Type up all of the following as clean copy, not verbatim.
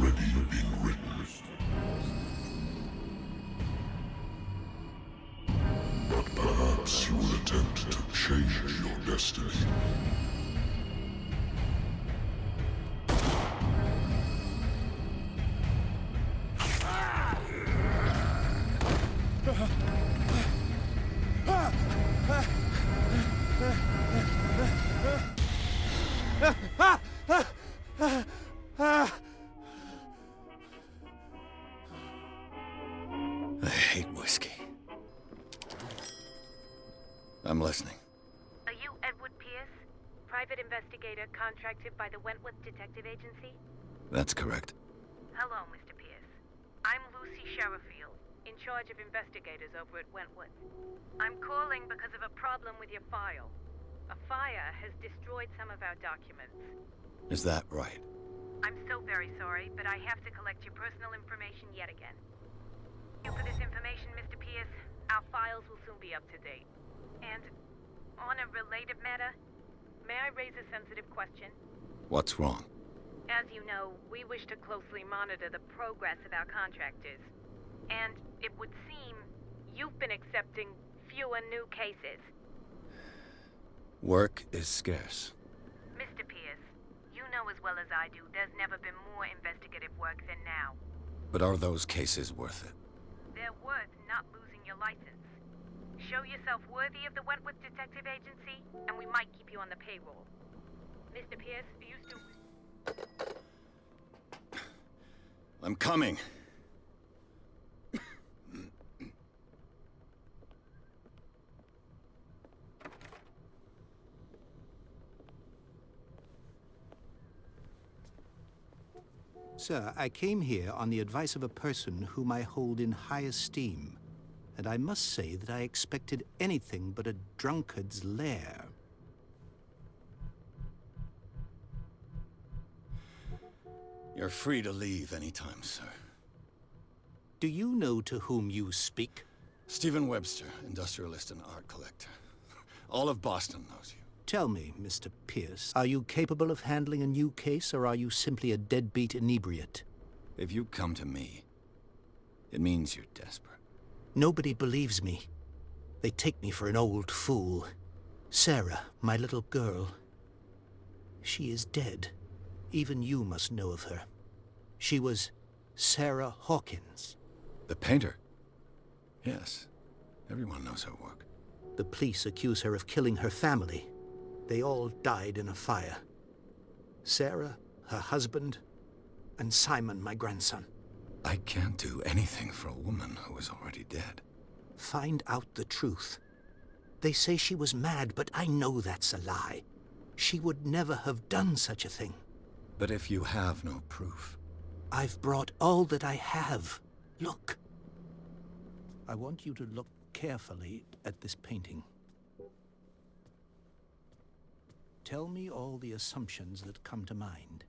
already been written. But perhaps you will attempt to change your destiny. I hate whiskey. I'm listening. Are you Edward Pierce, private investigator contracted by the Wentworth Detective Agency? That's correct. Hello, Mr. Pierce. I'm Lucy Sherifield, in charge of investigators over at Wentworth. I'm calling because of a problem with your file. A fire has destroyed some of our documents. Is that right? I'm so very sorry, but I have to collect your personal information yet again. Thank you for this information, Mr. Pierce. Our files will soon be up to date. And on a related matter, may I raise a sensitive question? What's wrong? As you know, we wish to closely monitor the progress of our contractors. And it would seem you've been accepting fewer new cases. Work is scarce. Mr. Pierce, you know as well as I do there's never been more investigative work than now. But are those cases worth it? They're worth not losing your license. Show yourself worthy of the Wentworth Detective Agency, and we might keep you on the payroll. Mr. Pierce, are you still... I'm coming. Sir, I came here on the advice of a person whom I hold in high esteem, and I must say that I expected anything but a drunkard's lair. You're free to leave anytime, sir. Do you know to whom you speak? Stephen Webster, industrialist and art collector. All of Boston knows you. Tell me, Mr. Pierce, are you capable of handling a new case, or are you simply a deadbeat inebriate? If you come to me, it means you're desperate. Nobody believes me. They take me for an old fool. Sarah, my little girl, she is dead. Even you must know of her. She was Sarah Hawkins. The painter? Yes. Everyone knows her work. The police accuse her of killing her family. They all died in a fire. Sarah, her husband, and Simon, my grandson. I can't do anything for a woman who is already dead. Find out the truth. They say she was mad, but I know that's a lie. She would never have done such a thing. But if you have no proof... I've brought all that I have. Look. I want you to look carefully at this painting. Tell me all the assumptions that come to mind.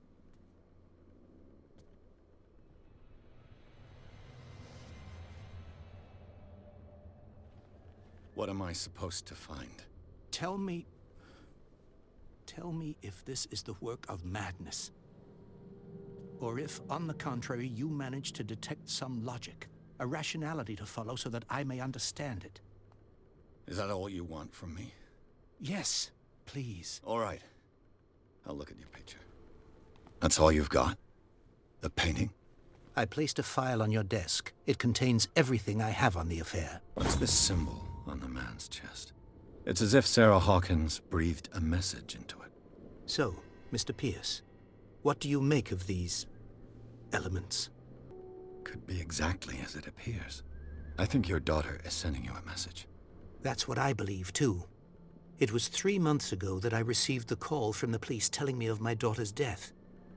What am I supposed to find? Tell me if this is the work of madness. Or if, on the contrary, you manage to detect some logic, a rationality to follow so that I may understand it. Is that all you want from me? Yes, please. All right. I'll look at your picture. That's all you've got? The painting? I placed a file on your desk. It contains everything I have on the affair. What's this symbol on the man's chest? It's as if Sarah Hawkins breathed a message into it. So, Mr. Pierce, what do you make of these elements? Could be exactly as it appears. I think your daughter is sending you a message. That's what I believe, too. It was 3 months ago that I received the call from the police telling me of my daughter's death.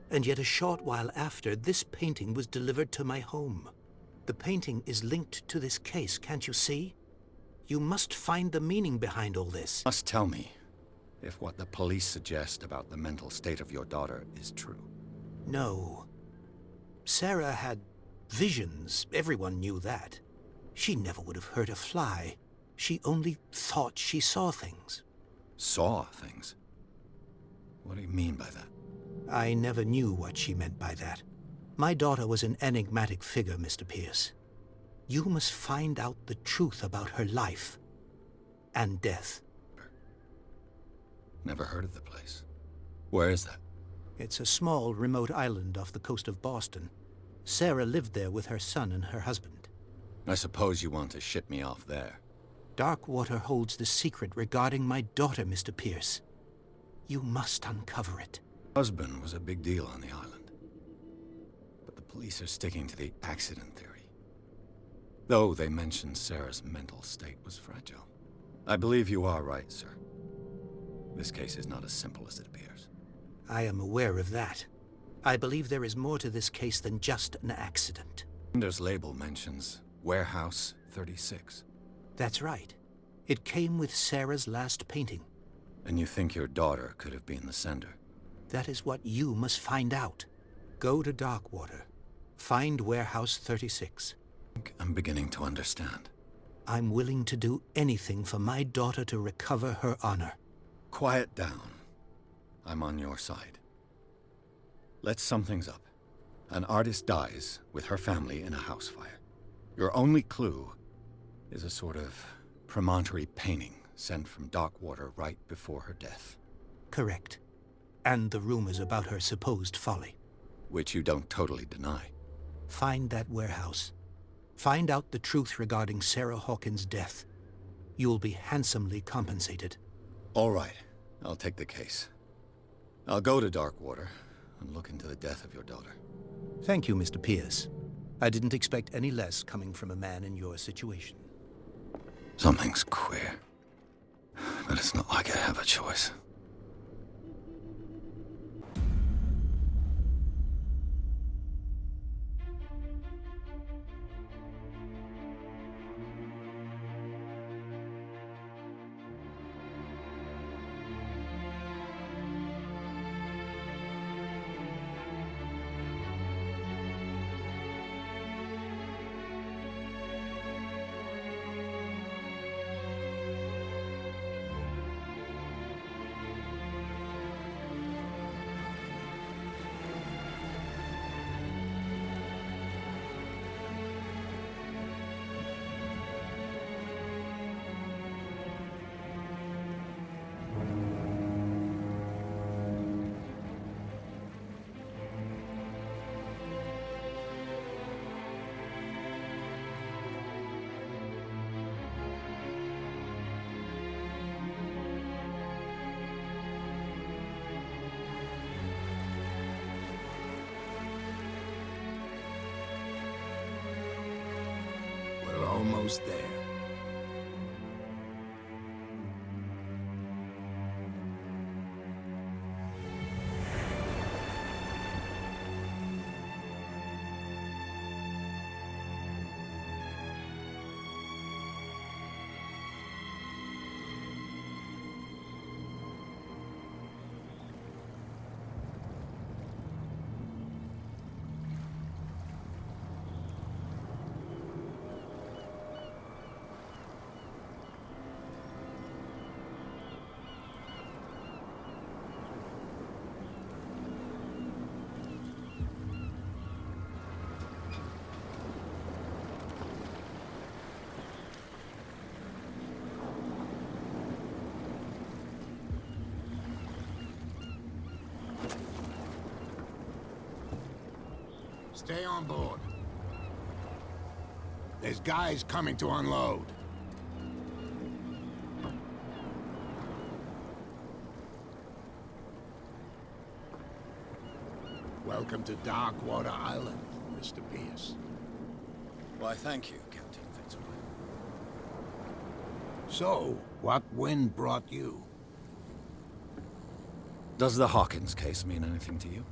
And yet a short while after, this painting was delivered to my home. The painting is linked to this case, can't you see? You must find the meaning behind all this. Must tell me if what the police suggest about the mental state of your daughter is true. No. Sarah had visions. Everyone knew that. She never would have hurt a fly. She only thought she saw things. Saw things? What do you mean by that? I never knew what she meant by that. My daughter was an enigmatic figure, Mr. Pierce. You must find out the truth about her life and death. Never heard of the place. Where is that? It's a small, remote island off the coast of Boston. Sarah lived there with her son and her husband. I suppose you want to ship me off there. Darkwater holds the secret regarding my daughter, Mr. Pierce. You must uncover it. Husband was a big deal on the island. But the police are sticking to the accident theory. Though they mentioned Sarah's mental state was fragile. I believe you are right, sir. This case is not as simple as it appears. I am aware of that. I believe there is more to this case than just an accident. Sender's label mentions Warehouse 36. That's right. It came with Sarah's last painting. And you think your daughter could have been the sender? That is what you must find out. Go to Darkwater. Find Warehouse 36. I'm beginning to understand. I'm willing to do anything for my daughter to recover her honor. Quiet down. I'm on your side. Let's sum things up. An artist dies with her family in a house fire. Your only clue is a sort of promontory painting sent from Darkwater right before her death. Correct. And the rumors about her supposed folly. Which you don't totally deny. Find that warehouse. Find out the truth regarding Sarah Hawkins' death. You'll be handsomely compensated. All right. I'll take the case. I'll go to Darkwater and look into the death of your daughter. Thank you, Mr. Pierce. I didn't expect any less coming from a man in your situation. Something's queer. But it's not like I have a choice. Almost there. Stay on board. There's guys coming to unload. Welcome to Darkwater Island, Mr. Pierce. Why, thank you, Captain Fitzroy. So, what wind brought you? Does the Hawkins case mean anything to you?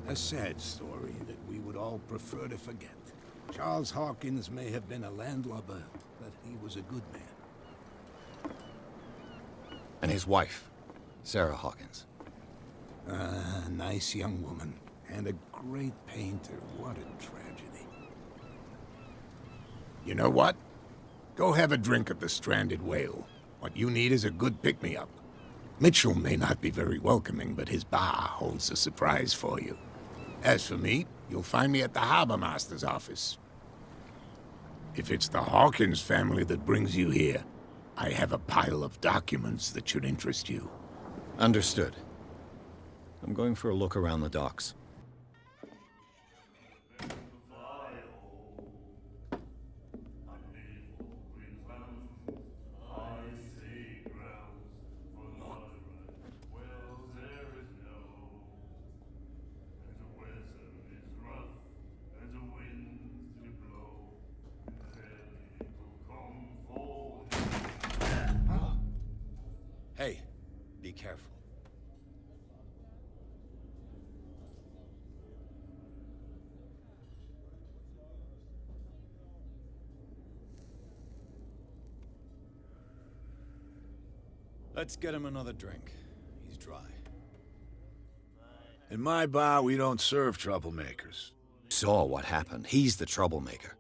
A sad story that we would all prefer to forget. Charles Hawkins may have been a landlubber, but he was a good man. And his wife, Sarah Hawkins. A nice young woman, and a great painter. What a tragedy. You know what? Go have a drink at the Stranded Whale. What you need is a good pick-me-up. Mitchell may not be very welcoming, but his bar holds a surprise for you. As for me, you'll find me at the harbor master's office. If it's the Hawkins family that brings you here, I have a pile of documents that should interest you. Understood. I'm going for a look around the docks. Hey, be careful. Let's get him another drink. He's dry. In my bar, we don't serve troublemakers. Saw what happened. He's the troublemaker.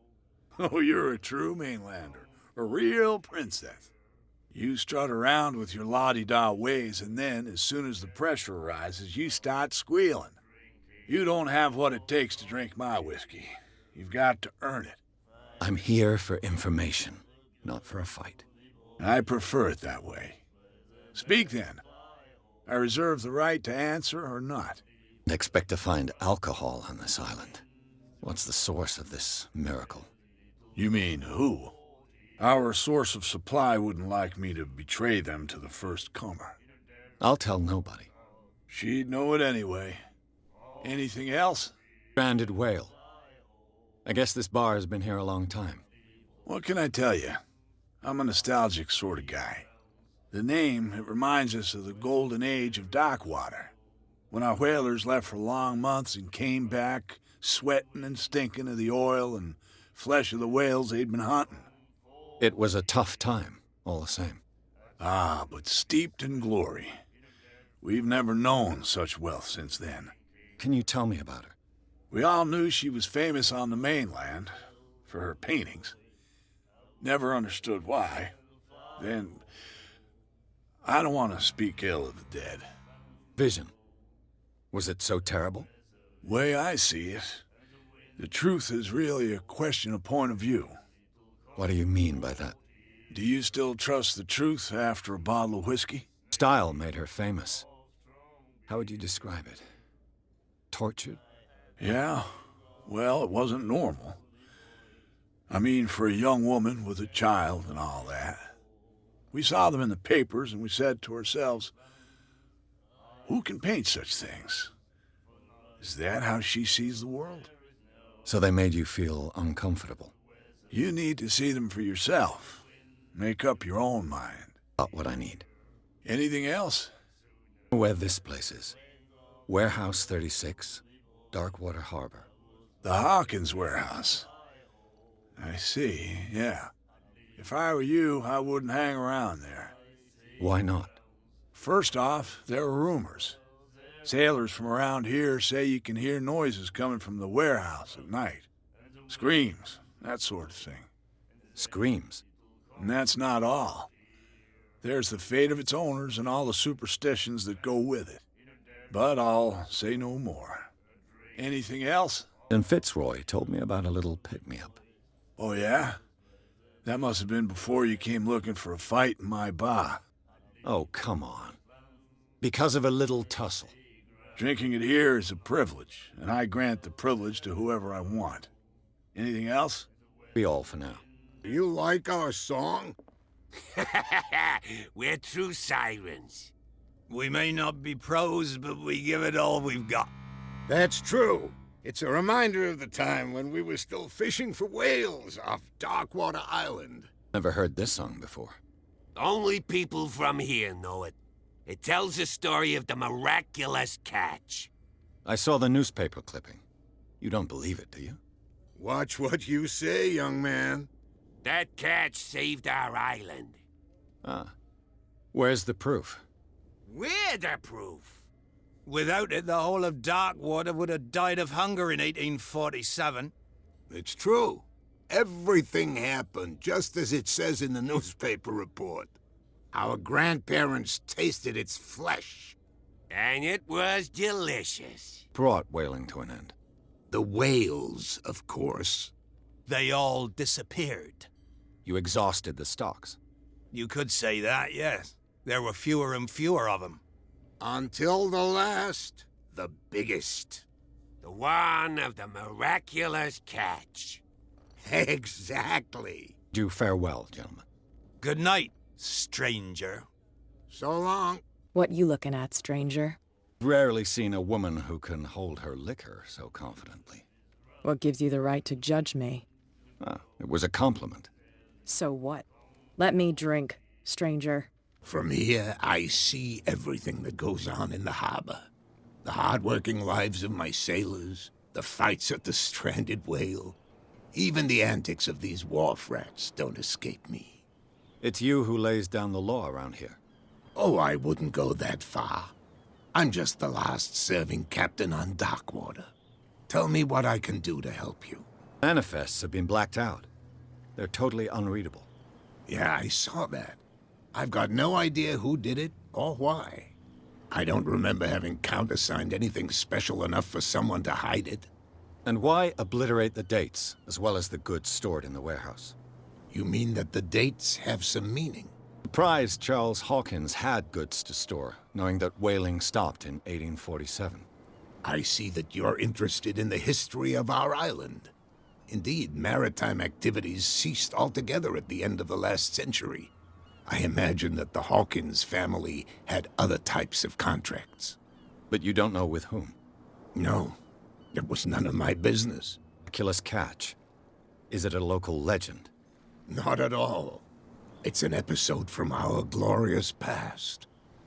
Oh, you're a true mainlander. A real princess. You strut around with your la-di-da ways, and then, as soon as the pressure arises, you start squealing. You don't have what it takes to drink my whiskey. You've got to earn it. I'm here for information, not for a fight. I prefer it that way. Speak then. I reserve the right to answer or not. Expect to find alcohol on this island. What's the source of this miracle? You mean who? Our source of supply wouldn't like me to betray them to the first comer. I'll tell nobody. She'd know it anyway. Anything else? Stranded whale. I guess this bar has been here a long time. What can I tell you? I'm a nostalgic sort of guy. The name, it reminds us of the golden age of dockwater, when our whalers left for long months and came back sweating and stinking of the oil and flesh of the whales they'd been hunting. It was a tough time, all the same. Ah, but steeped in glory. We've never known such wealth since then. Can you tell me about her? We all knew she was famous on the mainland for her paintings. Never understood why. Then, I don't want to speak ill of the dead. Vision. Was it so terrible? Way I see it, the truth is really a question of point of view. What do you mean by that? Do you still trust the truth after a bottle of whiskey? Style made her famous. How would you describe it? Tortured? Yeah, well, it wasn't normal. I mean, for a young woman with a child and all that. We saw them in the papers and we said to ourselves, who can paint such things? Is that how she sees the world? So they made you feel uncomfortable? You need to see them for yourself. Make up your own mind. Got what I need. Anything else? Where this place is. Warehouse 36, Darkwater Harbor. The Hawkins warehouse. I see, yeah. If I were you, I wouldn't hang around there. Why not? First off, there are rumors. Sailors from around here say you can hear noises coming from the warehouse at night. Screams, that sort of thing. Screams? And that's not all. There's the fate of its owners and all the superstitions that go with it. But I'll say no more. Anything else? And Fitzroy told me about a little pick-me-up. Oh, yeah? That must have been before you came looking for a fight in my bar. Oh, come on. Because of a little tussle. Drinking it here is a privilege, and I grant the privilege to whoever I want. Anything else? Be all for now. You like our song? We're true sirens. We may not be pros, but we give it all we've got. That's true. It's a reminder of the time when we were still fishing for whales off Darkwater Island. Never heard this song before. Only people from here know it. It tells the story of the miraculous catch. I saw the newspaper clipping. You don't believe it, do you? Watch what you say, young man. That catch saved our island. Ah. Where's the proof? We're the proof. Without it, the whole of Darkwater would have died of hunger in 1847. It's true. Everything happened just as it says in the newspaper report. Our grandparents tasted its flesh. And it was delicious. Brought whaling to an end. The whales, of course. They all disappeared. You exhausted the stocks. You could say that, yes. There were fewer and fewer of them. Until the last, the biggest. The one of the miraculous catch. Exactly. Do farewell, gentlemen. Good night, stranger. So long. What you looking at, stranger? Rarely seen a woman who can hold her liquor so confidently. What gives you the right to judge me? Ah, it was a compliment. So what? Let me drink, stranger. From here, I see everything that goes on in the harbor. The hard-working lives of my sailors, the fights at the stranded whale. Even the antics of these wharf rats don't escape me. It's you who lays down the law around here. Oh, I wouldn't go that far. I'm just the last serving captain on Darkwater. Tell me what I can do to help you. Manifests have been blacked out. They're totally unreadable. Yeah, I saw that. I've got no idea who did it or why. I don't remember having countersigned anything special enough for someone to hide it. And why obliterate the dates, as well as the goods stored in the warehouse? You mean that the dates have some meaning? Surprised Charles Hawkins had goods to store, knowing that whaling stopped in 1847. I see that you're interested in the history of our island. Indeed, maritime activities ceased altogether at the end of the last century. I imagine that the Hawkins family had other types of contracts. But you don't know with whom? No, it was none of my business. Miraculous catch. Is it a local legend? Not at all. It's an episode from our glorious past.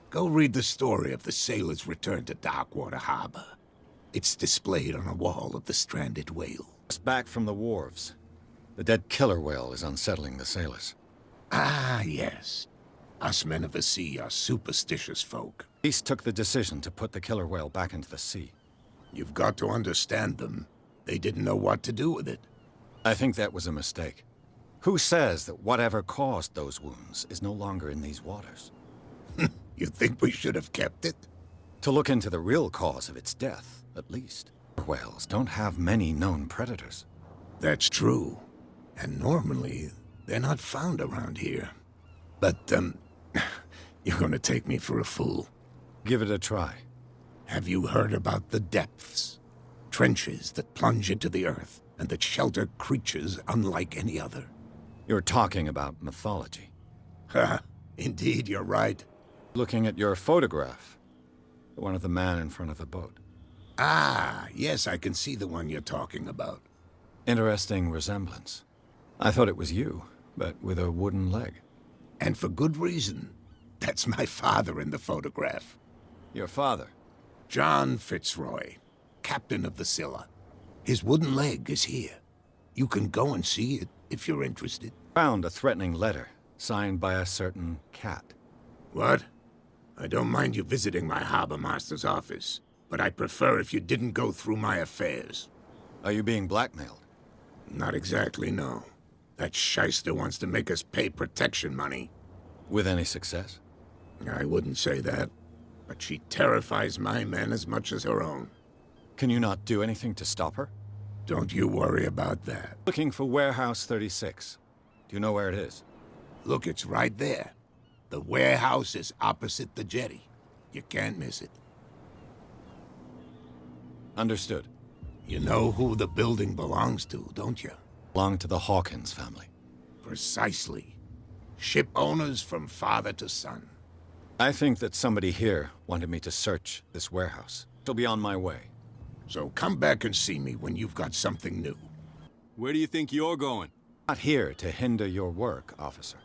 Go read the story of the sailors' return to Darkwater Harbor. It's displayed on a wall of the stranded whale. Just back from the wharves. The dead killer whale is unsettling the sailors. Ah, yes. Us men of the sea are superstitious folk. Police took the decision to put the killer whale back into the sea. You've got to understand them. They didn't know what to do with it. I think that was a mistake. Who says that whatever caused those wounds is no longer in these waters? You think we should have kept it? To look into the real cause of its death, at least. Whales don't have many known predators. That's true. And normally, they're not found around here. But, you're gonna take me for a fool. Give it a try. Have you heard about the depths? Trenches that plunge into the earth and that shelter creatures unlike any other. You're talking about mythology. Ha! Indeed, you're right. Looking at your photograph. The one of the man in front of the boat. Ah, yes, I can see the one you're talking about. Interesting resemblance. I thought it was you, but with a wooden leg. And for good reason. That's my father in the photograph. Your father? John Fitzroy, captain of the Scylla. His wooden leg is here. You can go and see it if you're interested. Found a threatening letter, signed by a certain cat. What? I don't mind you visiting my harbor master's office, but I'd prefer if you didn't go through my affairs. Are you being blackmailed? Not exactly, no. That shyster wants to make us pay protection money. With any success? I wouldn't say that, but she terrifies my men as much as her own. Can you not do anything to stop her? Don't you worry about that. Looking for Warehouse 36. Do you know where it is? Look, it's right there. The warehouse is opposite the jetty. You can't miss it. Understood. You know who the building belongs to, don't you? Belong to the Hawkins family. Precisely. Ship owners from father to son. I think that somebody here wanted me to search this warehouse. It'll be on my way. So come back and see me when you've got something new. Where do you think you're going? Not here to hinder your work, officer.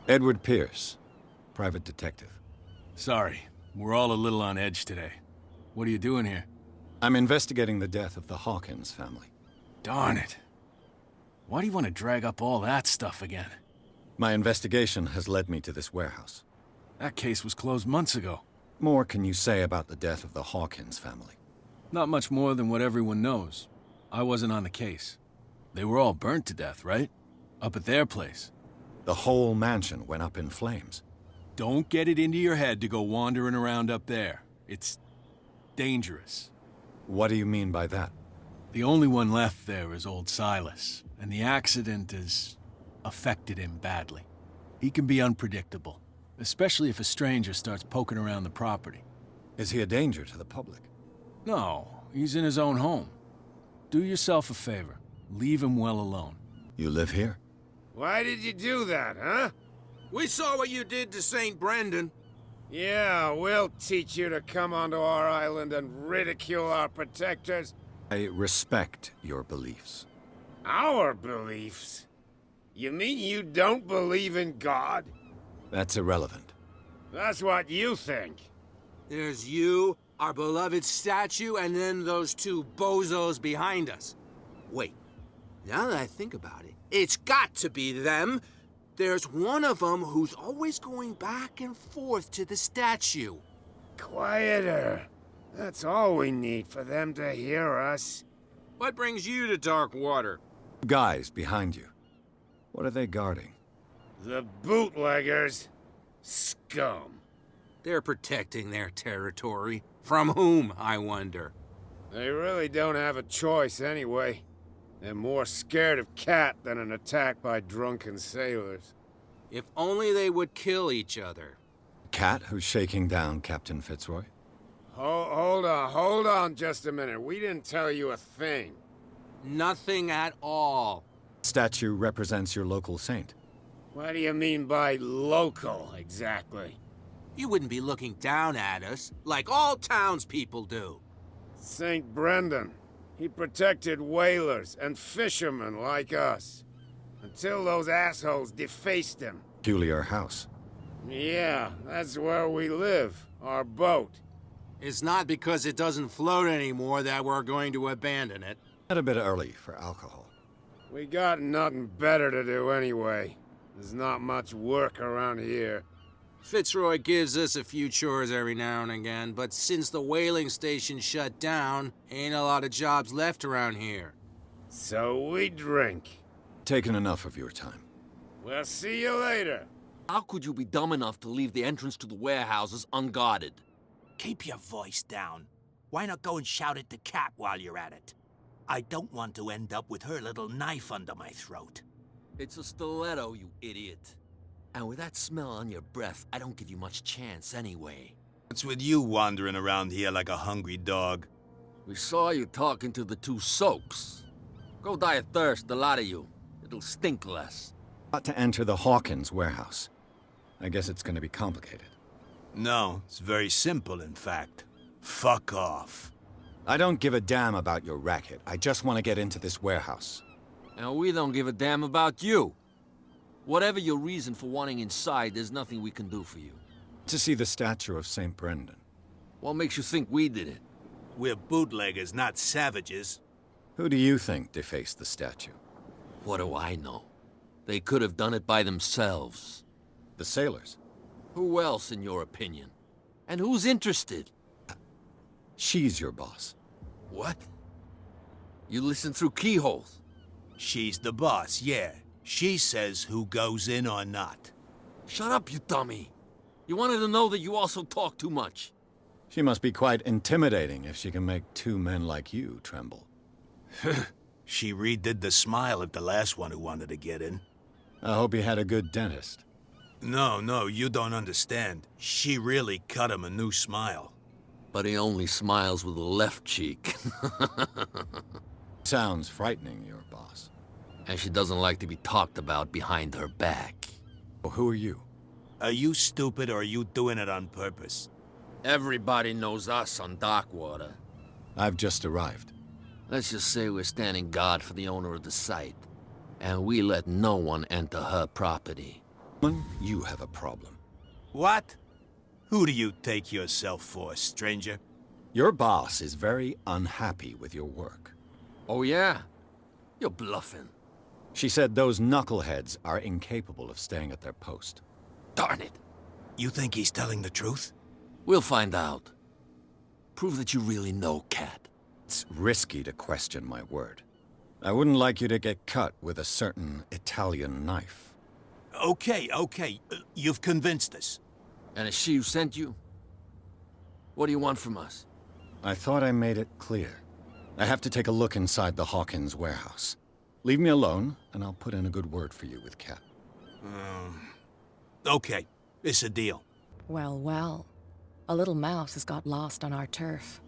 Edward Pierce, private detective. Sorry, we're all a little on edge today. What are you doing here? I'm investigating the death of the Hawkins family. Darn it. Why do you want to drag up all that stuff again? My investigation has led me to this warehouse. That case was closed months ago. More can you say about the death of the Hawkins family? Not much more than what everyone knows. I wasn't on the case. They were all burnt to death, right? Up at their place. The whole mansion went up in flames. Don't get it into your head to go wandering around up there. It's dangerous. What do you mean by that? The only one left there is old Silas, and the accident has affected him badly. He can be unpredictable, especially if a stranger starts poking around the property. Is he a danger to the public? No, he's in his own home. Do yourself a favor. Leave him well alone. You live here? Why did you do that, huh? We saw what you did to St. Brendan. Yeah, we'll teach you to come onto our island and ridicule our protectors. I respect your beliefs. Our beliefs? You mean you don't believe in God? That's irrelevant. That's what you think. There's you, our beloved statue, and then those two bozos behind us. Wait, now that I think about it, it's got to be them. There's one of them who's always going back and forth to the statue. Quieter. That's all we need for them to hear us. What brings you to Darkwater? Guys behind you. What are they guarding? The bootleggers. Scum. They're protecting their territory. From whom, I wonder? They really don't have a choice anyway. They're more scared of Cat than an attack by drunken sailors. If only they would kill each other. Cat who's shaking down Captain Fitzroy? Hold on just a minute. We didn't tell you a thing. Nothing at all. Statue represents your local saint. What do you mean by local, exactly? You wouldn't be looking down at us, like all townspeople do. St. Brendan. He protected whalers and fishermen like us. Until those assholes defaced him. Peculiar house. Yeah, that's where we live. Our boat. It's not because it doesn't float anymore that we're going to abandon it. Not a bit early for alcohol. We got nothing better to do anyway. There's not much work around here. Fitzroy gives us a few chores every now and again, but since the whaling station shut down, ain't a lot of jobs left around here. So we drink. Taken enough of your time. We'll see you later. How could you be dumb enough to leave the entrance to the warehouses unguarded? Keep your voice down. Why not go and shout at the cat while you're at it? I don't want to end up with her little knife under my throat. It's a stiletto, you idiot. And with that smell on your breath, I don't give you much chance anyway. What's with you wandering around here like a hungry dog? We saw you talking to the two soaks. Go die of thirst, the lot of you. It'll stink less. Got to enter the Hawkins warehouse. I guess it's gonna be complicated. No, it's very simple, in fact. Fuck off. I don't give a damn about your racket. I just want to get into this warehouse. And we don't give a damn about you. Whatever your reason for wanting inside, there's nothing we can do for you. To see the statue of St. Brendan. What makes you think we did it? We're bootleggers, not savages. Who do you think defaced the statue? What do I know? They could have done it by themselves. The sailors? Who else, in your opinion? And who's interested? She's your boss. What? You listen through keyholes? She's the boss, yeah. She says who goes in or not. Shut up, you dummy. You wanted to know that you also talk too much. She must be quite intimidating if she can make two men like you tremble. She redid the smile at the last one who wanted to get in. I hope he had a good dentist. No, you don't understand. She really cut him a new smile. But he only smiles with the left cheek. Sounds frightening, your boss. And she doesn't like to be talked about behind her back. Well, who are you? Are you stupid or are you doing it on purpose? Everybody knows us on Darkwater. I've just arrived. Let's just say we're standing guard for the owner of the site. And we let no one enter her property. You have a problem. What? Who do you take yourself for, stranger? Your boss is very unhappy with your work. Oh yeah? You're bluffing. She said those knuckleheads are incapable of staying at their post. Darn it! You think he's telling the truth? We'll find out. Prove that you really know Cat. It's risky to question my word. I wouldn't like you to get cut with a certain Italian knife. Okay. You've convinced us. And it's she who sent you? What do you want from us? I thought I made it clear. I have to take a look inside the Hawkins warehouse. Leave me alone, and I'll put in a good word for you with Cat. Okay, it's a deal. Well, well. A little mouse has got lost on our turf.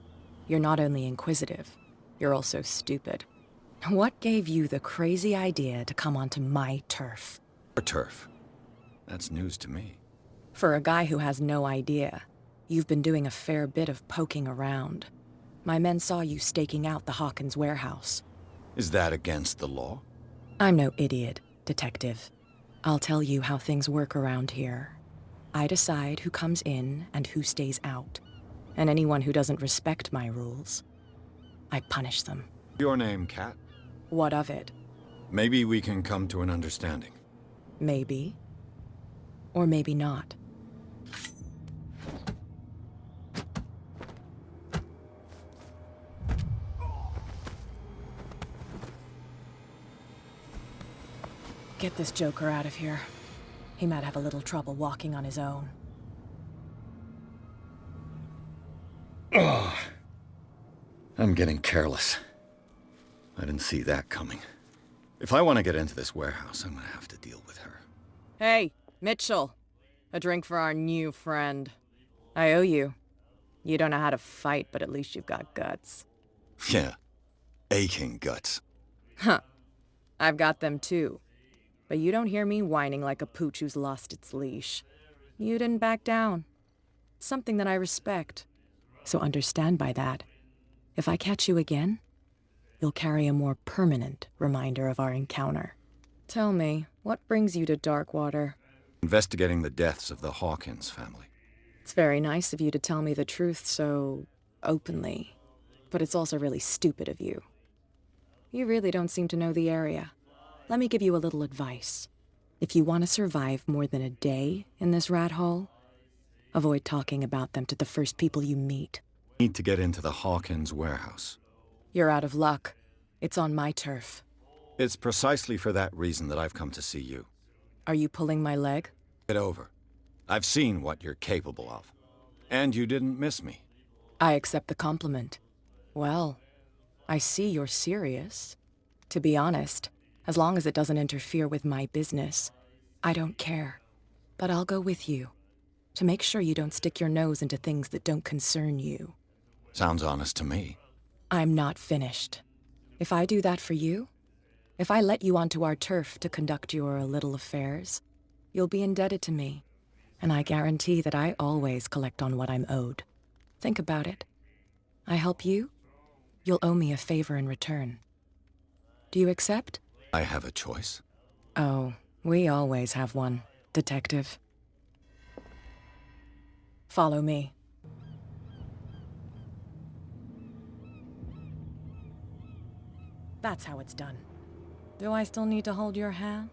You're not only inquisitive, you're also stupid. What gave you the crazy idea to come onto my turf? Your turf? That's news to me. For a guy who has no idea, you've been doing a fair bit of poking around. My men saw you staking out the Hawkins warehouse. Is that against the law? I'm no idiot, Detective. I'll tell you how things work around here. I decide who comes in and who stays out. And anyone who doesn't respect my rules, I punish them. Your name, Cat? What of it? Maybe we can come to an understanding. Maybe. Or maybe not. Get this joker out of here. He might have a little trouble walking on his own. Ugh. I'm getting careless. I didn't see that coming. If I want to get into this warehouse, I'm gonna have to deal with her. Hey, Mitchell. A drink for our new friend. I owe you. You don't know how to fight, but at least you've got guts. Yeah. Aching guts. Huh. I've got them too. But you don't hear me whining like a pooch who's lost its leash. You didn't back down. It's something that I respect. So understand by that. If I catch you again, you'll carry a more permanent reminder of our encounter. Tell me, what brings you to Darkwater? Investigating the deaths of the Hawkins family. It's very nice of you to tell me the truth so openly. But it's also really stupid of you. You really don't seem to know the area. Let me give you a little advice. If you want to survive more than a day in this rat hole, avoid talking about them to the first people you meet. Need to get into the Hawkins warehouse. You're out of luck. It's on my turf. It's precisely for that reason that I've come to see you. Are you pulling my leg? Get over. I've seen what you're capable of. And you didn't miss me. I accept the compliment. Well, I see you're serious. To be honest, as long as it doesn't interfere with my business, I don't care. But I'll go with you, to make sure you don't stick your nose into things that don't concern you. Sounds honest to me. I'm not finished. If I do that for you, if I let you onto our turf to conduct your little affairs, you'll be indebted to me, and I guarantee that I always collect on what I'm owed. Think about it. I help you, you'll owe me a favor in return. Do you accept? I have a choice. Oh, we always have one, Detective. Follow me. That's how it's done. Do I still need to hold your hand?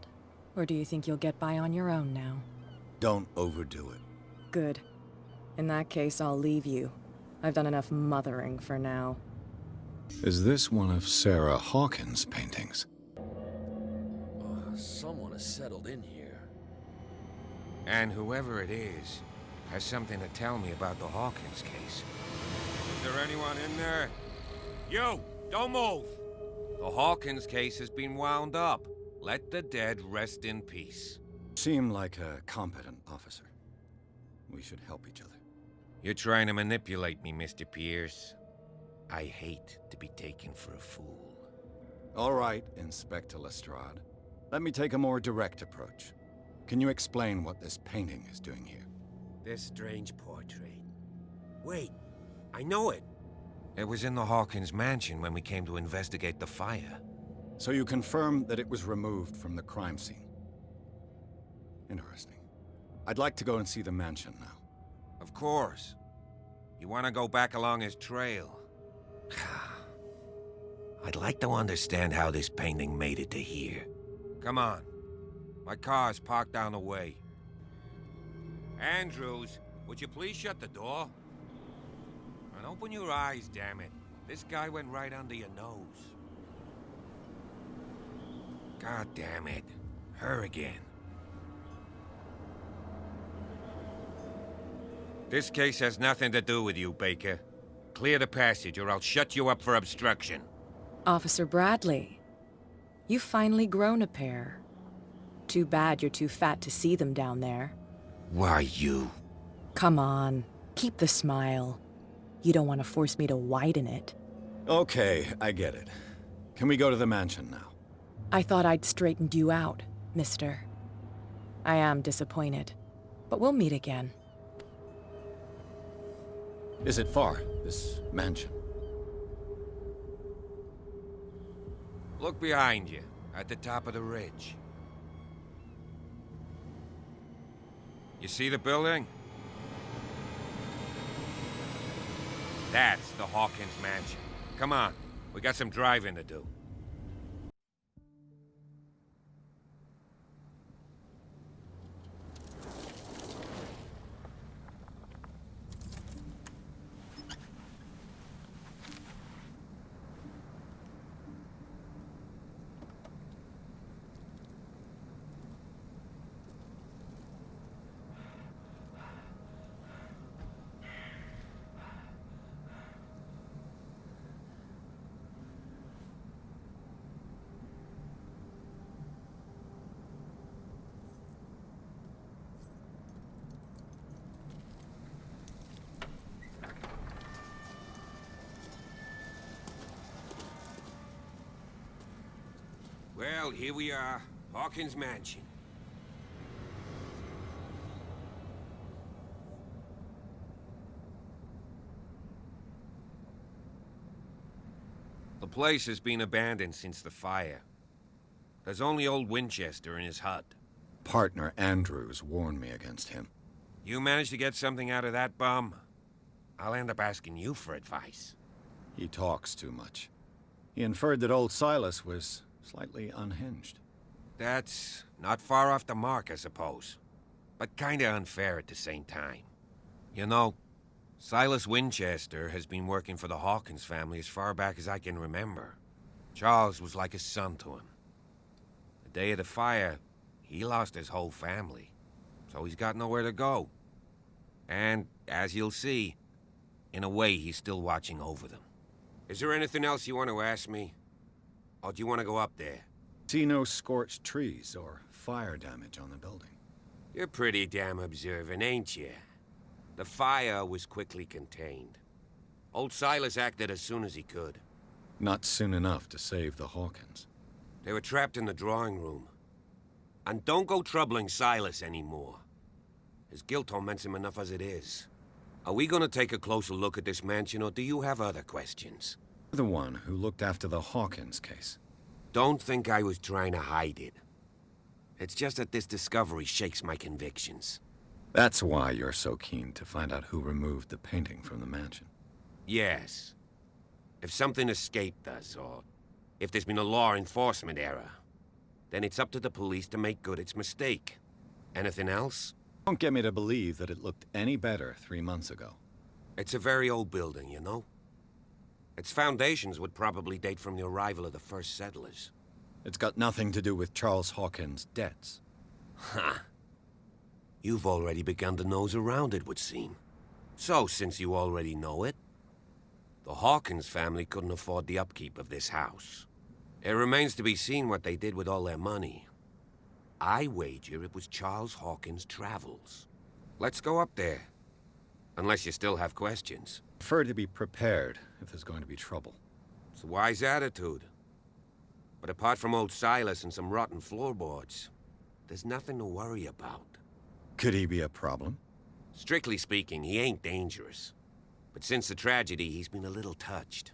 Or do you think you'll get by on your own now? Don't overdo it. Good. In that case, I'll leave you. I've done enough mothering for now. Is this one of Sarah Hawkins' paintings? Someone has settled in here. And whoever it is has something to tell me about the Hawkins case. Is there anyone in there? You! Don't move! The Hawkins case has been wound up. Let the dead rest in peace. Seem like a competent officer. We should help each other. You're trying to manipulate me, Mr. Pierce. I hate to be taken for a fool. All right, Inspector Lestrade. Let me take a more direct approach. Can you explain what this painting is doing here? This strange portrait. Wait, I know it. It was in the Hawkins mansion when we came to investigate the fire. So you confirm that it was removed from the crime scene? Interesting. I'd like to go and see the mansion now. Of course. You want to go back along his trail? I'd like to understand how this painting made it to here. Come on. My car's parked down the way. Andrews, would you please shut the door? And open your eyes, damn it. This guy went right under your nose. God damn it. Her again. This case has nothing to do with you, Baker. Clear the passage, or I'll shut you up for obstruction. Officer Bradley, you've finally grown a pair. Too bad you're too fat to see them down there. Why, you? Come on, keep the smile. You don't want to force me to widen it. Okay, I get it. Can we go to the mansion now? I thought I'd straightened you out, mister. I am disappointed, but we'll meet again. Is it far, this mansion? Look behind you, at the top of the ridge. You see the building? That's the Hawkins mansion. Come on, we got some driving to do. Well, here we are, Hawkins Mansion. The place has been abandoned since the fire. There's only old Winchester in his hut. Partner Andrews warned me against him. You managed to get something out of that bum? I'll end up asking you for advice. He talks too much. He inferred that old Silas was slightly unhinged. That's not far off the mark, I suppose. But kinda unfair at the same time. You know, Silas Winchester has been working for the Hawkins family as far back as I can remember. Charles was like a son to him. The day of the fire, he lost his whole family. So he's got nowhere to go. And, as you'll see, in a way he's still watching over them. Is there anything else you want to ask me? Or do you want to go up there? See no scorched trees or fire damage on the building. You're pretty damn observant, ain't you? The fire was quickly contained. Old Silas acted as soon as he could. Not soon enough to save the Hawkins. They were trapped in the drawing room. And don't go troubling Silas anymore. His guilt torments him enough as it is. Are we gonna take a closer look at this mansion, or do you have other questions? The one who looked after the Hawkins case. Don't think I was trying to hide it. It's just that this discovery shakes my convictions. That's why you're so keen to find out who removed the painting from the mansion. Yes. If something escaped us, or if there's been a law enforcement error, then it's up to the police to make good its mistake. Anything else? Don't get me to believe that it looked any better 3 months ago. It's a very old building, you know? Its foundations would probably date from the arrival of the first settlers. It's got nothing to do with Charles Hawkins' debts. Ha! You've already begun to nose around it, would seem. So, since you already know it, the Hawkins family couldn't afford the upkeep of this house. It remains to be seen what they did with all their money. I wager it was Charles Hawkins' travels. Let's go up there. Unless you still have questions. Prefer to be prepared if there's going to be trouble. It's a wise attitude. But apart from old Silas and some rotten floorboards, there's nothing to worry about. Could he be a problem? Strictly speaking, he ain't dangerous. But since the tragedy, he's been a little touched.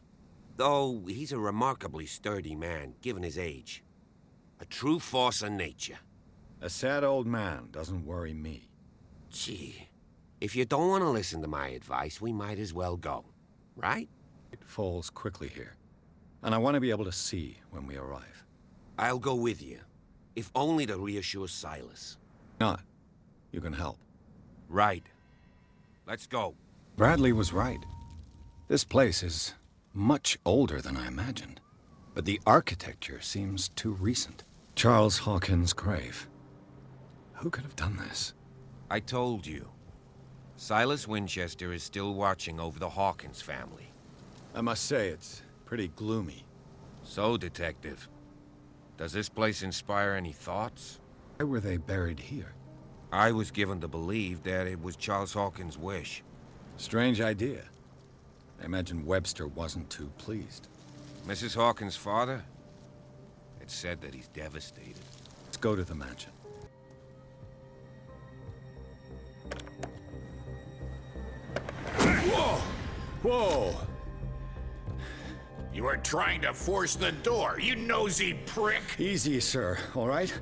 Though he's a remarkably sturdy man, given his age. A true force of nature. A sad old man doesn't worry me. Gee, if you don't want to listen to my advice, we might as well go. Right? It falls quickly here. And I want to be able to see when we arrive. I'll go with you. If only to reassure Silas. Not. You can help. Right. Let's go. Bradley was right. This place is much older than I imagined. But the architecture seems too recent. Charles Hawkins' grave. Who could have done this? I told you. Silas Winchester is still watching over the Hawkins family. I must say, it's pretty gloomy. So, Detective, does this place inspire any thoughts? Why were they buried here? I was given to believe that it was Charles Hawkins' wish. Strange idea. I imagine Webster wasn't too pleased. Mrs. Hawkins' father? It's said that he's devastated. Let's go to the mansion. Whoa! Whoa! You were trying to force the door, you nosy prick! Easy, sir, all right?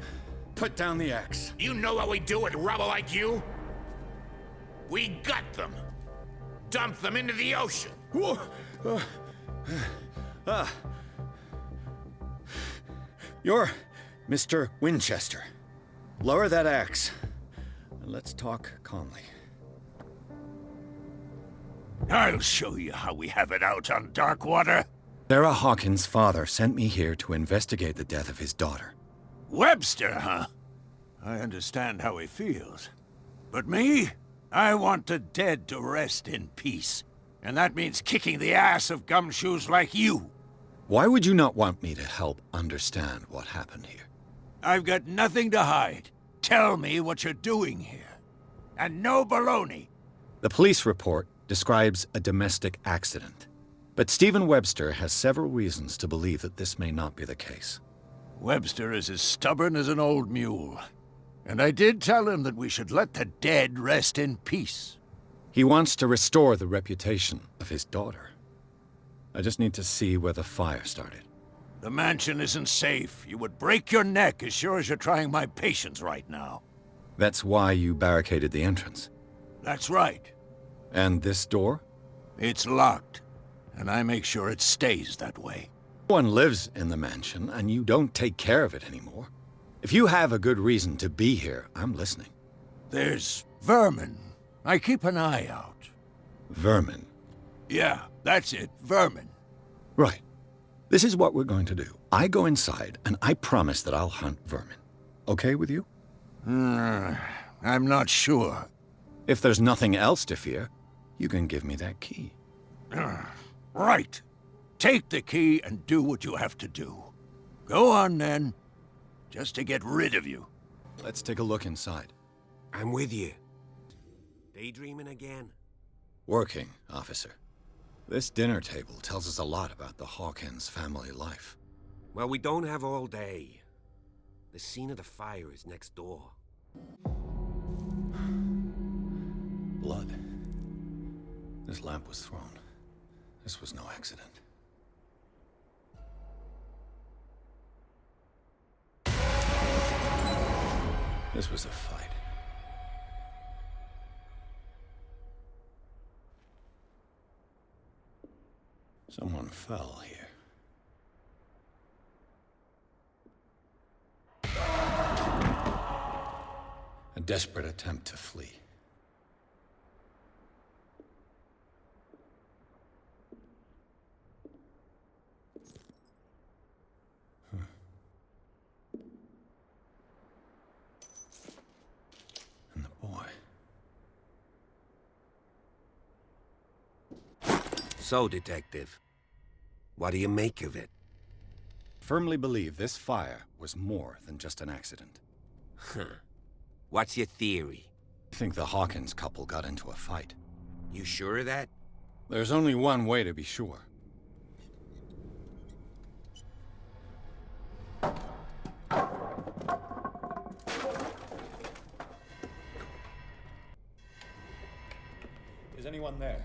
Put down the axe. You know what we do with rubble like you? We gut them. Dump them into the ocean. Whoa! You're Mr. Winchester. Lower that axe. And let's talk calmly. I'll show you how we have it out on Darkwater. Sarah Hawkins' father sent me here to investigate the death of his daughter. Webster, huh? I understand how he feels. But me? I want the dead to rest in peace. And that means kicking the ass of gumshoes like you. Why would you not want me to help understand what happened here? I've got nothing to hide. Tell me what you're doing here. And no baloney. The police report describes a domestic accident. But Stephen Webster has several reasons to believe that this may not be the case. Webster is as stubborn as an old mule. And I did tell him that we should let the dead rest in peace. He wants to restore the reputation of his daughter. I just need to see where the fire started. The mansion isn't safe. You would break your neck as sure as you're trying my patience right now. That's why you barricaded the entrance. That's right. And this door? It's locked. And I make sure it stays that way. No one lives in the mansion, and you don't take care of it anymore. If you have a good reason to be here, I'm listening. There's vermin. I keep an eye out. Vermin? Yeah, that's it. Vermin. Right. This is what we're going to do. I go inside, and I promise that I'll hunt vermin. Okay with you? I'm not sure. If there's nothing else to fear, you can give me that key. Right. Take the key and do what you have to do. Go on, then. Just to get rid of you. Let's take a look inside. I'm with you. Daydreaming again? Working, officer. This dinner table tells us a lot about the Hawkins family life. Well, we don't have all day. The scene of the fire is next door. Blood. This lamp was thrown. This was no accident. This was a fight. Someone fell here. A desperate attempt to flee. And the boy. So, Detective, what do you make of it? I firmly believe this fire was more than just an accident. Huh. What's your theory? I think the Hawkins couple got into a fight. You sure of that? There's only one way to be sure. Is anyone there?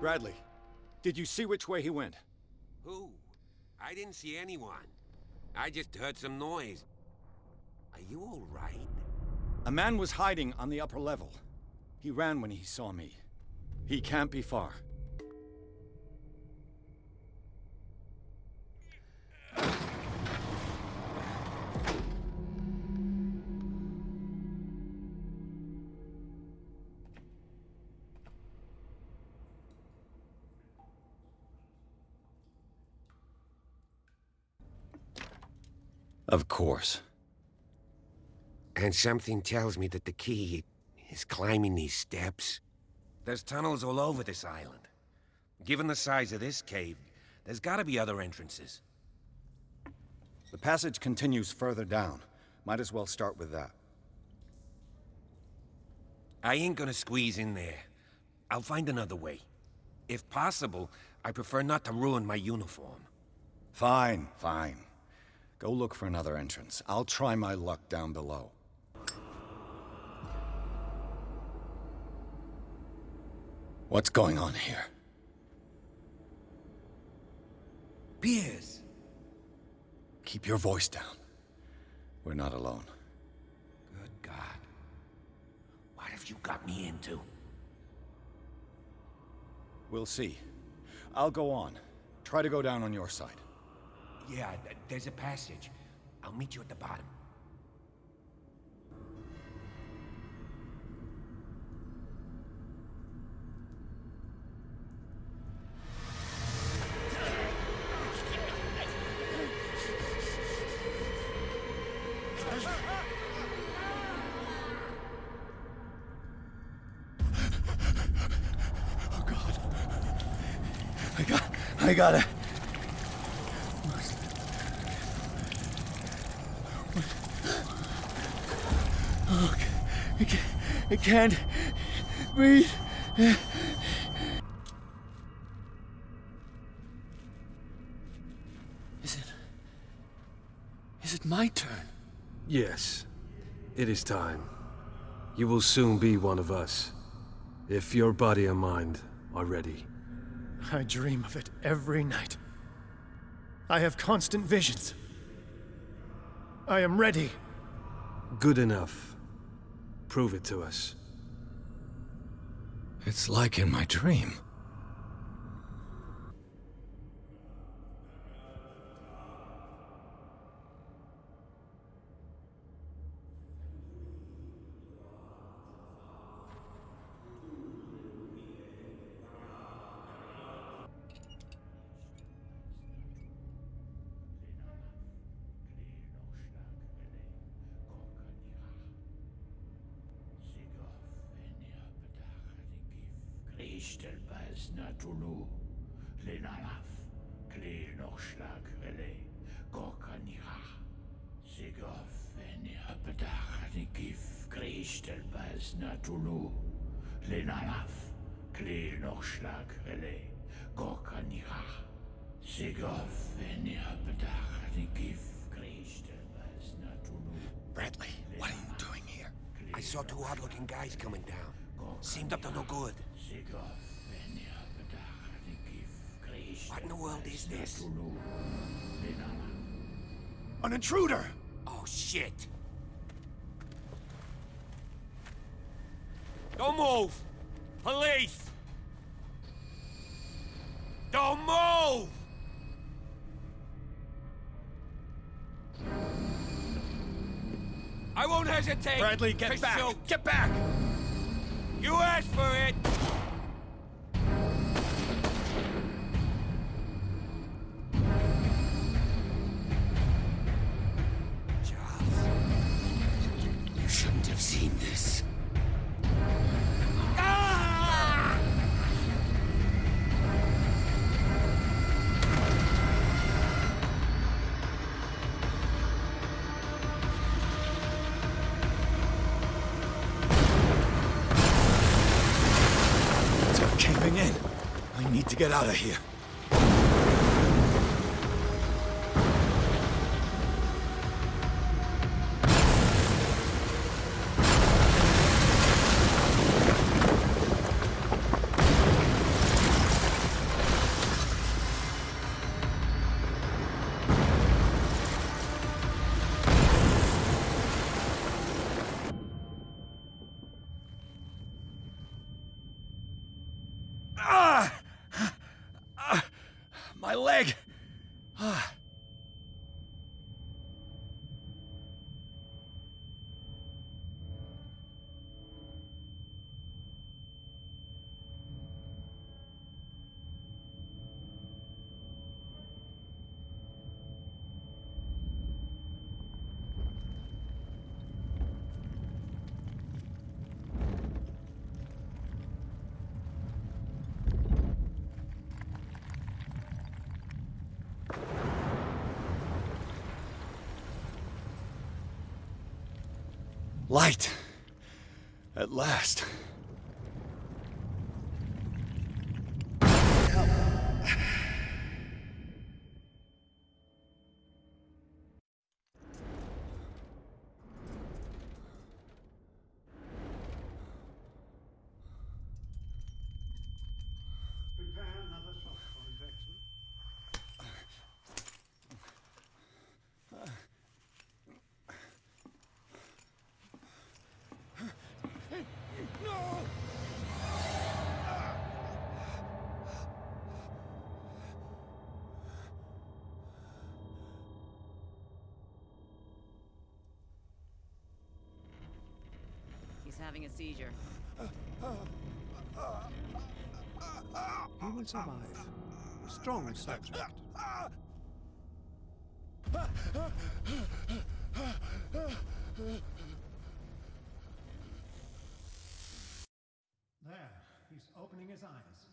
Bradley, did you see which way he went? Who? I didn't see anyone. I just heard some noise. Are you all right? A man was hiding on the upper level. He ran when he saw me. He can't be far. Of course. And something tells me that the key is climbing these steps. There's tunnels all over this island. Given the size of this cave, there's gotta be other entrances. The passage continues further down. Might as well start with that. I ain't gonna squeeze in there. I'll find another way. If possible, I prefer not to ruin my uniform. Fine, fine. Go look for another entrance. I'll try my luck down below. What's going on here? Pierce! Keep your voice down. We're not alone. Good God. What have you got me into? We'll see. I'll go on. Try to go down on your side. Yeah, there's a passage. I'll meet you at the bottom. Oh, God. I gotta... Oh, I can't breathe. Is it my turn? Yes. It is time. You will soon be one of us, if your body and mind are ready. I dream of it every night. I have constant visions. I am ready. Good enough. Prove it to us. It's like in my dream. Cthulhu, Lenalaf, Kle Nochschlag, Rele, Gorkanira, Sigov, Enihapedach, Nikif, Kristel Bas Natulu, Lenalaf, Kle Nochschlag, Rele, Gorkanira, Sigov, Enihapedach, Nikif, Kristel Bas Natulu. Bradley, what are you doing here? I saw two odd-looking guys coming down. Seemed up to no good. What in the world is this? An intruder! Oh, shit! Don't move! Police! Don't move! I won't hesitate! Bradley, get back! Shoot. Get back! You asked for it! You shouldn't have seen this. It's caving in. I need to get out of here. leg! Ah. Light! At last. Prepare another shot for injection. He's having a seizure. He will survive. A strong subject. There, he's opening his eyes.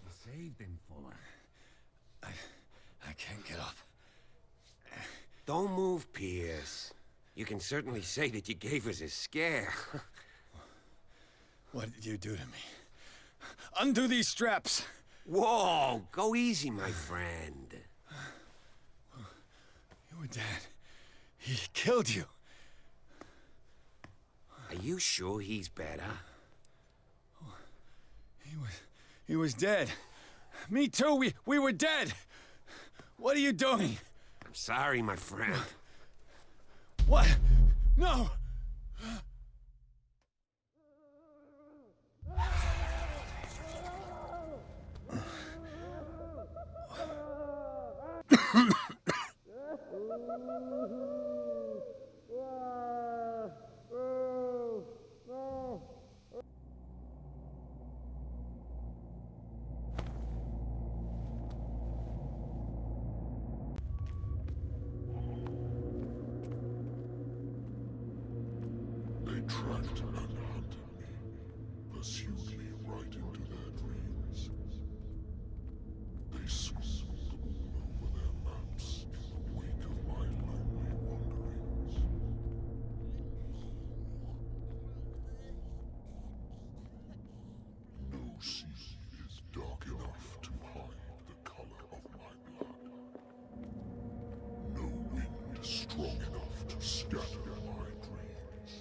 You saved him, Fuller. I can't get up. Don't move, Pierce. You can certainly say that you gave us a scare. What did you do to me? Undo these straps! Whoa! Go easy, my friend. You were dead. He killed you. Are you sure he's better? He was dead. Me too, we were dead! What are you doing? I'm sorry, my friend. What? No! They tracked and hunted me, pursued me right into their dreams. They scribbled all over their maps in the wake of my lonely wanderings. No sea is dark enough to hide the color of my blood. No wind strong enough to scatter my dreams.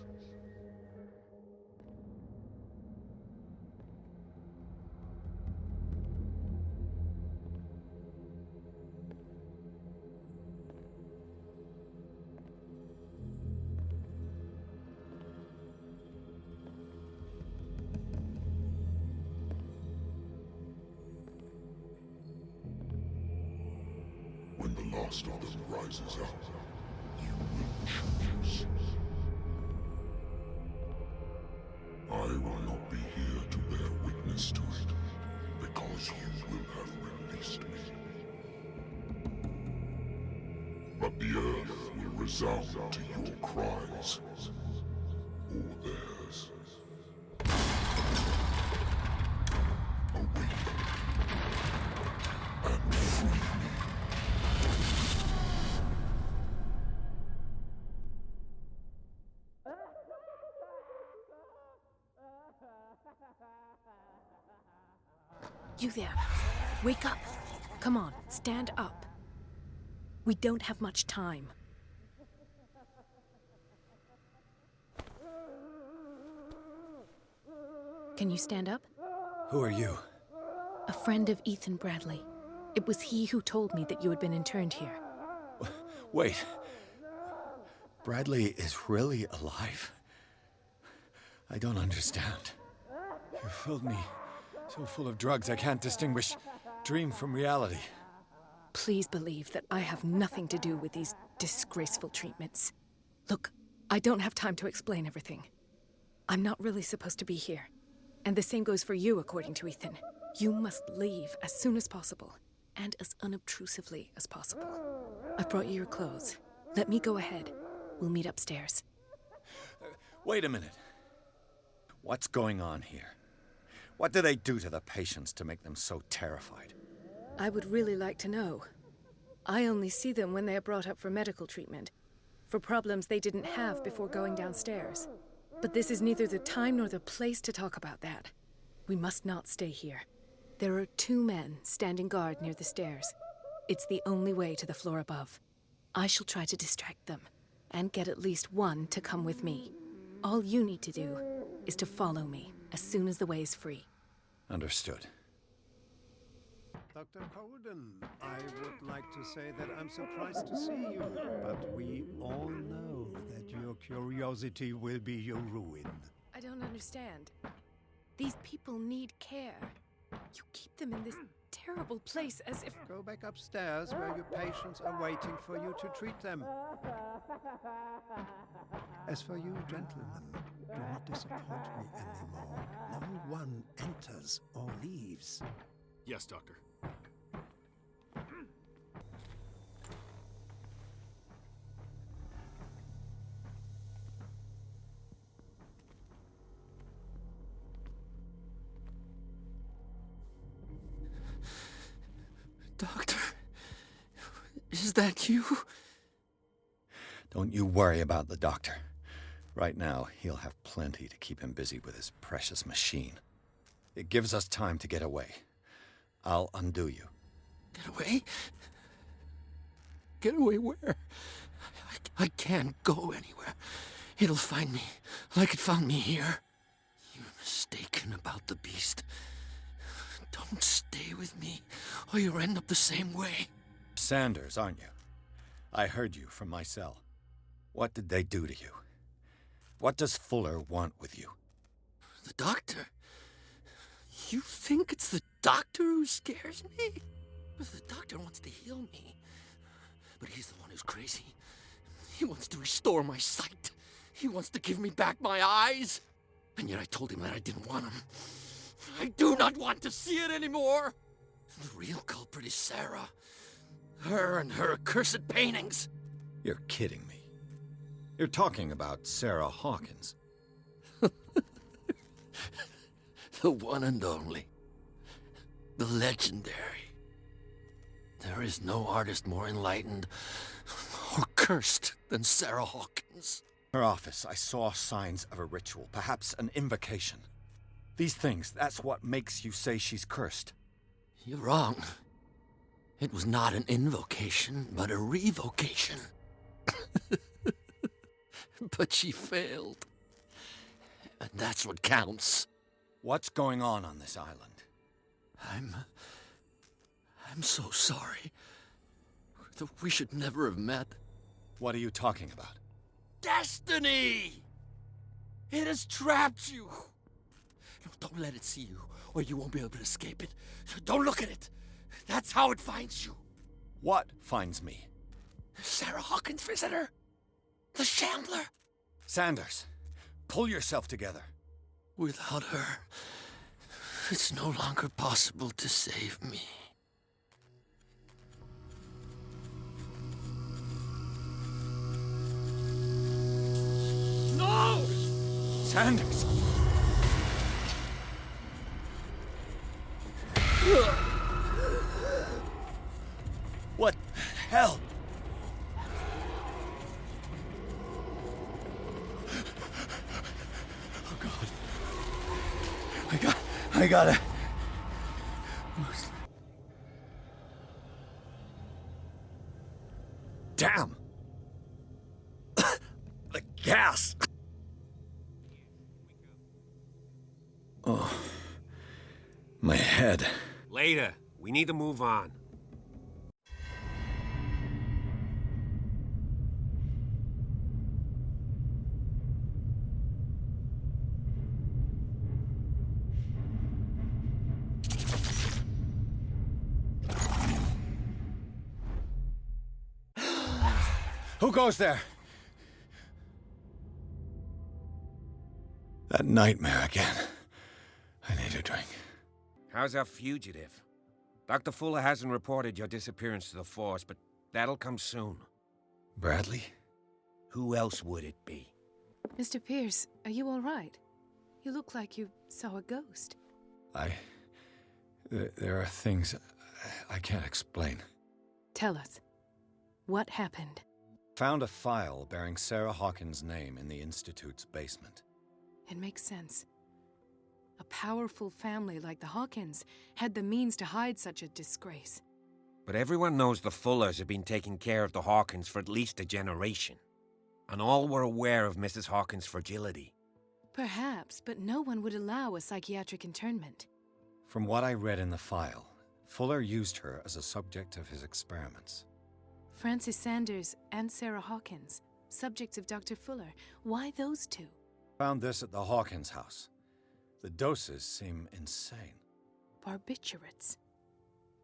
When the last of them rises up, you will choose. I will not be here to bear witness to it, because you will have released me. But the earth will resound to your cries, or theirs. Awaken and free me. You there. Wake up. Come on, stand up. We don't have much time. Can you stand up? Who are you? A friend of Ethan Bradley. It was he who told me that you had been interned here. Wait. Bradley is really alive? I don't understand. You filled me so full of drugs I can't distinguish dream from reality. please believe that I have nothing to do with these disgraceful treatments. Look, I don't have time to explain everything. I'm not really supposed to be here. And the same goes for you, according to Ethan. You must leave as soon as possible, and as unobtrusively as possible. I've brought you your clothes. Let me go ahead. We'll meet upstairs. Wait a minute. What's going on here? What do they do to the patients to make them so terrified? I would really like to know. I only see them when they are brought up for medical treatment, for problems they didn't have before going downstairs. But this is neither the time nor the place to talk about that. We must not stay here. There are 2 men standing guard near the stairs. It's the only way to the floor above. I shall try to distract them, and get at least one to come with me. All you need to do is to follow me as soon as the way is free. Understood. Dr. Colden, I would like to say that I'm surprised to see you, but we all know that your curiosity will be your ruin. I don't understand. These people need care. You keep them in this terrible place as if... Go back upstairs where your patients are waiting for you to treat them. As for you, gentlemen, do not disappoint me anymore. No one enters or leaves. Yes, Doctor. Doctor, is that you? Don't you worry about the doctor. Right now, he'll have plenty to keep him busy with his precious machine. It gives us time to get away. I'll undo you. Get away? Get away where? I can't go anywhere. It'll find me, like it found me here. You're mistaken about the beast. Don't stay with me, or you'll end up the same way. Sanders, aren't you? I heard you from my cell. What did they do to you? What does Fuller want with you? The doctor? You think it's the doctor who scares me? But the doctor wants to heal me. But he's the one who's crazy. He wants to restore my sight. He wants to give me back my eyes. And yet I told him that I didn't want him. I do not want to see it anymore. The real culprit is Sarah. Her and her accursed paintings. You're kidding me. You're talking about Sarah Hawkins. The one and only. The legendary. There is no artist more enlightened or cursed than Sarah Hawkins. Her office, I saw signs of a ritual, perhaps an invocation. These things, that's what makes you say she's cursed. You're wrong. It was not an invocation, but a revocation. But she failed. And that's what counts. What's going on this island? I'm so sorry. We should never have met. What are you talking about? Destiny! It has trapped you. No, don't let it see you, or you won't be able to escape it. Don't look at it. That's how it finds you. What finds me? Sarah Hawkins' visitor. The Shambler. Sanders, pull yourself together. Without her, it's no longer possible to save me. No! Sanders! What the hell? Oh, God. I gotta... Damn! The gas! Oh. My head. Later. We need to move on. Who goes there? That nightmare again. I need a drink. How's our fugitive? Dr. Fuller hasn't reported your disappearance to the Force, but that'll come soon. Bradley? Who else would it be? Mr. Pierce, are you all right? You look like you saw a ghost. There are things I can't explain. Tell us. What happened? Found a file bearing Sarah Hawkins' name in the Institute's basement. It makes sense. A powerful family like the Hawkins had the means to hide such a disgrace. But everyone knows the Fullers have been taking care of the Hawkins for at least a generation. And all were aware of Mrs. Hawkins' fragility. Perhaps, but no one would allow a psychiatric internment. From what I read in the file, Fuller used her as a subject of his experiments. Francis Sanders and Sarah Hawkins, subjects of Dr. Fuller. Why those two? Found this at the Hawkins house. The doses seem insane. Barbiturates.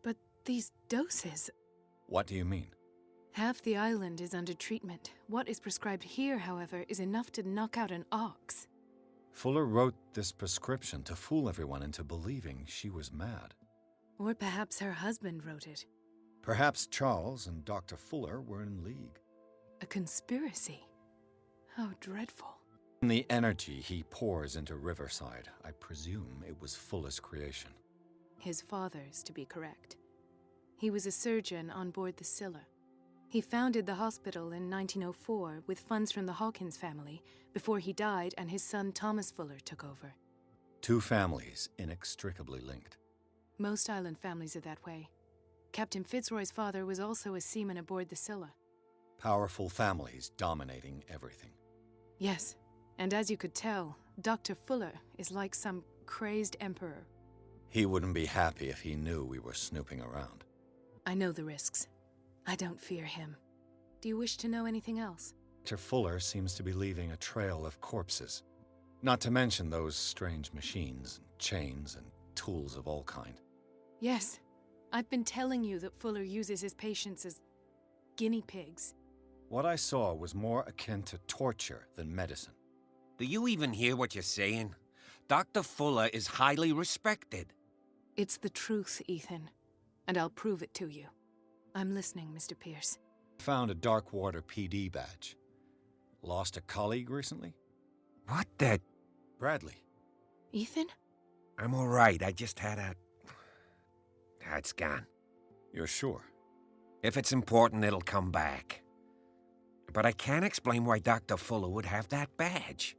But these doses... What do you mean? Half the island is under treatment. What is prescribed here, however, is enough to knock out an ox. Fuller wrote this prescription to fool everyone into believing she was mad. Or perhaps her husband wrote it. Perhaps Charles and Dr. Fuller were in league. A conspiracy? How dreadful. The energy he pours into Riverside, I presume it was Fuller's creation. His father's, to be correct. He was a surgeon on board the Scylla. He founded the hospital in 1904 with funds from the Hawkins family before he died and his son Thomas Fuller took over. Two families inextricably linked. Most island families are that way. Captain Fitzroy's father was also a seaman aboard the Scylla. Powerful families dominating everything. Yes, and as you could tell, Dr. Fuller is like some crazed emperor. He wouldn't be happy if he knew we were snooping around. I know the risks. I don't fear him. Do you wish to know anything else? Dr. Fuller seems to be leaving a trail of corpses. Not to mention those strange machines, and chains, and tools of all kind. Yes. I've been telling you that Fuller uses his patients as guinea pigs. What I saw was more akin to torture than medicine. Do you even hear what you're saying? Dr. Fuller is highly respected. It's the truth, Ethan. And I'll prove it to you. I'm listening, Mr. Pierce. Found a Darkwater PD badge. Lost a colleague recently? What the... Bradley. Ethan? I'm all right. I just had a... It's gone. You're sure? If it's important, it'll come back. But I can't explain why Dr. Fuller would have that badge.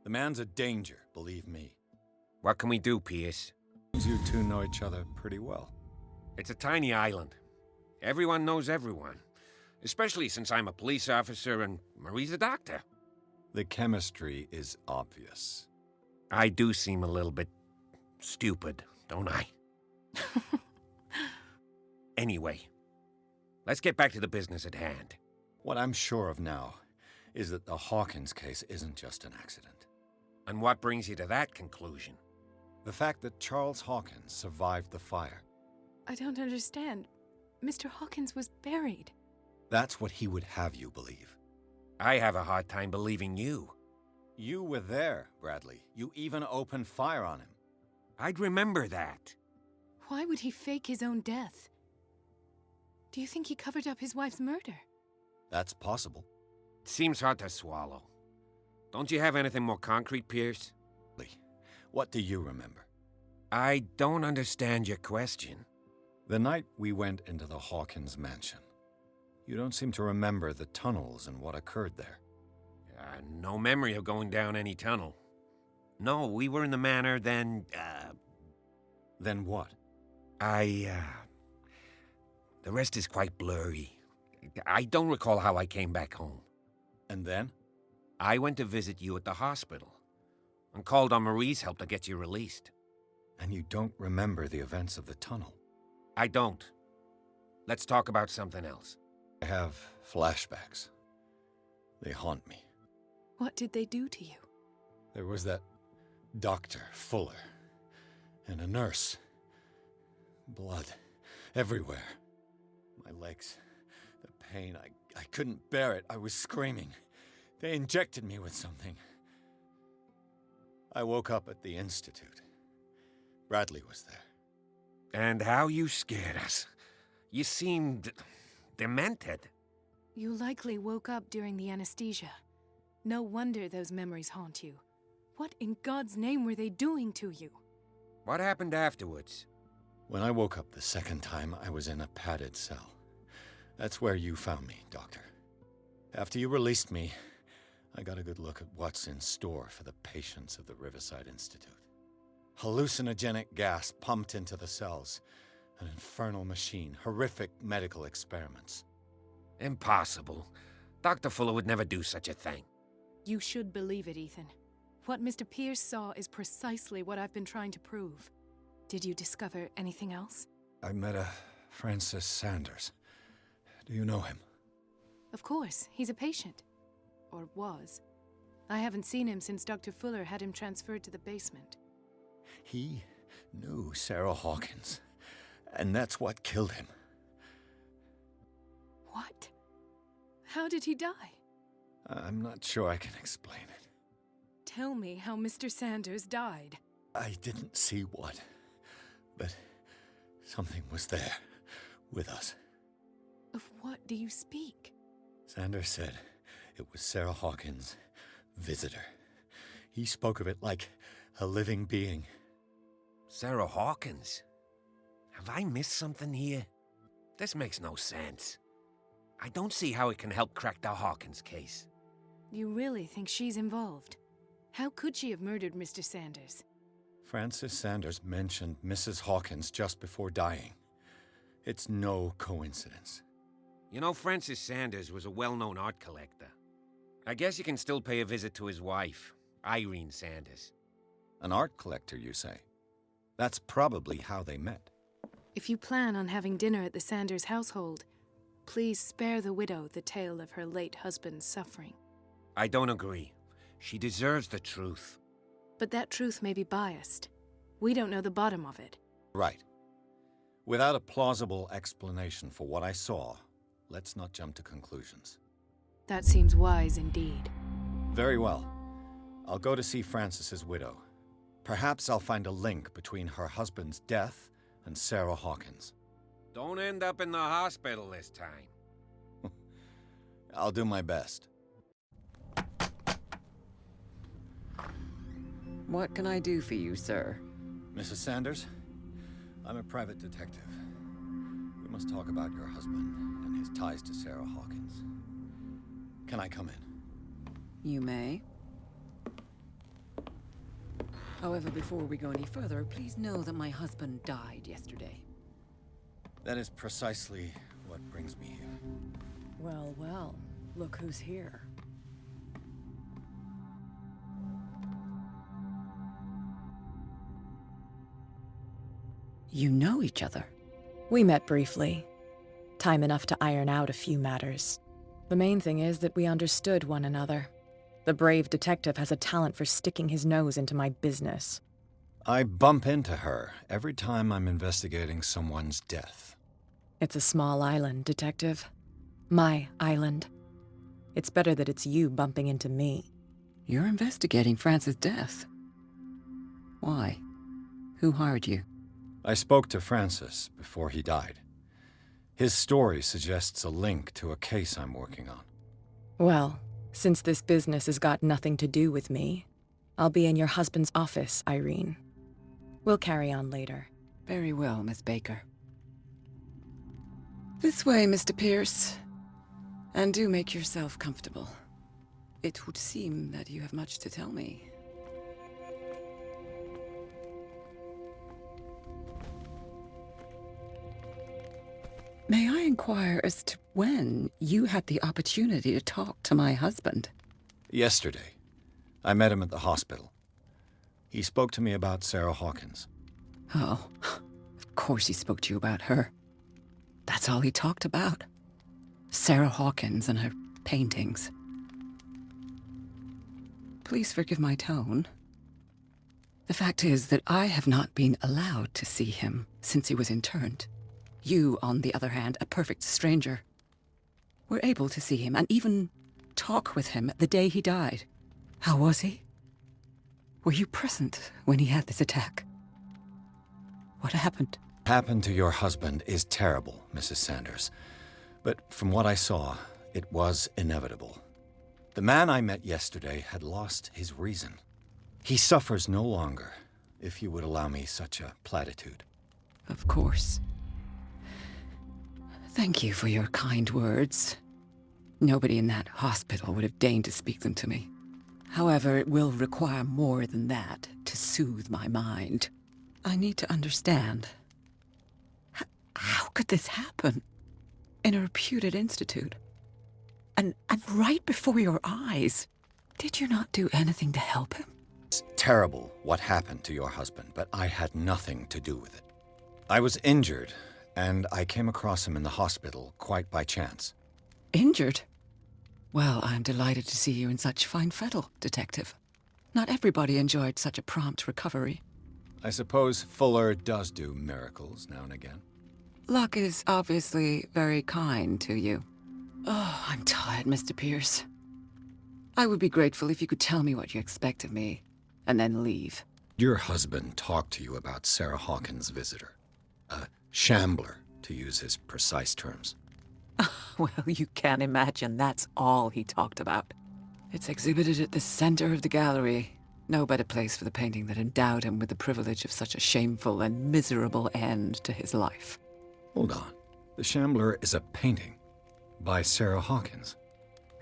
The man's a danger, believe me. What can we do, Pierce? You two know each other pretty well. It's a tiny island. Everyone knows everyone. Especially since I'm a police officer and Marie's a doctor. The chemistry is obvious. I do seem a little bit stupid, don't I? Anyway, let's get back to the business at hand. What I'm sure of now is that the Hawkins case isn't just an accident. And what brings you to that conclusion? The fact that Charles Hawkins survived the fire. I don't understand. Mr. Hawkins was buried. That's what he would have you believe. I have a hard time believing you. You were there, Bradley. You even opened fire on him. I'd remember that. Why would he fake his own death? Do you think he covered up his wife's murder? That's possible. It seems hard to swallow. Don't you have anything more concrete, Pierce? What do you remember? I don't understand your question. The night we went into the Hawkins mansion. You don't seem to remember the tunnels and what occurred there. No memory of going down any tunnel. No, we were in the manor, then, Then what? The rest is quite blurry. I don't recall how I came back home. And then? I went to visit you at the hospital and called on Marie's help to get you released. And you don't remember the events of the tunnel? I don't. Let's talk about something else. I have flashbacks. They haunt me. What did they do to you? There was that Dr. Fuller and a nurse. Blood everywhere. My legs, the pain, I couldn't bear it. I was screaming. They injected me with something. I woke up at the Institute. Bradley was there. And how you scared us. You seemed demented. You likely woke up during the anesthesia. No wonder those memories haunt you. What in God's name were they doing to you? What happened afterwards? When I woke up the second time, I was in a padded cell. That's where you found me, Doctor. After you released me, I got a good look at what's in store for the patients of the Riverside Institute. Hallucinogenic gas pumped into the cells. An infernal machine. Horrific medical experiments. Impossible. Dr. Fuller would never do such a thing. You should believe it, Ethan. What Mr. Pierce saw is precisely what I've been trying to prove. Did you discover anything else? I met a Francis Sanders. Do you know him? Of course, he's a patient. Or was. I haven't seen him since Dr. Fuller had him transferred to the basement. He knew Sarah Hawkins, and that's what killed him. What? How did he die? I'm not sure I can explain it. Tell me how Mr. Sanders died. I didn't see what, but something was there, with us. Of what do you speak? Sanders said it was Sarah Hawkins' visitor. He spoke of it like a living being. Sarah Hawkins? Have I missed something here? This makes no sense. I don't see how it can help crack the Hawkins case. You really think she's involved? How could she have murdered Mr. Sanders? Francis Sanders mentioned Mrs. Hawkins just before dying. It's no coincidence. You know, Francis Sanders was a well-known art collector. I guess you can still pay a visit to his wife, Irene Sanders. An art collector, you say? That's probably how they met. If you plan on having dinner at the Sanders household, please spare the widow the tale of her late husband's suffering. I don't agree. She deserves the truth. But that truth may be biased. We don't know the bottom of it. Right. Without a plausible explanation for what I saw, let's not jump to conclusions. That seems wise indeed. Very well. I'll go to see Francis's widow. Perhaps I'll find a link between her husband's death and Sarah Hawkins. Don't end up in the hospital this time. I'll do my best. What can I do for you, sir? Mrs. Sanders, I'm a private detective. We must talk about your husband and his ties to Sarah Hawkins. Can I come in? You may. However, before we go any further, please know that my husband died yesterday. That is precisely what brings me here. Well, well, look who's here. You know each other? We met briefly. Time enough to iron out a few matters. The main thing is that we understood one another. The brave detective has a talent for sticking his nose into my business. I bump into her every time I'm investigating someone's death. It's a small island, Detective. My island. It's better that it's you bumping into me. You're investigating Francis' death. Why? Who hired you? I spoke to Francis before he died. His story suggests a link to a case I'm working on. Well, since this business has got nothing to do with me, I'll be in your husband's office, Irene. We'll carry on later. Very well, Miss Baker. This way, Mr. Pierce. And do make yourself comfortable. It would seem that you have much to tell me. May I inquire as to when you had the opportunity to talk to my husband? Yesterday. I met him at the hospital. He spoke to me about Sarah Hawkins. Oh, of course he spoke to you about her. That's all he talked about. Sarah Hawkins and her paintings. Please forgive my tone. The fact is that I have not been allowed to see him since he was interned. You, on the other hand, a perfect stranger. were able to see him and even talk with him the day he died. How was he? Were you present when he had this attack? What happened? What happened to your husband is terrible, Mrs. Sanders. But from what I saw, it was inevitable. The man I met yesterday had lost his reason. He suffers no longer, if you would allow me such a platitude. Of course. Thank you for your kind words. Nobody in that hospital would have deigned to speak them to me. However, it will require more than that to soothe my mind. I need to understand. How could this happen? In a reputed institute? And right before your eyes? Did you not do anything to help him? It's terrible what happened to your husband, but I had nothing to do with it. I was injured, and I came across him in the hospital quite by chance. Injured? Well, I'm delighted to see you in such fine fettle, Detective. Not everybody enjoyed such a prompt recovery. I suppose Fuller does do miracles now and again. Luck is obviously very kind to you. Oh, I'm tired, Mr. Pierce. I would be grateful if you could tell me what you expect of me, and then leave. Your husband talked to you about Sarah Hawkins' visitor. A shambler, to use his precise terms. Well, you can't imagine that's all he talked about. It's exhibited at the center of the gallery. No better place for the painting that endowed him with the privilege of such a shameful and miserable end to his life. Hold on. The Shambler is a painting by Sarah Hawkins.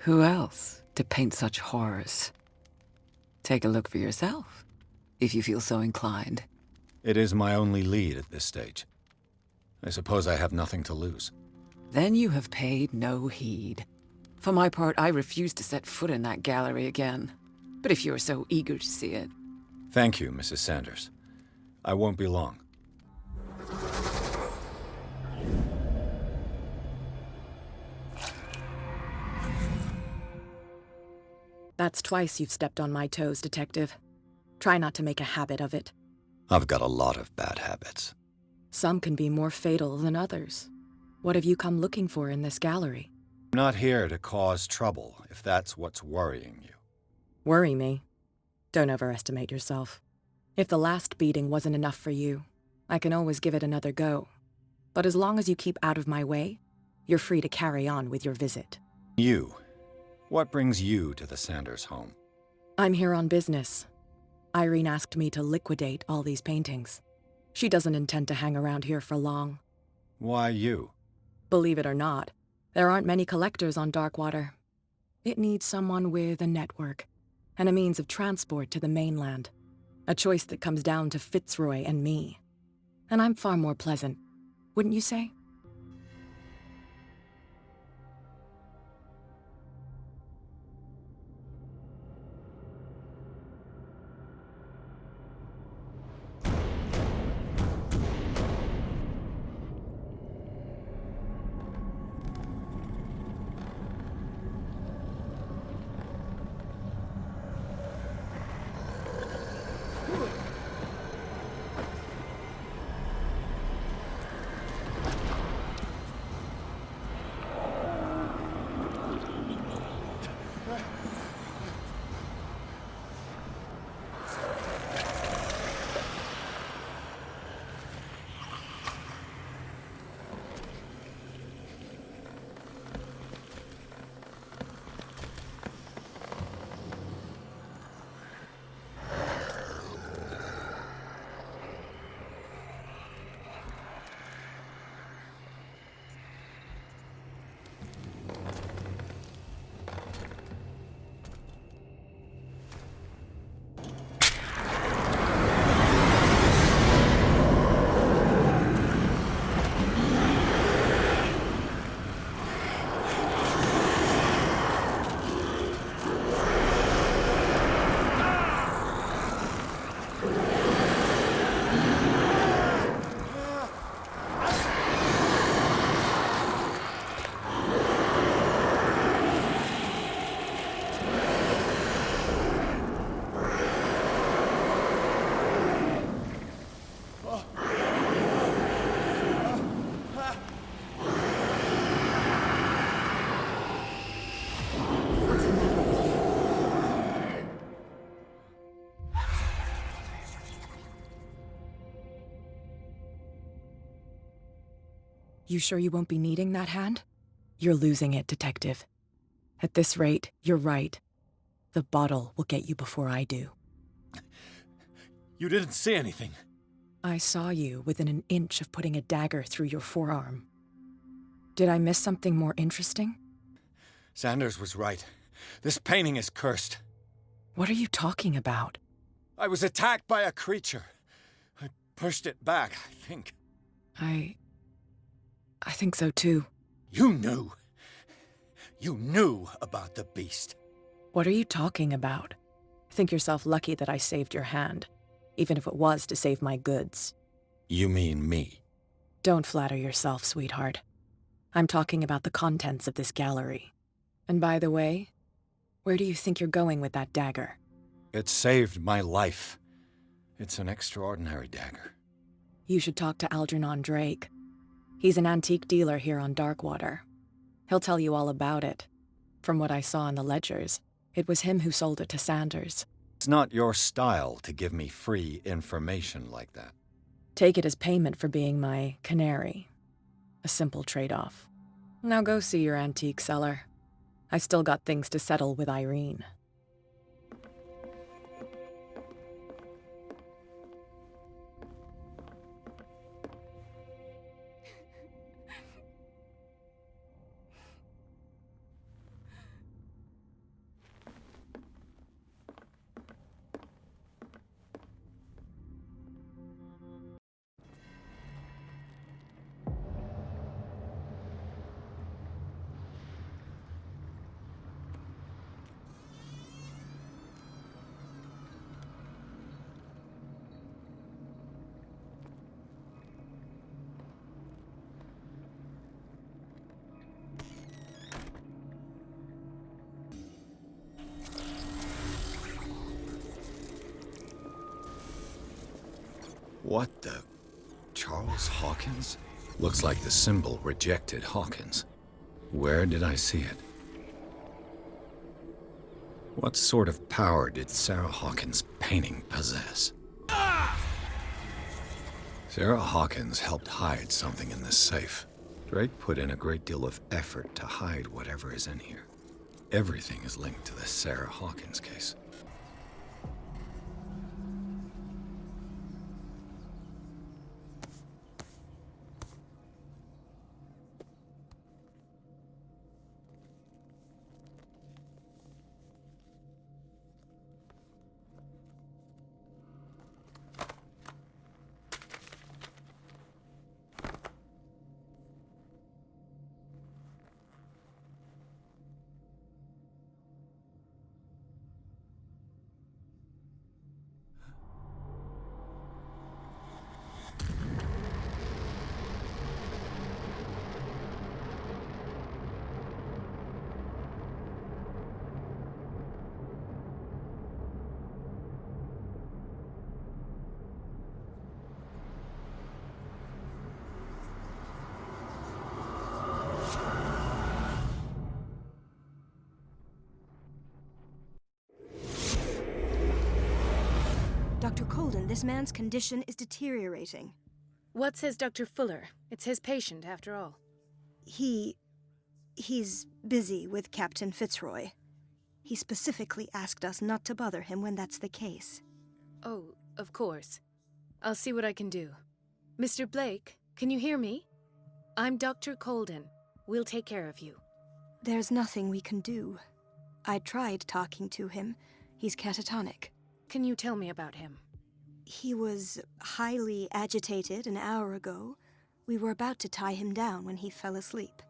Who else to paint such horrors? Take a look for yourself, if you feel so inclined. It is my only lead at this stage. I suppose I have nothing to lose. Then you have paid no heed. For my part, I refuse to set foot in that gallery again. But if you're so eager to see it... Thank you, Mrs. Sanders. I won't be long. That's twice you've stepped on my toes, Detective. Try not to make a habit of it. I've got a lot of bad habits. Some can be more fatal than others. What have you come looking for in this gallery? I'm not here to cause trouble, if that's what's worrying you. Worry me? Don't overestimate yourself. If the last beating wasn't enough for you, I can always give it another go. But as long as you keep out of my way, you're free to carry on with your visit. You? What brings you to the Sanders home? I'm here on business. Irene asked me to liquidate all these paintings. She doesn't intend to hang around here for long. Why you? Believe it or not, there aren't many collectors on Darkwater. It needs someone with a network and a means of transport to the mainland. A choice that comes down to Fitzroy and me. And I'm far more pleasant, wouldn't you say? You sure you won't be needing that hand? You're losing it, Detective. At this rate, you're right. The bottle will get you before I do. You didn't see anything. I saw you within an inch of putting a dagger through your forearm. Did I miss something more interesting? Sanders was right. This painting is cursed. What are you talking about? I was attacked by a creature. I pushed it back, I think. I think so too. You knew. You knew about the beast. What are you talking about? Think yourself lucky that I saved your hand, even if it was to save my goods. You mean me? Don't flatter yourself, sweetheart. I'm talking about the contents of this gallery. And by the way, where do you think you're going with that dagger? It saved my life. It's an extraordinary dagger. You should talk to Algernon Drake. He's an antique dealer here on Darkwater. He'll tell you all about it. From what I saw in the ledgers, it was him who sold it to Sanders. It's not your style to give me free information like that. Take it as payment for being my canary. A simple trade-off. Now go see your antique seller. I've still got things to settle with Irene. What the... Charles Hawkins? Looks like the symbol rejected Hawkins. Where did I see it? What sort of power did Sarah Hawkins' painting possess? Sarah Hawkins helped hide something in this safe. Drake put in a great deal of effort to hide whatever is in here. Everything is linked to the Sarah Hawkins case. Dr. Colden, this man's condition is deteriorating. What says Dr. Fuller? It's his patient, after all. He's busy with Captain Fitzroy. He specifically asked us not to bother him when that's the case. Oh, of course. I'll see what I can do. Mr. Blake, can you hear me? I'm Dr. Colden. We'll take care of you. There's nothing we can do. I tried talking to him. He's catatonic. Can you tell me about him? He was highly agitated an hour ago. We were about to tie him down when he fell asleep.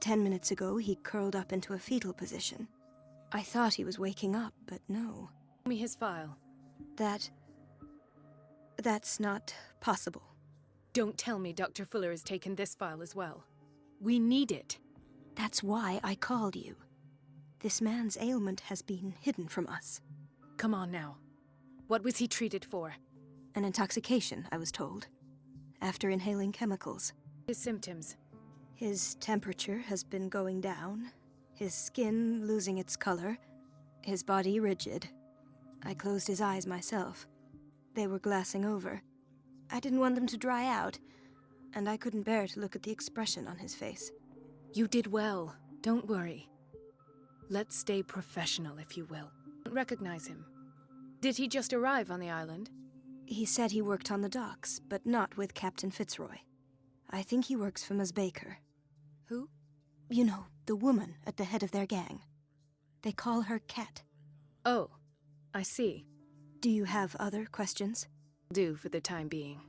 10 minutes ago, he curled up into a fetal position. I thought he was waking up, but no. Show me his file. That's not possible. Don't tell me Dr. Fuller has taken this file as well. We need it. That's why I called you. This man's ailment has been hidden from us. Come on now. What was he treated for? An intoxication, I was told. After inhaling chemicals. His symptoms? His temperature has been going down. His skin losing its color. His body rigid. I closed his eyes myself. They were glassing over. I didn't want them to dry out. and I couldn't bear to look at the expression on his face. You did well. Don't worry. Let's stay professional, if you will. Recognize him. Did he just arrive on the island? He said he worked on the docks, but not with Captain Fitzroy. I think he works for Ms. Baker. Who? You know, the woman at the head of their gang. They call her Cat. Oh, I see. Do you have other questions? Do for the time being.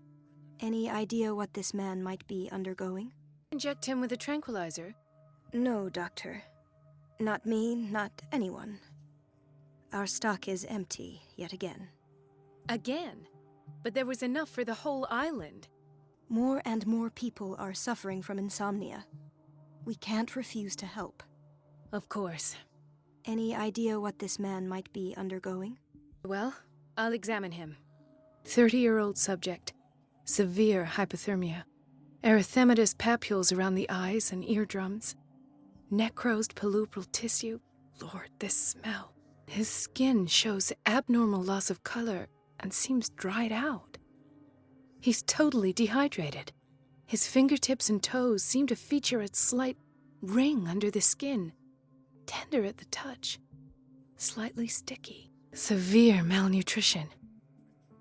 Any idea what this man might be undergoing? Inject him with a tranquilizer? No, Doctor. Not me, not anyone. Our stock is empty, yet again. Again? But there was enough for the whole island. More and more people are suffering from insomnia. We can't refuse to help. Of course. Any idea what this man might be undergoing? Well, I'll examine him. 30-year-old subject. Severe hypothermia. Erythematous papules around the eyes and eardrums. Necrosed palpebral tissue. Lord, this smell. His skin shows abnormal loss of color and seems dried out. He's totally dehydrated. His fingertips and toes seem to feature a slight ring under the skin. Tender at the touch. Slightly sticky. Severe malnutrition.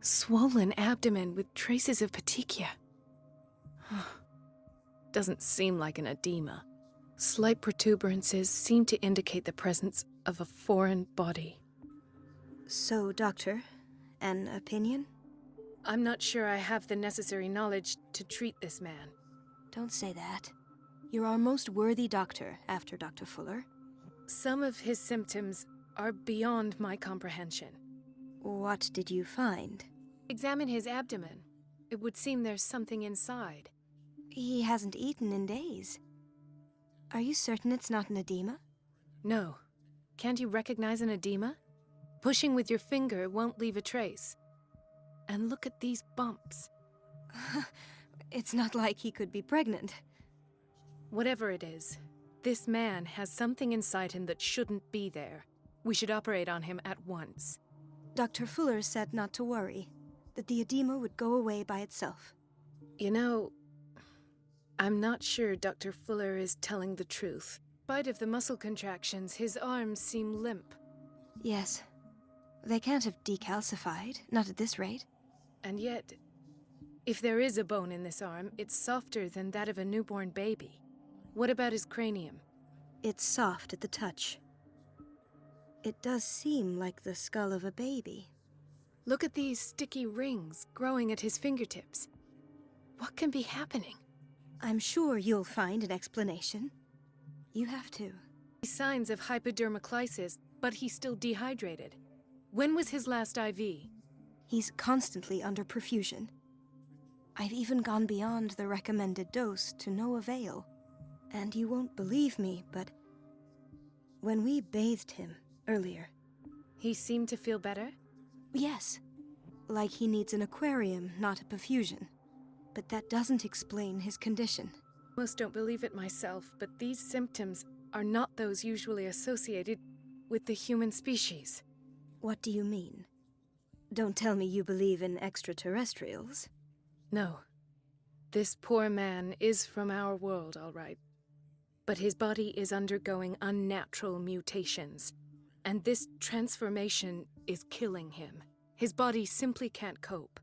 Swollen abdomen with traces of petechia. Doesn't seem like an edema. Slight protuberances seem to indicate the presence of a foreign body. So, Doctor, an opinion? I'm not sure I have the necessary knowledge to treat this man. Don't say that. You're our most worthy doctor after Dr. Fuller. Some of his symptoms are beyond my comprehension. What did you find? Examine his abdomen. It would seem there's something inside. He hasn't eaten in days. Are you certain it's not an edema? No. Can't you recognize an edema? Pushing with your finger won't leave a trace. And look at these bumps. It's not like he could be pregnant. Whatever it is, this man has something inside him that shouldn't be there. We should operate on him at once. Dr. Fuller said not to worry, that the edema would go away by itself. You know, I'm not sure Dr. Fuller is telling the truth. In spite of the muscle contractions, his arms seem limp. Yes. They can't have decalcified, not at this rate. And yet, if there is a bone in this arm, it's softer than that of a newborn baby. What about his cranium? It's soft at the touch. It does seem like the skull of a baby. Look at these sticky rings growing at his fingertips. What can be happening? I'm sure you'll find an explanation. You have to. Signs of hypodermoclysis, but he's still dehydrated. When was his last IV? He's constantly under perfusion. I've even gone beyond the recommended dose to no avail. And you won't believe me, but when we bathed him earlier... He seemed to feel better? Yes. Like he needs an aquarium, not a perfusion. But that doesn't explain his condition. Most don't believe it myself, but these symptoms are not those usually associated with the human species. What do you mean? Don't tell me you believe in extraterrestrials. No. This poor man is from our world, all right. But his body is undergoing unnatural mutations, and this transformation is killing him. His body simply can't cope.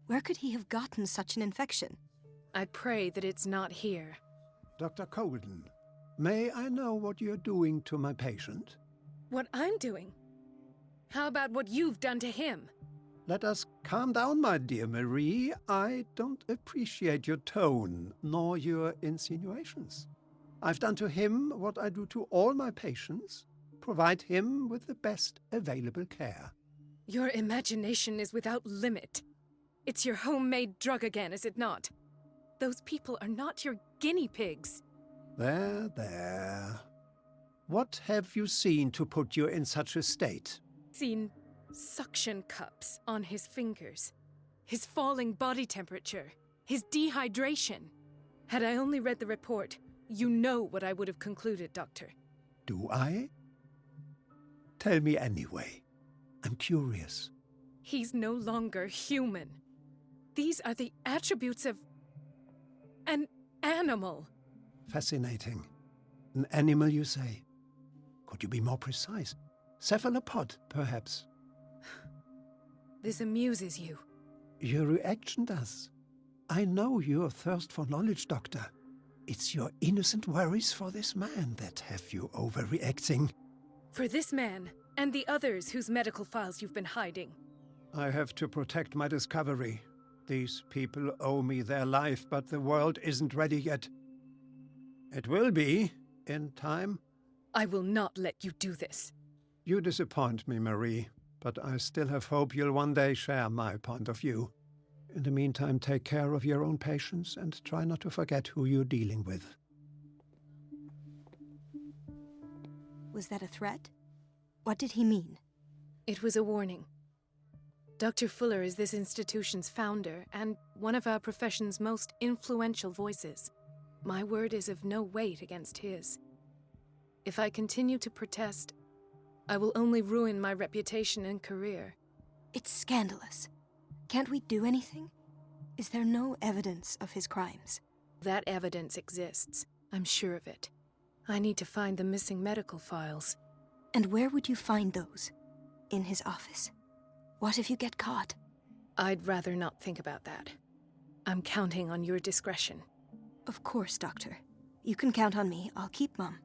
Where could he have gotten such an infection? I pray that it's not here. Dr. Colden, may I know what you're doing to my patient? What I'm doing? How about what you've done to him? Let us calm down, my dear Marie. I don't appreciate your tone, nor your insinuations. I've done to him what I do to all my patients, provide him with the best available care. Your imagination is without limit. It's your homemade drug again, is it not? Those people are not your guinea pigs. There, there. What have you seen to put you in such a state? Seen suction cups on his fingers, his falling body temperature, his dehydration. Had I only read the report, you know what I would have concluded, Doctor. Do I? Tell me anyway. I'm curious. He's no longer human. These are the attributes of... An animal. Fascinating. An animal, you say? Could you be more precise? Cephalopod, perhaps? This amuses you. Your reaction does. I know your thirst for knowledge, Doctor. It's your innocent worries for this man that have you overreacting. For this man, and the others whose medical files you've been hiding. I have to protect my discovery. These people owe me their life, but the world isn't ready yet. It will be, in time. I will not let you do this. You disappoint me, Marie, but I still have hope you'll one day share my point of view. In the meantime, take care of your own patients and try not to forget who you're dealing with. Was that a threat? What did he mean? It was a warning. Dr. Fuller is this institution's founder and one of our profession's most influential voices. My word is of no weight against his. If I continue to protest, I will only ruin my reputation and career. It's scandalous. Can't we do anything? Is there no evidence of his crimes? That evidence exists. I'm sure of it. I need to find the missing medical files. And where would you find those? In his office? What if you get caught? I'd rather not think about that. I'm counting on your discretion. Of course, Doctor. You can count on me. I'll keep mum.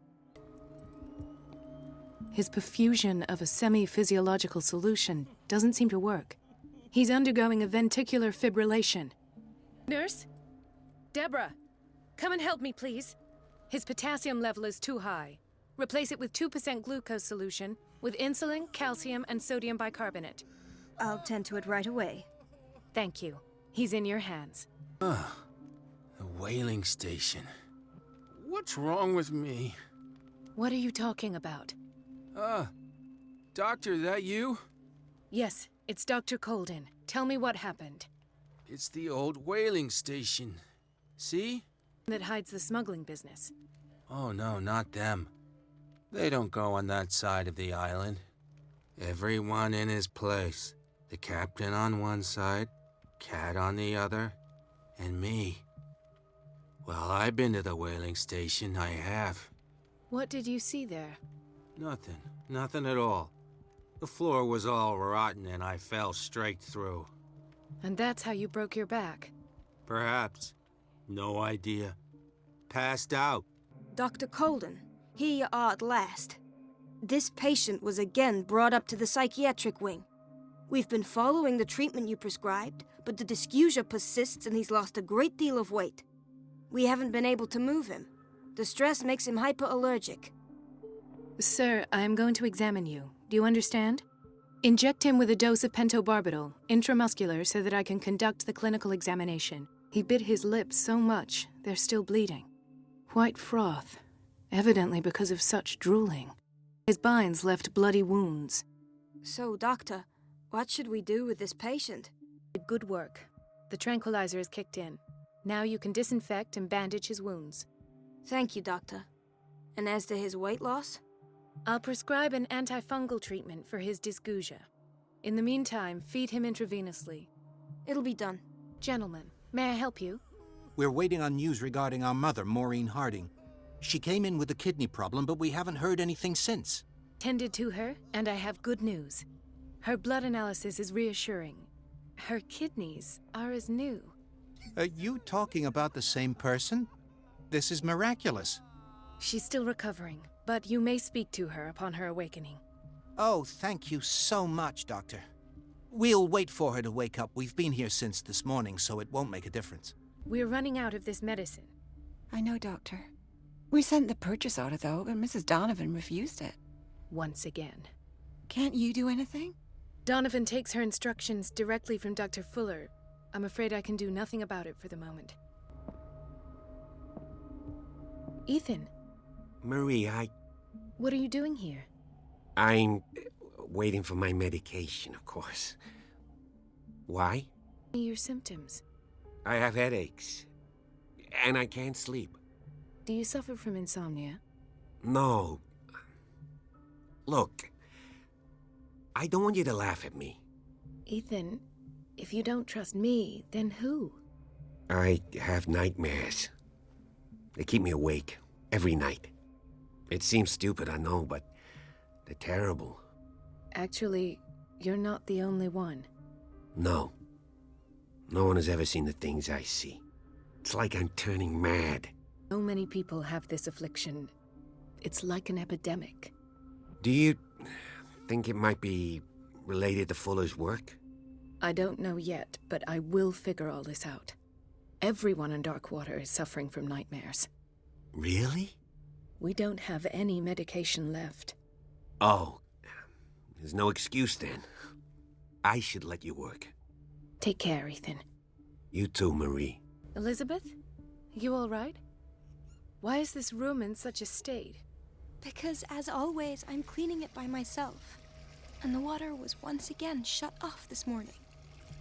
His perfusion of a semi-physiological solution doesn't seem to work. He's undergoing a ventricular fibrillation. Nurse? Deborah, come and help me, please. His potassium level is too high. Replace it with 2% glucose solution with insulin, calcium, and sodium bicarbonate. I'll tend to it right away. Thank you. He's in your hands. The whaling station. What's wrong with me? What are you talking about? Doctor, that you? Yes, it's Dr. Colden. Tell me what happened. It's the old whaling station. See? That hides the smuggling business. Oh no, not them. They don't go on that side of the island. Everyone in his place. The captain on one side, Cat on the other, and me. Well, I've been to the whaling station, I have. What did you see there? Nothing at all. The floor was all rotten and I fell straight through. And that's how you broke your back? Perhaps. No idea. Passed out. Dr. Colden, here you are at last. This patient was again brought up to the psychiatric wing. We've been following the treatment you prescribed, but the dysgeusia persists and he's lost a great deal of weight. We haven't been able to move him. The stress makes him hyperallergic. Sir, I am going to examine you. Do you understand? Inject him with a dose of pentobarbital, intramuscular, so that I can conduct the clinical examination. He bit his lips so much, they're still bleeding. White froth, evidently because of such drooling. His binds left bloody wounds. So, Doctor, what should we do with this patient? Good work. The tranquilizer is kicked in. Now you can disinfect and bandage his wounds. Thank you, Doctor. And as to his weight loss? I'll prescribe an antifungal treatment for his dysgeusia. In the meantime, feed him intravenously. It'll be done. Gentlemen, may I help you? We're waiting on news regarding our mother, Maureen Harding. She came in with a kidney problem, but we haven't heard anything since. Tended to her, and I have good news. Her blood analysis is reassuring. Her kidneys are as new. Are you talking about the same person? This is miraculous. She's still recovering, but you may speak to her upon her awakening. Oh, thank you so much, Doctor. We'll wait for her to wake up. We've been here since this morning, so it won't make a difference. We're running out of this medicine. I know, Doctor. We sent the purchase order, though, but Mrs. Donovan refused it. Once again. Can't you do anything? Donovan takes her instructions directly from Dr. Fuller. I'm afraid I can do nothing about it for the moment. Ethan. Marie, What are you doing here? I'm waiting for my medication, of course. Why? Your symptoms. I have headaches. And I can't sleep. Do you suffer from insomnia? No. Look, I don't want you to laugh at me. Ethan, if you don't trust me, then who? I have nightmares. They keep me awake every night. It seems stupid, I know, but they're terrible. Actually, you're not the only one. No. No one has ever seen the things I see. It's like I'm turning mad. So many people have this affliction. It's like an epidemic. Do you think it might be related to Fuller's work? I don't know yet, but I will figure all this out. Everyone in Darkwater is suffering from nightmares. Really? We don't have any medication left. Oh, there's no excuse then. I should let you work. Take care, Ethan. You too, Marie. Elizabeth? You all right? Why is this room in such a state? Because, as always, I'm cleaning it by myself. And the water was once again shut off this morning.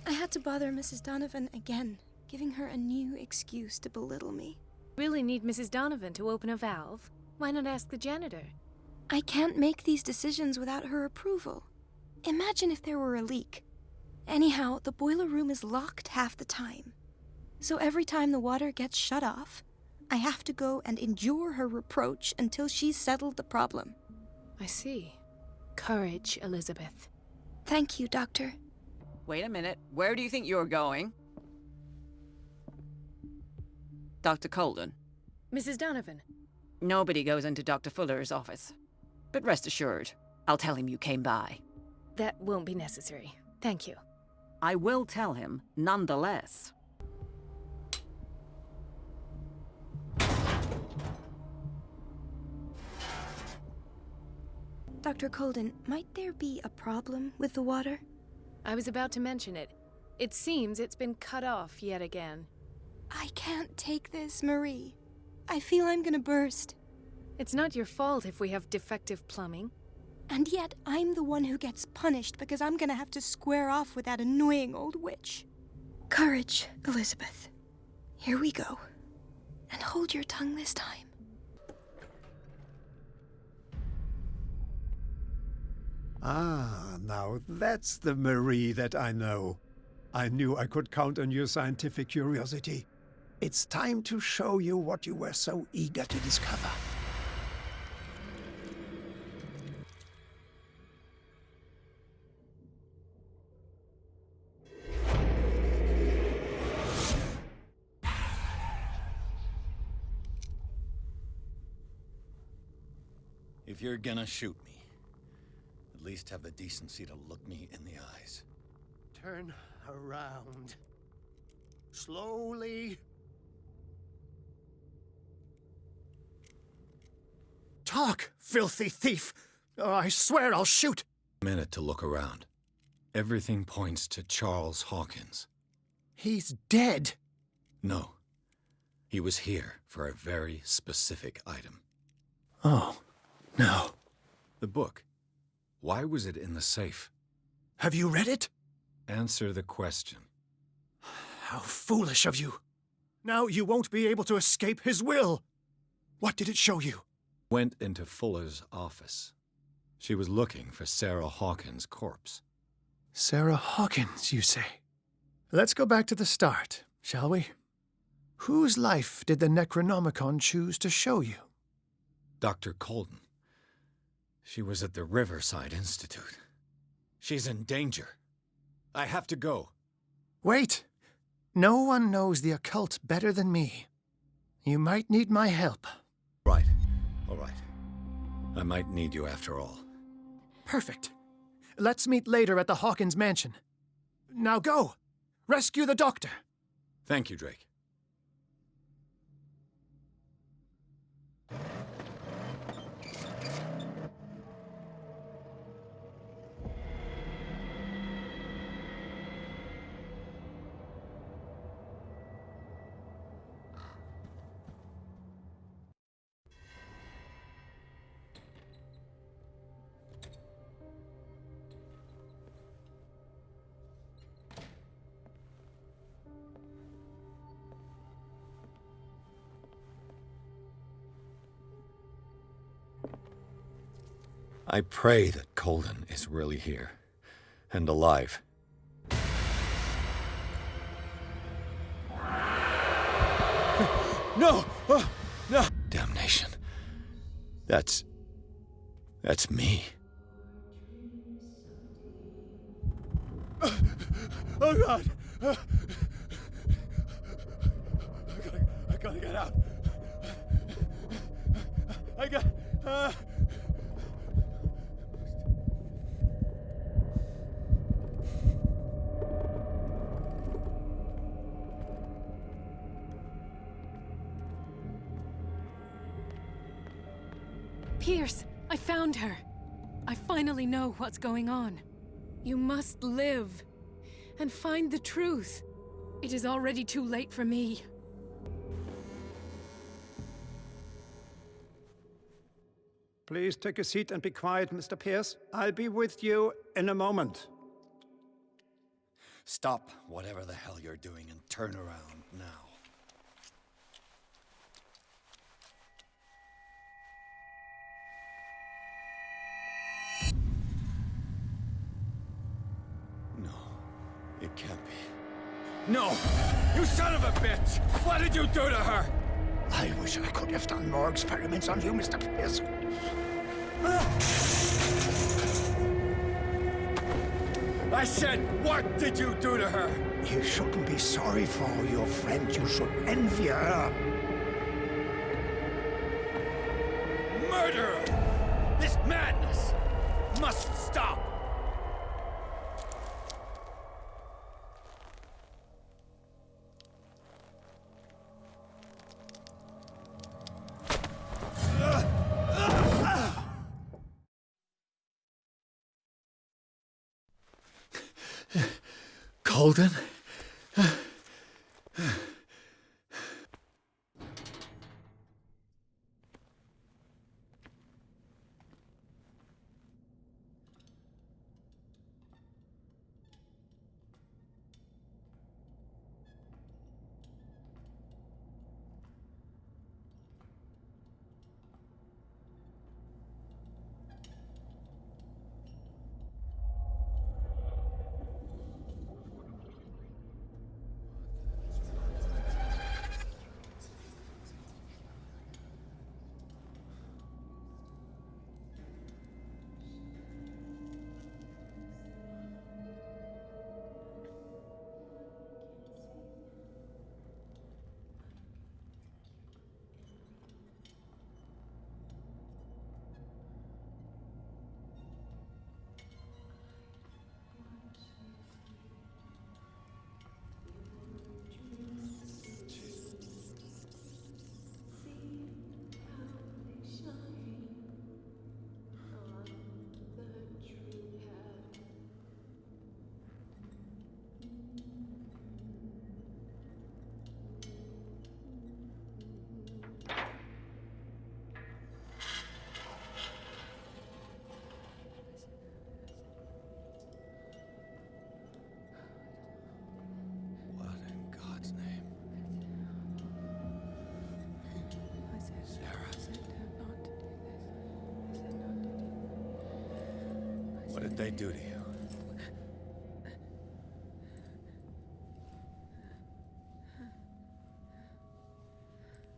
I had to bother Mrs. Donovan again, giving her a new excuse to belittle me. Really need Mrs. Donovan to open a valve? Why not ask the janitor? I can't make these decisions without her approval. Imagine if there were a leak. Anyhow, the boiler room is locked half the time. So every time the water gets shut off, I have to go and endure her reproach until she's settled the problem. I see. Courage, Elizabeth. Thank you, Doctor. Wait a minute. Where do you think you're going? Dr. Colden. Mrs. Donovan. Nobody goes into Dr. Fuller's office. But rest assured, I'll tell him you came by. That won't be necessary. Thank you. I will tell him, nonetheless. Dr. Colden, might there be a problem with the water? I was about to mention it. It seems it's been cut off yet again. I can't take this, Marie. I feel I'm gonna burst. It's not your fault if we have defective plumbing. And yet, I'm the one who gets punished because I'm gonna have to square off with that annoying old witch. Courage, Elizabeth. Here we go. And hold your tongue this time. Ah, now that's the Marie that I know. I knew I could count on your scientific curiosity. It's time to show you what you were so eager to discover. If you're gonna shoot me, at least have the decency to look me in the eyes. Turn around. Slowly. Talk, filthy thief! Oh, I swear I'll shoot! A minute to look around. Everything points to Charles Hawkins. He's dead. No. He was here for a very specific item. Oh, no. The book. Why was it in the safe? Have you read it? Answer the question. How foolish of you. Now you won't be able to escape his will. What did it show you? Went into Fuller's office. She was looking for Sarah Hawkins' corpse. Sarah Hawkins, you say? Let's go back to the start, shall we? Whose life did the Necronomicon choose to show you? Dr. Colden. She was at the Riverside Institute. She's in danger. I have to go. Wait. No one knows the occult better than me. You might need my help. Right. All right. I might need you after all. Perfect. Let's meet later at the Hawkins mansion. Now go. Rescue the doctor. Thank you, Drake. I pray that Colden is really here and alive. No! No! Damnation. That's me. Oh, God! I gotta get out. I got... Pierce, I found her. I finally know what's going on. You must live and find the truth. It is already too late for me. Please take a seat and be quiet, Mr. Pierce. I'll be with you in a moment. Stop whatever the hell you're doing and turn around now. No, it can't be. No! You son of a bitch! What did you do to her? I wish I could have done more experiments on you, Mr. Pierce. I said, what did you do to her? You shouldn't be sorry for your friend. You should envy her. Murderer! This madness must stop! Colden? What did they do to you?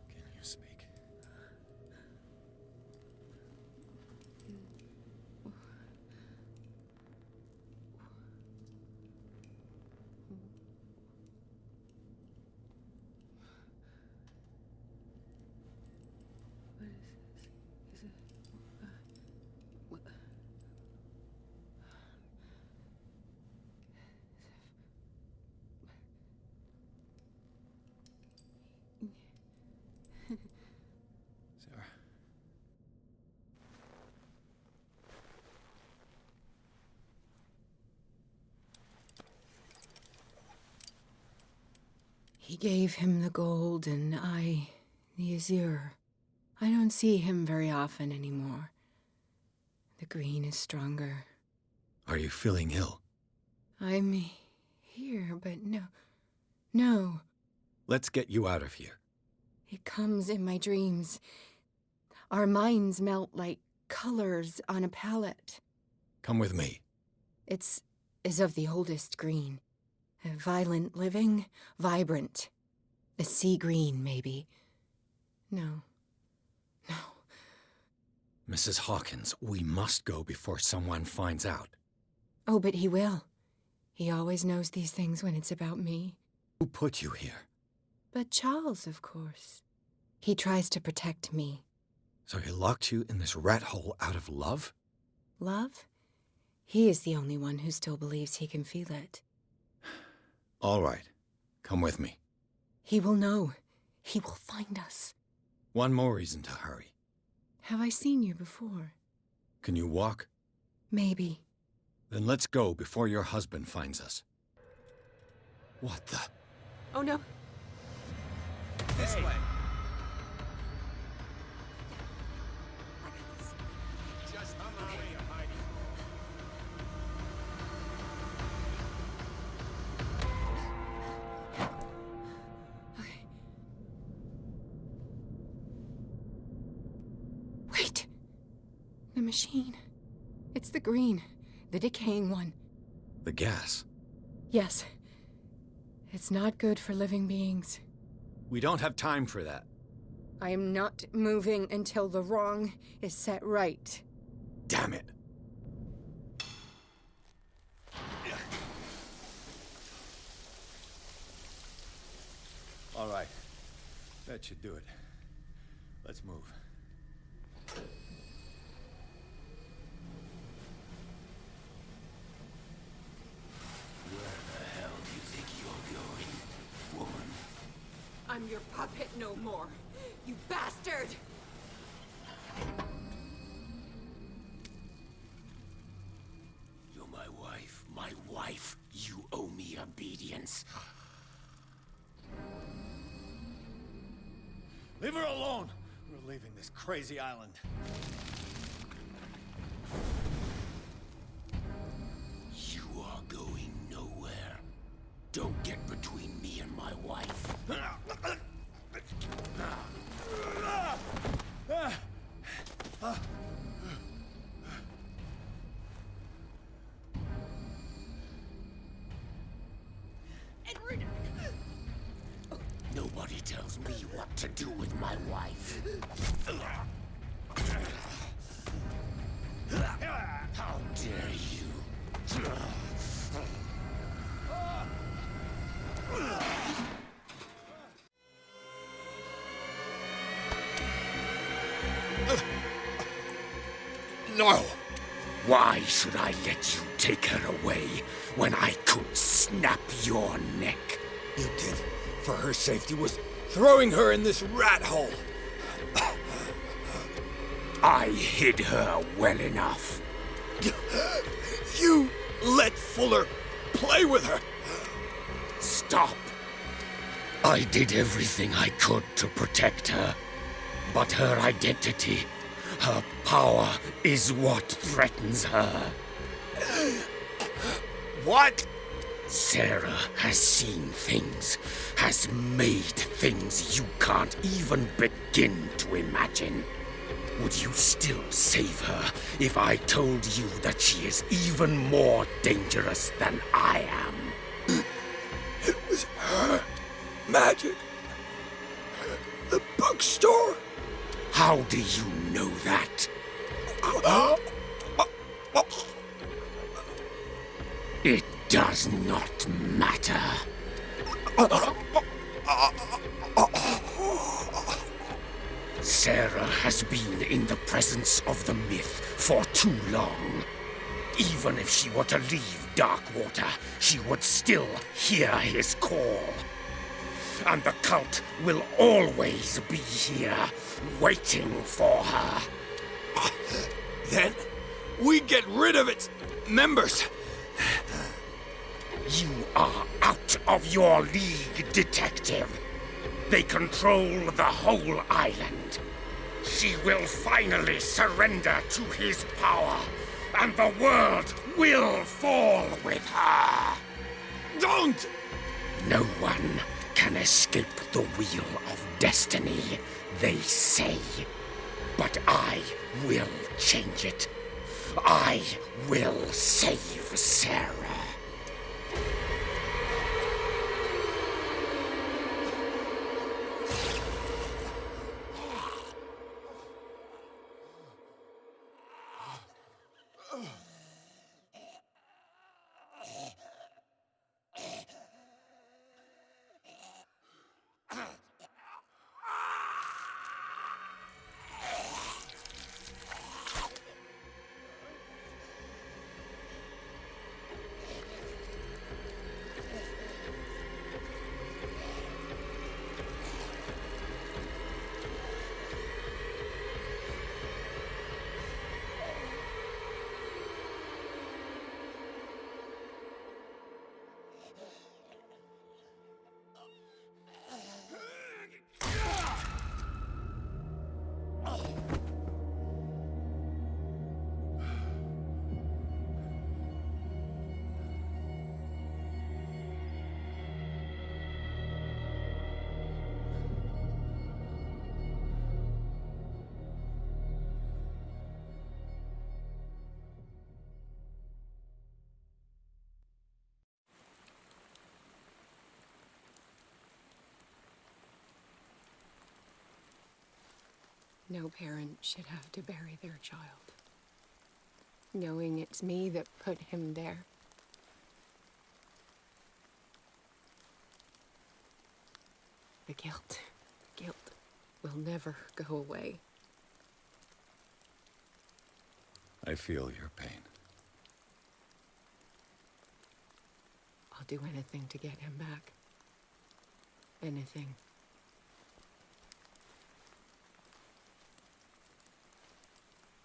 Can you speak? Sarah. He gave him the gold and I the azure. I don't see him very often anymore. The green is stronger. Are you feeling ill? I'm here, but no. Let's get you out of here. It comes in my dreams. Our minds melt like colors on a palette. Come with me. It's as of the oldest green. A violent living, vibrant. A sea green, maybe. No. No. Mrs. Hawkins, we must go before someone finds out. Oh, but he will. He always knows these things when it's about me. Who put you here? But Charles, of course. He tries to protect me. So he locked you in this rat hole out of love? Love? He is the only one who still believes he can feel it. All right. Come with me. He will know. He will find us. One more reason to hurry. Have I seen you before? Can you walk? Maybe. Then let's go before your husband finds us. What the? Oh, no. This way. Just on the way of hiding. Wait. The machine. It's the green. The decaying one. The gas. Yes. It's not good for living beings. We don't have time for that. I am not moving until the wrong is set right. Damn it. All right. That should do it. Let's move. I'm your puppet no more, you bastard! You're my wife. My wife. You owe me obedience. Leave her alone! We're leaving this crazy island. You are going nowhere. Don't get between me and my wife. Edward! Nobody tells me what to do with my wife. How dare you? No! Why should I let you take her away when I could snap your neck? You did, for her safety, was throwing her in this rat hole. I hid her well enough. You let Fuller play with her. Stop. I did everything I could to protect her. But her identity, her power, is what threatens her. What? Sarah has seen things, has made things you can't even begin to imagine. Would you still save her if I told you that she is even more dangerous than I am? It was her magic. The bookstore. How do you know that? It does not matter. Sarah has been in the presence of the myth for too long. Even if she were to leave Darkwater, she would still hear his call. And the cult will always be here, waiting for her. Then we get rid of its members. You are out of your league, detective. They control the whole island. She will finally surrender to his power, and the world will fall with her. Don't! No one can escape the wheel of destiny, they say. But I will change it. I will save Sarah. No parent should have to bury their child, knowing it's me that put him there. The guilt will never go away. I feel your pain. I'll do anything to get him back. Anything.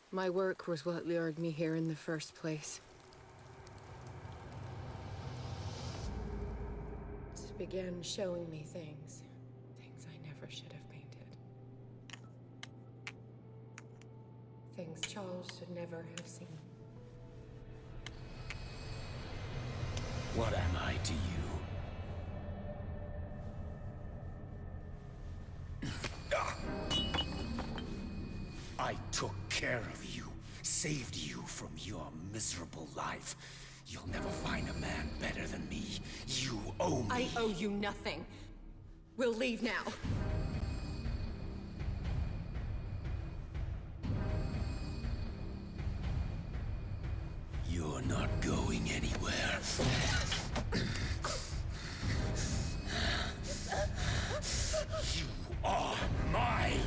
My work was what lured me here in the first place. It began showing me things I never should have painted. Things Charles should never have seen. What am I to you? I took care of you, saved you from your miserable life. You'll never find a man better than me. You owe me. I owe you nothing. We'll leave now. You're not going anywhere. You are mine!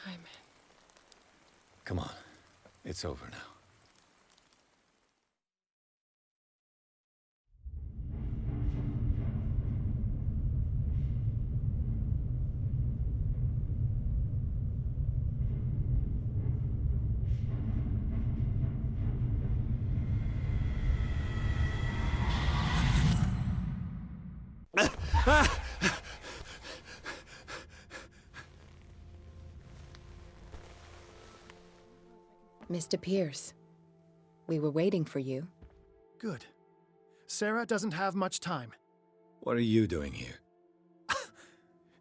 Simon. Come on. It's over now. Mr. Pierce, we were waiting for you. Good. Sarah doesn't have much time. What are you doing here?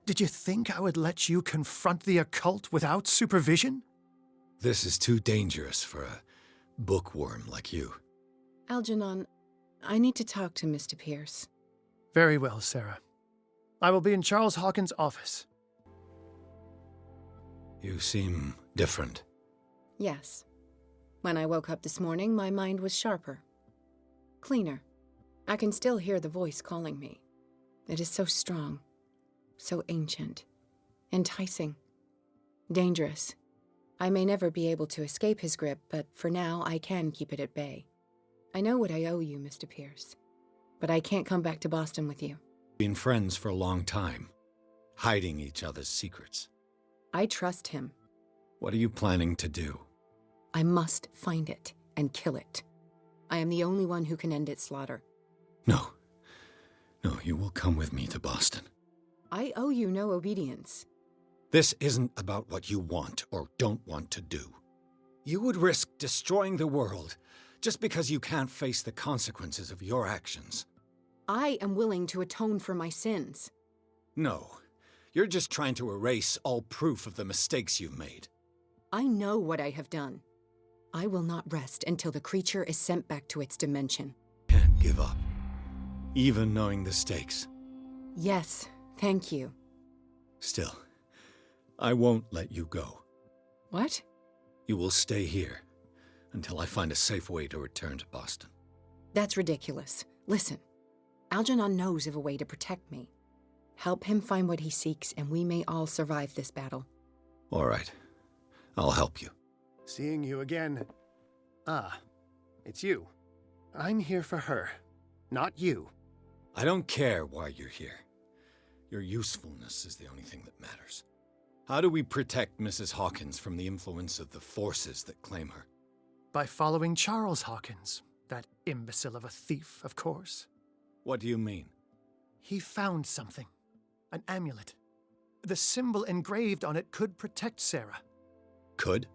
Did you think I would let you confront the occult without supervision? This is too dangerous for a bookworm like you. Algernon, I need to talk to Mr. Pierce. Very well, Sarah. I will be in Charles Hawkins' office. You seem different. Yes. When I woke up this morning, my mind was sharper. Cleaner. I can still hear the voice calling me. It is so strong. So ancient. Enticing. Dangerous. I may never be able to escape his grip, but for now, I can keep it at bay. I know what I owe you, Mr. Pierce. But I can't come back to Boston with you. Been friends for a long time. Hiding each other's secrets. I trust him. What are you planning to do? I must find it and kill it. I am the only one who can end its slaughter. No. No, you will come with me to Boston. I owe you no obedience. This isn't about what you want or don't want to do. You would risk destroying the world just because you can't face the consequences of your actions. I am willing to atone for my sins. No. You're just trying to erase all proof of the mistakes you've made. I know what I have done. I will not rest until the creature is sent back to its dimension. Can't give up. Even knowing the stakes. Yes, thank you. Still, I won't let you go. What? You will stay here until I find a safe way to return to Boston. That's ridiculous. Listen, Algernon knows of a way to protect me. Help him find what he seeks, and we may all survive this battle. All right. I'll help you. Seeing you again Ah, it's you. I'm here for her, not you. I don't care why you're here. Your usefulness is the only thing that matters. How do we protect Mrs. Hawkins from the influence of the forces that claim her? By following Charles Hawkins, that imbecile of a thief, of course. What do you mean? He found something. An amulet. The symbol engraved on it could protect Sarah. Could?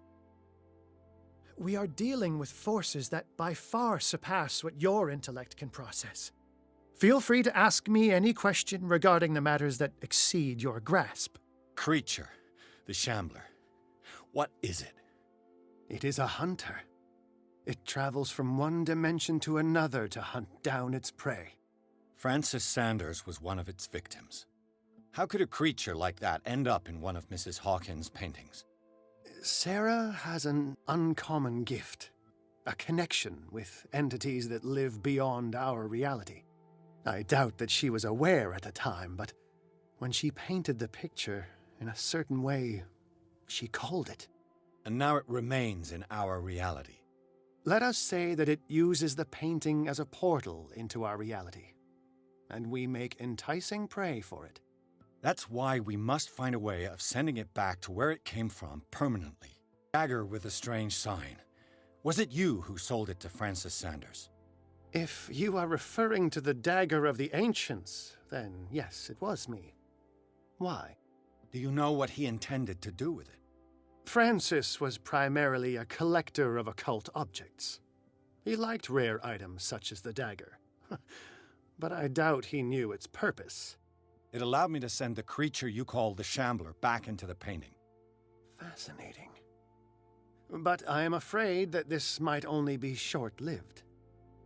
We are dealing with forces that by far surpass what your intellect can process. Feel free to ask me any question regarding the matters that exceed your grasp. Creature, the Shambler. What is it? It is a hunter. It travels from one dimension to another to hunt down its prey. Francis Sanders was one of its victims. How could a creature like that end up in one of Mrs. Hawkins' paintings? Sarah has an uncommon gift. A connection with entities that live beyond our reality. I doubt that she was aware at the time, but when she painted the picture in a certain way, she called it. And now it remains in our reality. Let us say that it uses the painting as a portal into our reality, and we make enticing prey for it. That's why we must find a way of sending it back to where it came from permanently. Dagger with a strange sign. Was it you who sold it to Francis Sanders? If you are referring to the dagger of the ancients, then yes, it was me. Why? Do you know what he intended to do with it? Francis was primarily a collector of occult objects. He liked rare items such as the dagger. But I doubt he knew its purpose. It allowed me to send the creature you call the Shambler back into the painting. Fascinating. But I am afraid that this might only be short-lived.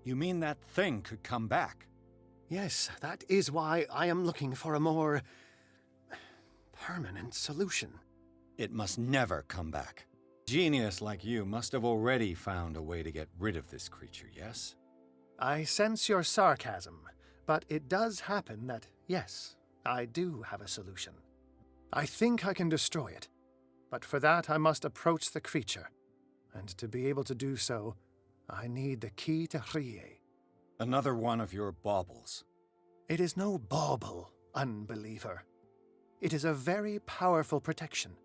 You mean that thing could come back? Yes, that is why I am looking for a more permanent solution. It must never come back. Genius like you must have already found a way to get rid of this creature, yes? I sense your sarcasm, but it does happen that, yes, I do have a solution. I think I can destroy it, but for that I must approach the creature, and to be able to do so, I need the key to Rie. Another one of your baubles. It is no bauble, unbeliever. It is a very powerful protection,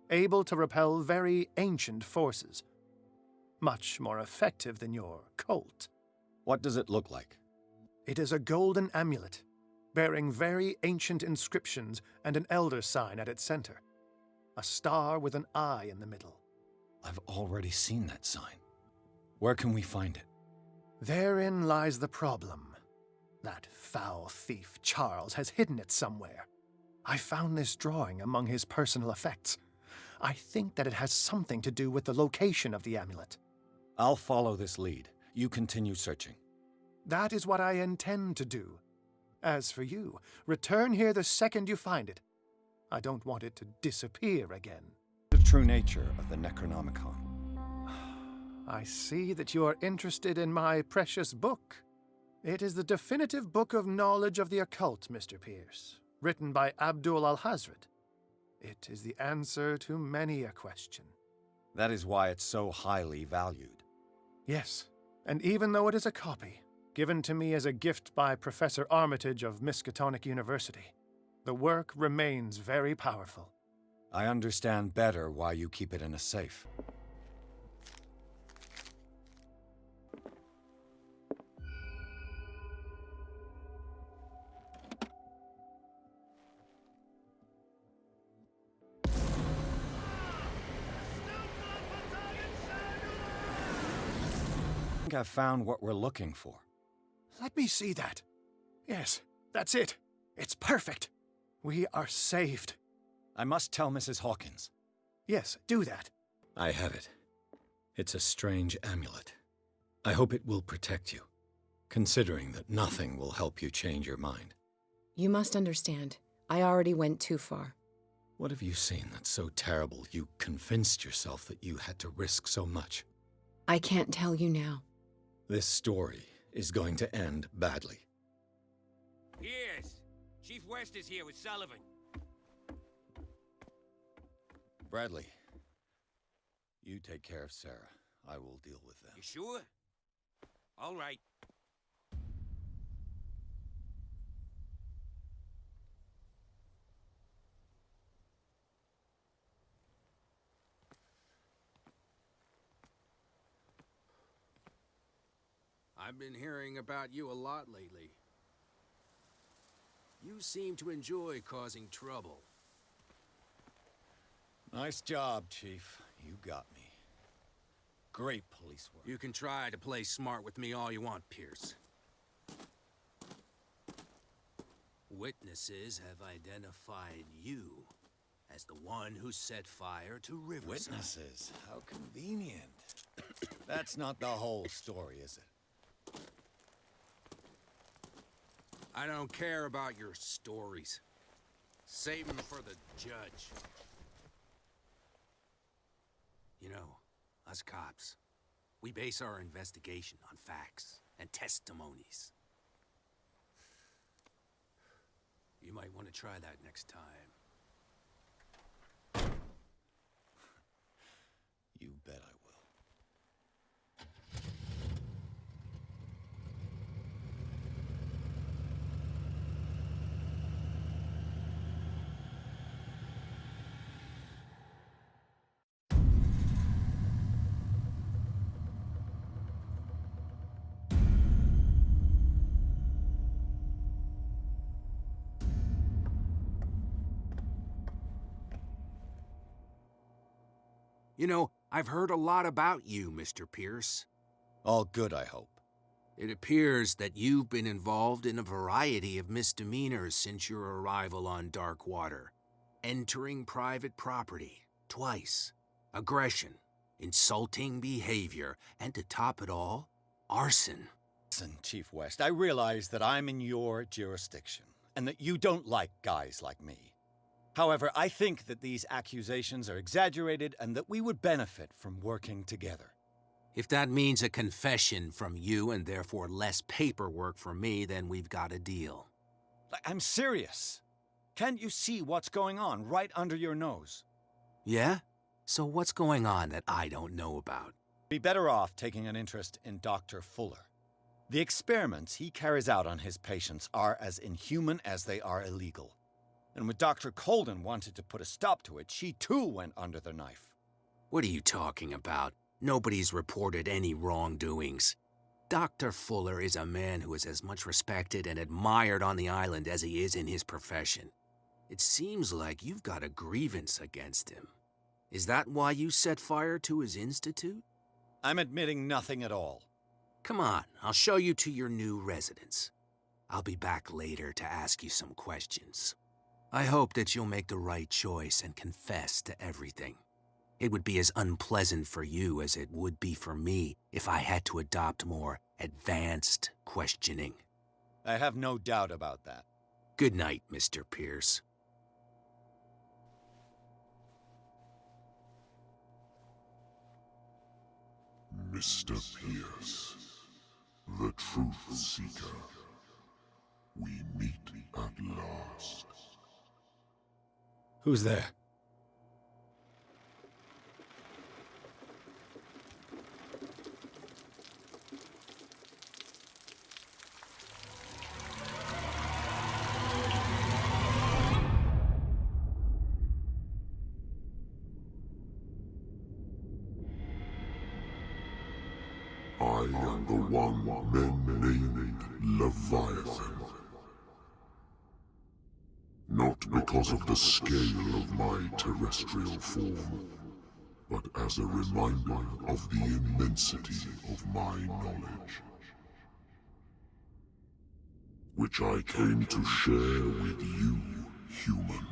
able to repel very ancient forces. Much more effective than your cult. What does it look like? It is a golden amulet, bearing very ancient inscriptions and an elder sign at its center. A star with an eye in the middle. I've already seen that sign. Where can we find it? Therein lies the problem. That foul thief Charles has hidden it somewhere. I found this drawing among his personal effects. I think that it has something to do with the location of the amulet. I'll follow this lead. You continue searching. That is what I intend to do. As for you, return here the second you find it. I don't want it to disappear again. The true nature of the Necronomicon. I see that you are interested in my precious book. It is the definitive book of knowledge of the occult, Mr. Pierce, written by Abdul al-Hazred. It is the answer to many a question. That is why it's so highly valued. Yes, and even though it is a copy, given to me as a gift by Professor Armitage of Miskatonic University, the work remains very powerful. I understand better why you keep it in a safe. I think I've found what we're looking for. Let me see that. Yes, that's it. It's perfect. We are saved. I must tell Mrs. Hawkins. Yes, do that. I have it. It's a strange amulet. I hope it will protect you, considering that nothing will help you change your mind. You must understand. I already went too far. What have you seen that's so terrible you convinced yourself that you had to risk so much? I can't tell you now. This story is going to end badly. Yes. Chief West is here with Sullivan. Bradley, you take care of Sarah. I will deal with them. You sure? All right. I've been hearing about you a lot lately. You seem to enjoy causing trouble. Nice job, Chief. You got me. Great police work. You can try to play smart with me all you want, Pierce. Witnesses have identified you as the one who set fire to Riverside. Witnesses? How convenient. That's not the whole story, is it? I don't care about your stories. Save them for the judge. You know, us cops, we base our investigation on facts and testimonies. You might want to try that next time. You bet I will. You know, I've heard a lot about you, Mr. Pierce. All good, I hope. It appears that you've been involved in a variety of misdemeanors since your arrival on Darkwater. Entering private property, twice. Aggression, insulting behavior, and to top it all, arson. Listen, Chief West, I realize that I'm in your jurisdiction, and that you don't like guys like me. However, I think that these accusations are exaggerated and that we would benefit from working together. If that means a confession from you and therefore less paperwork for me, then we've got a deal. I'm serious. Can't you see what's going on right under your nose? Yeah? So what's going on that I don't know about? Be better off taking an interest in Dr. Fuller. The experiments he carries out on his patients are as inhuman as they are illegal. And when Dr. Colden wanted to put a stop to it, she too went under the knife. What are you talking about? Nobody's reported any wrongdoings. Dr. Fuller is a man who is as much respected and admired on the island as he is in his profession. It seems like you've got a grievance against him. Is that why you set fire to his institute? I'm admitting nothing at all. Come on, I'll show you to your new residence. I'll be back later to ask you some questions. I hope that you'll make the right choice and confess to everything. It would be as unpleasant for you as it would be for me if I had to adopt more advanced questioning. I have no doubt about that. Good night, Mr. Pierce. Mr. Pierce, the Truth Seeker. We meet at last. Who's there? I am the one men named Leviathan. Not because of the scale of my terrestrial form, but as a reminder of the immensity of my knowledge, which I came to share with you, human.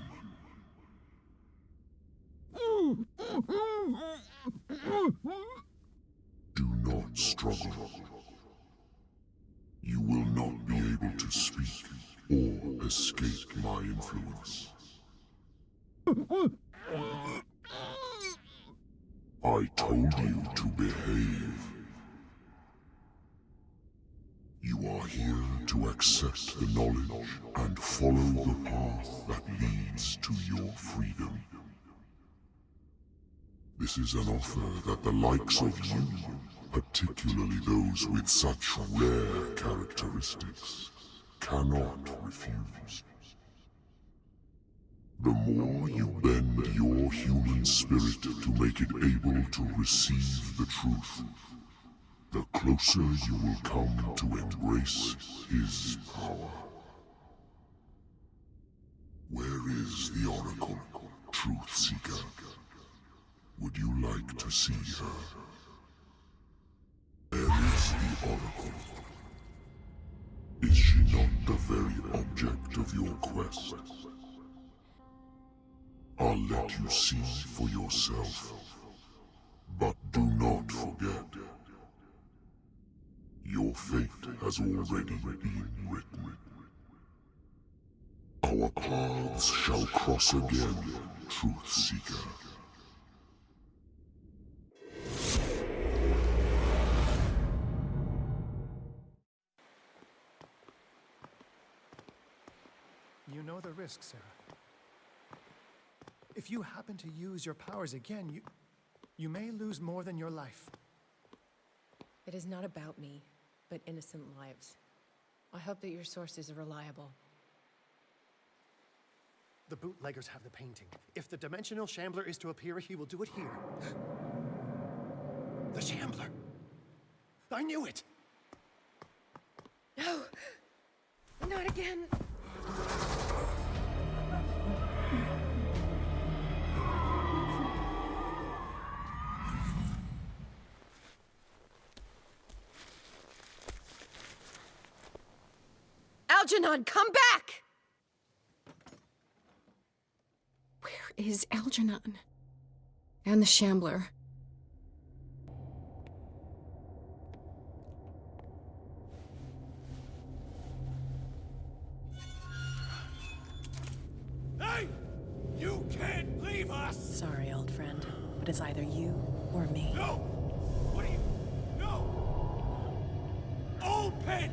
Do not struggle. You will not be able to speak or escape my influence. I told you to behave. You are here to accept the knowledge and follow the path that leads to your freedom. This is an offer that the likes of you, particularly those with such rare characteristics, cannot refuse. The more you bend your human spirit to make it able to receive the truth, the closer you will come to embrace his power. Where is the Oracle, Truth Seeker? Would you like to see her? There is the Oracle. Is she not the very object of your quest? I'll let you see for yourself. But do not forget, your fate has already been written. Our paths shall cross again, Truth Seeker. You know the risk, Sarah. If you happen to use your powers again, you may lose more than your life. It is not about me, but innocent lives. I hope that your sources are reliable. The bootleggers have the painting. If the Dimensional Shambler is to appear, he will do it here. The Shambler! I knew it! No! Not again! Algernon, come back! Where is Algernon? And the Shambler? Hey! You can't leave us! Sorry, old friend, but it's either you or me. No! What are you... No! Open!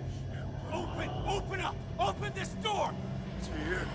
Open! Open up! Open this door! It's here.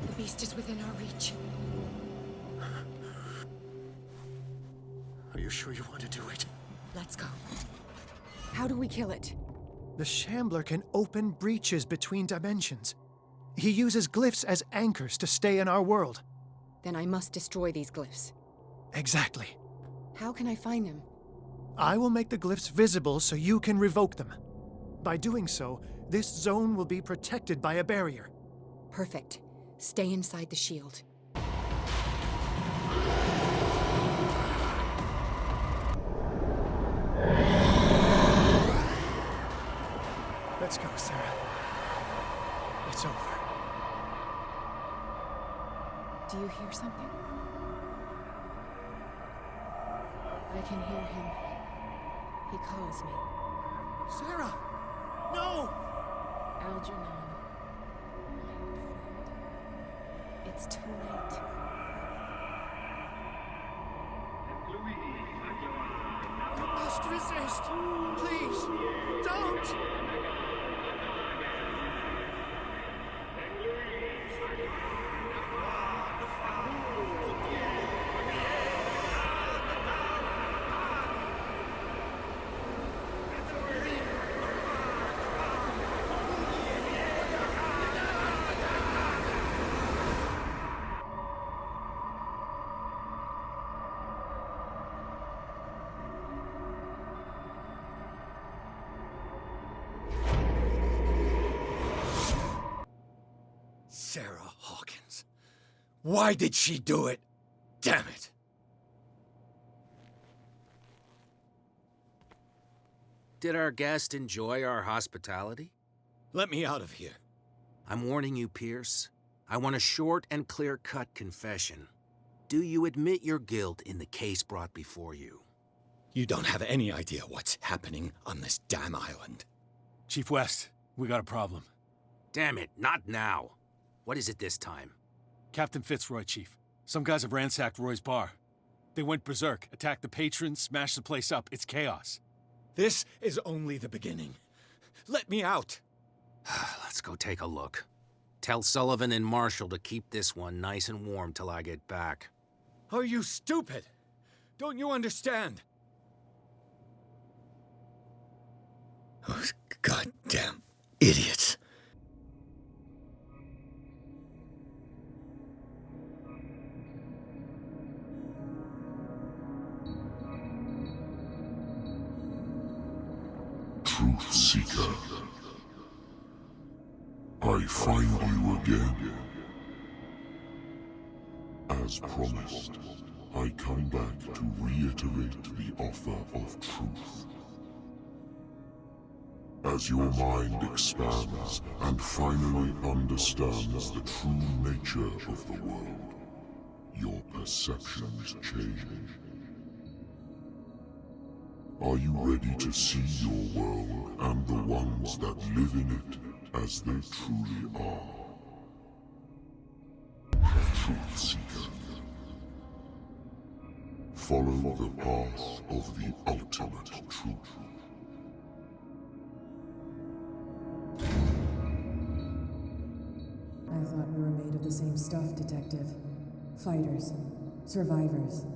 The beast is within our reach. Are you sure you want to do it? Let's go. How do we kill it? The Shambler can open breaches between dimensions. He uses glyphs as anchors to stay in our world. Then I must destroy these glyphs. Exactly. How can I find them? I will make the glyphs visible so you can revoke them. By doing so, this zone will be protected by a barrier. Perfect. Stay inside the shield. Let's go, Sarah. It's over. Do you hear something? I can hear him. He calls me. Sarah! No! Algernon. It's too late. You must resist! Please, don't! Sarah Hawkins. Why did she do it? Damn it! Did our guest enjoy our hospitality? Let me out of here. I'm warning you, Pierce. I want a short and clear-cut confession. Do you admit your guilt in the case brought before you? You don't have any idea what's happening on this damn island. Chief West, we got a problem. Damn it, not now. What is it this time? Captain Fitzroy, Chief. Some guys have ransacked Roy's bar. They went berserk, attacked the patrons, smashed the place up. It's chaos. This is only the beginning. Let me out. Let's go take a look. Tell Sullivan and Marshall to keep this one nice and warm till I get back. Are you stupid? Don't you understand? Those goddamn idiots. Truth Seeker. I find you again. As promised, I come back to reiterate the offer of truth. As your mind expands and finally understands the true nature of the world, your perceptions change. Are you ready to see your world and the ones that live in it as they truly are? Truth Seeker. Follow the path of the ultimate truth. I thought we were made of the same stuff, Detective. Fighters. Survivors.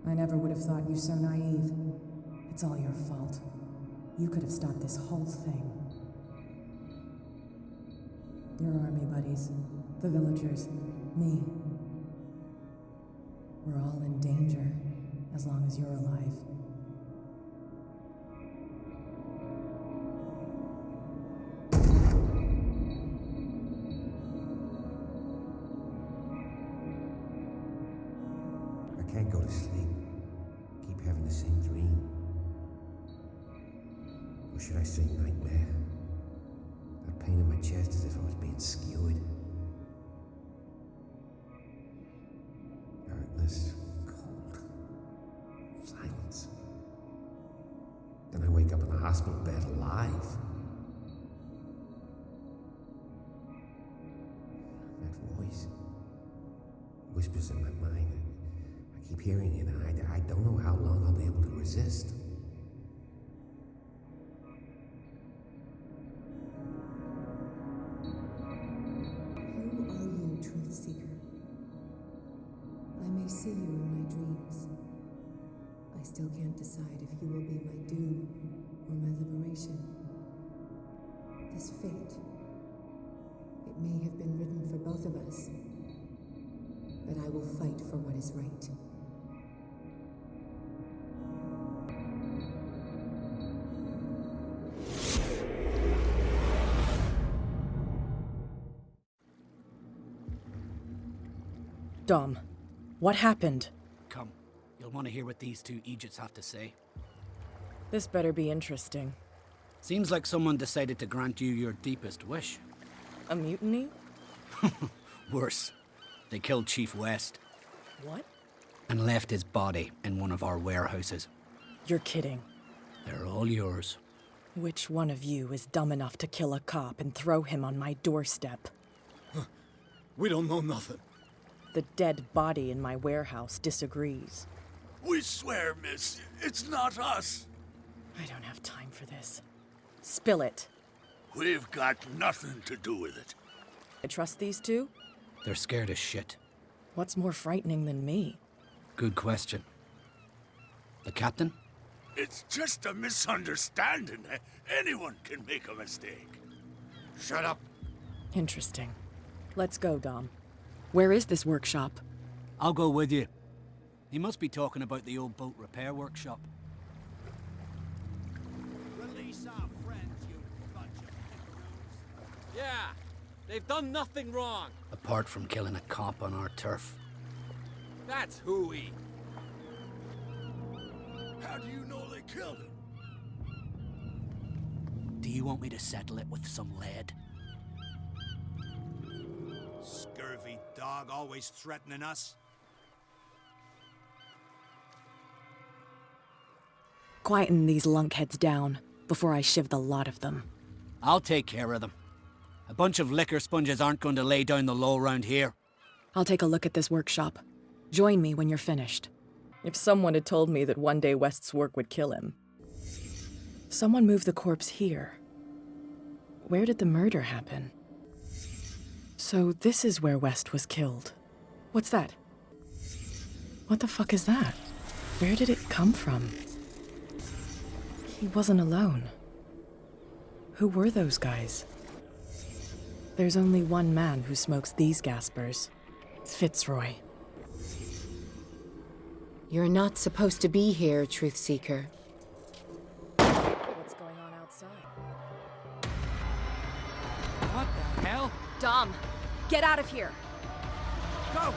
I never would have thought you so naive. It's all your fault. You could have stopped this whole thing. Your army buddies, the villagers, me. We're all in danger, as long as you're alive. I can't go to sleep. Keep having the same dream. Or should I say nightmare? That pain in my chest as if I was being skewered. Darkness, cold, silence. Then I wake up in the hospital bed alive. That voice whispers in my mind. I keep hearing it, and I don't know how long I'll be able to resist. Who are you, Truth Seeker? I may see you in my dreams. I still can't decide if you will be my doom or my liberation. This fate, it may have been written for both of us, but I will fight for what is right. Dom, what happened? Come, you'll want to hear what these two Egypts have to say. This better be interesting. Seems like someone decided to grant you your deepest wish. A mutiny? Worse. They killed Chief West. What? And left his body in one of our warehouses. You're kidding. They're all yours. Which one of you is dumb enough to kill a cop and throw him on my doorstep? We don't know nothing. The dead body in my warehouse disagrees. We swear, miss, it's not us. I don't have time for this. Spill it. We've got nothing to do with it. I trust these two? They're scared as shit. What's more frightening than me? Good question. The captain? It's just a misunderstanding. Anyone can make a mistake. Shut up. Interesting. Let's go, Dom. Where is this workshop? I'll go with you. He must be talking about the old boat repair workshop. Release our friends, you bunch of pickaroos. Yeah, they've done nothing wrong. Apart from killing a cop on our turf. That's hooey. How do you know they killed him? Do you want me to settle it with some lead? Scurvy dog, always threatening us. Quieten these lunkheads down before I shiv the lot of them. I'll take care of them. A bunch of liquor sponges aren't going to lay down the law around here. I'll take a look at this workshop. Join me when you're finished. If someone had told me that one day West's work would kill him. Someone moved the corpse here. Where did the murder happen? So this is where West was killed. What's that? What the fuck is that? Where did it come from? He wasn't alone. Who were those guys? There's only one man who smokes these gaspers. Fitzroy. You're not supposed to be here, Truth Seeker. What's going on outside? What the hell? Dom, get out of here! Go!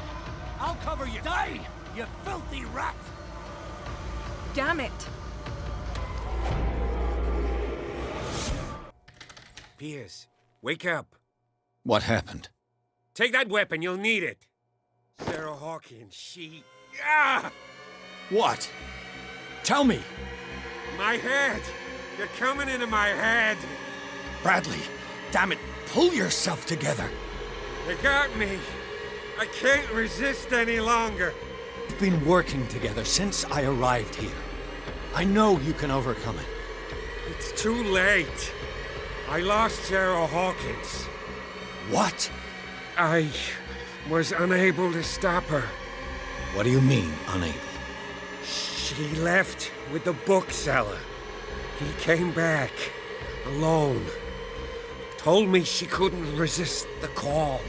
I'll cover you! Die, you filthy rat! Damn it! Piers, wake up. What happened? Take that weapon, you'll need it. Sarah Hawkins, she... Ah! What? Tell me! My head! You're coming into my head! Bradley, damn it, pull yourself together! They got me. I can't resist any longer. We've been working together since I arrived here. I know you can overcome it. It's too late. I lost Sarah Hawkins. What? I was unable to stop her. What do you mean, unable? She left with the bookseller. He came back, alone. Told me she couldn't resist the call.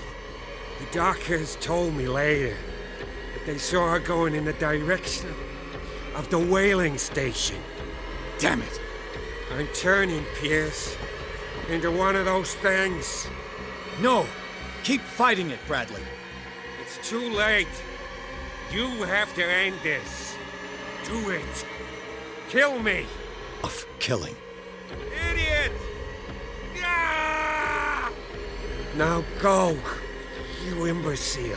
The doctors told me later that they saw her going in the direction of the whaling station. Damn it! I'm turning, Pierce, into one of those things. No! Keep fighting it, Bradley. It's too late. You have to end this. Do it. Kill me. Of killing. Idiot! Ah! Now go, you imbecile.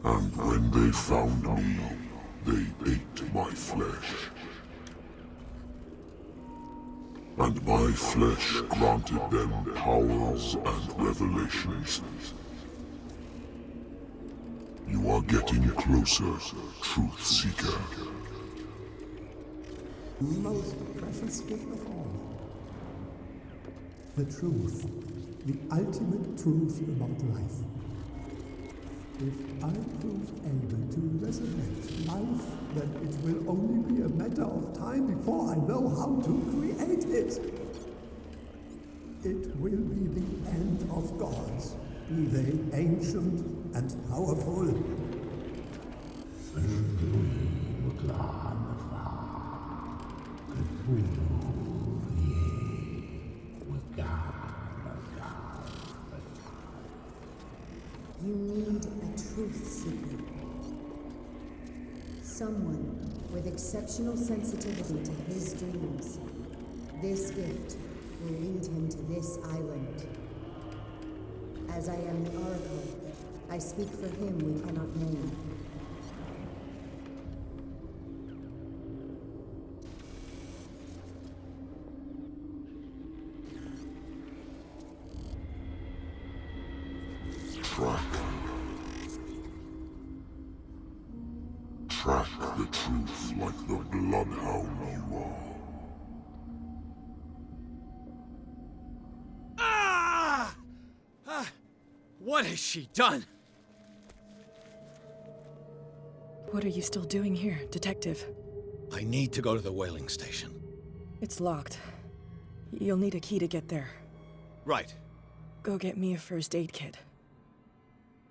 And when they found me, they ate my flesh. And my flesh granted them powers and revelations. You are getting closer, Truth Seeker. The most precious gift of all. The truth. The ultimate truth about life. If I prove able to resurrect life, then it will only be a matter of time before I know how to create it. It will be the end of gods, be they ancient and powerful. You need a truth seeker. Someone with exceptional sensitivity to his dreams. This gift will lead him to this island. As I am the Oracle, I speak for him we cannot name. Track the truth like the bloodhound you are. What has she done? What are you still doing here, Detective? I need to go to the whaling station. It's locked. You'll need a key to get there. Right. Go get me a first aid kit.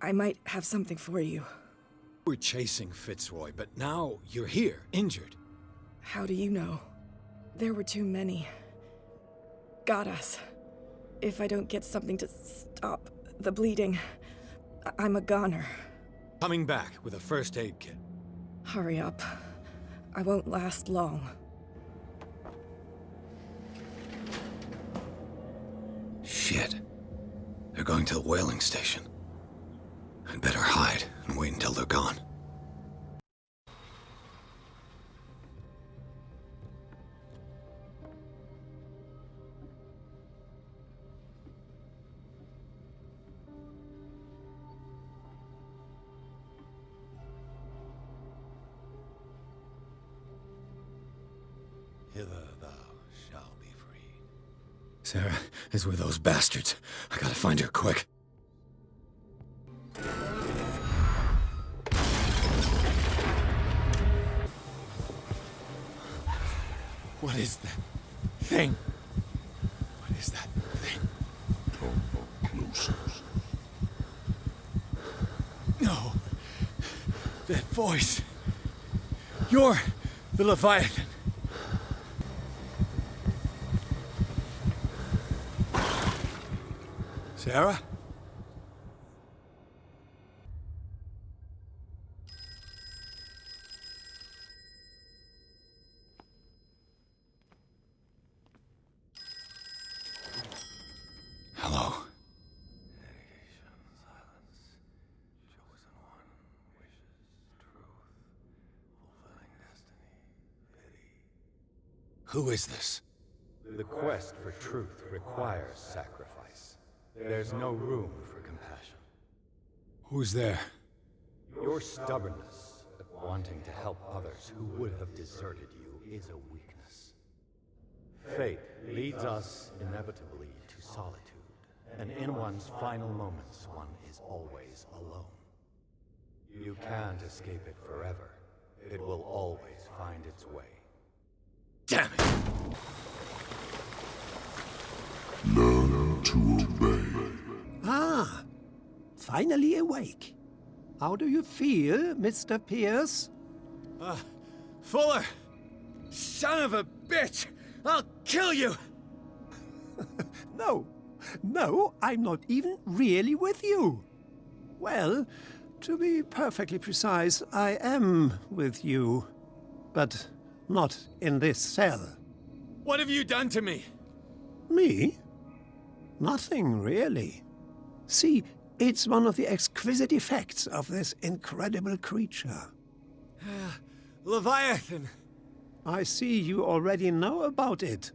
I might have something for you. We're chasing Fitzroy, but now you're here, injured. How do you know? There were too many. Got us. If I don't get something to stop the bleeding, I'm a goner. Coming back with a first aid kit. Hurry up. I won't last long. Shit. They're going to the whaling station. I'd better hide and wait until they're gone. Hither thou shalt be freed. Sarah is with those bastards. I gotta find her quick. What is that thing? What is that thing? Come closer. No. That voice. You're the Leviathan. Sarah? Hello. Who is this? The quest for truth requires sacrifice. There's no room for compassion. Who's there? Your stubbornness at wanting to help others who would have deserted you is a weakness. Fate leads us inevitably to solitude, and in one's final moments, one is always alone. You can't escape it forever. It will always find its way. Damn it! Learn to obey. Ah, finally awake. How do you feel, Mr. Pierce? Fuller! Son of a bitch! I'll kill you! No, I'm not even really with you. Well, to be perfectly precise, I am with you. But not in this cell. What have you done to me? Me? Nothing, really. See, it's one of the exquisite effects of this incredible creature. Leviathan! I see you already know about it.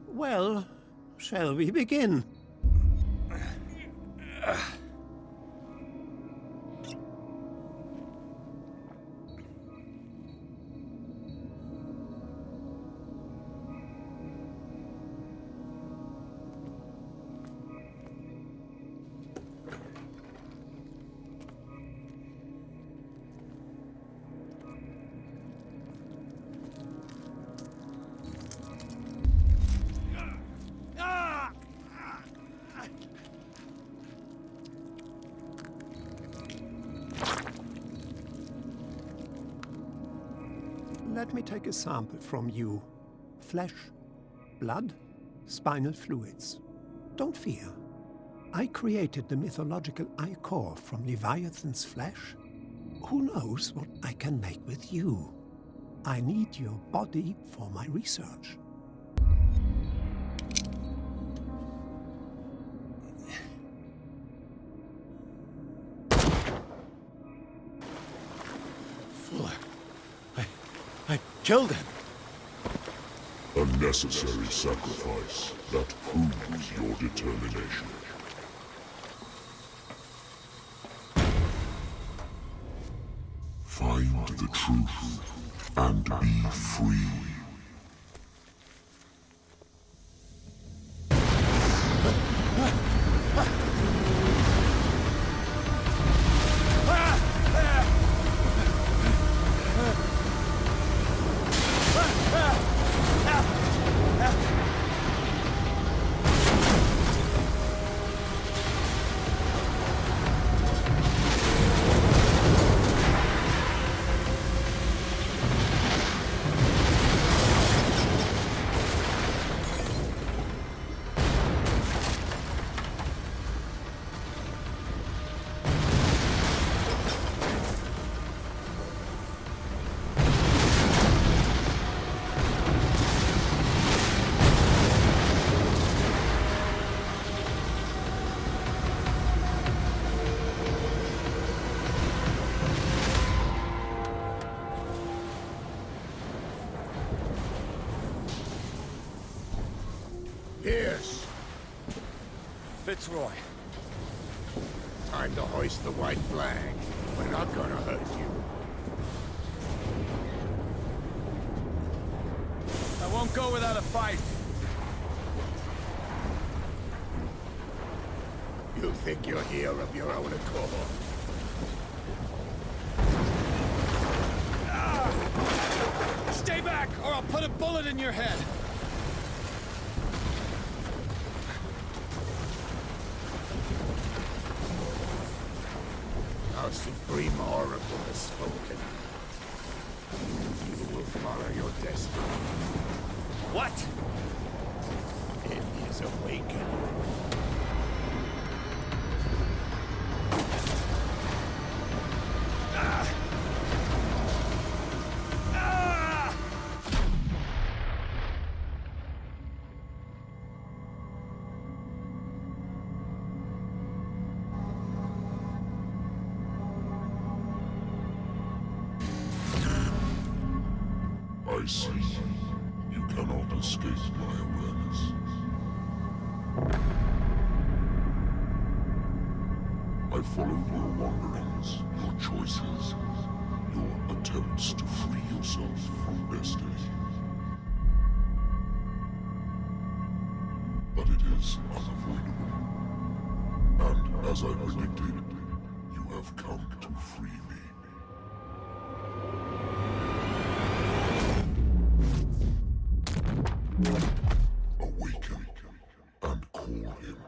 Well, shall we begin? Let me take a sample from you. Flesh, blood, spinal fluids. Don't fear. I created the mythological ichor from Leviathan's flesh. Who knows what I can make with you? I need your body for my research. Fuller. I killed him. A necessary sacrifice that proves your determination. Find the truth and be free. Pierce! Fitzroy. Time to hoist the white flag. We're not gonna hurt you. I won't go without a fight. You think you're here of your own accord? Stay back, or I'll put a bullet in your head. Our Supreme Oracle has spoken. You will follow your destiny. What? In his awakening. I see. You cannot escape my awareness. I followed your wanderings, your choices, your attempts to free yourself from destiny. But it is unavoidable. And as I predicted, you have come to free me. Awaken and call him.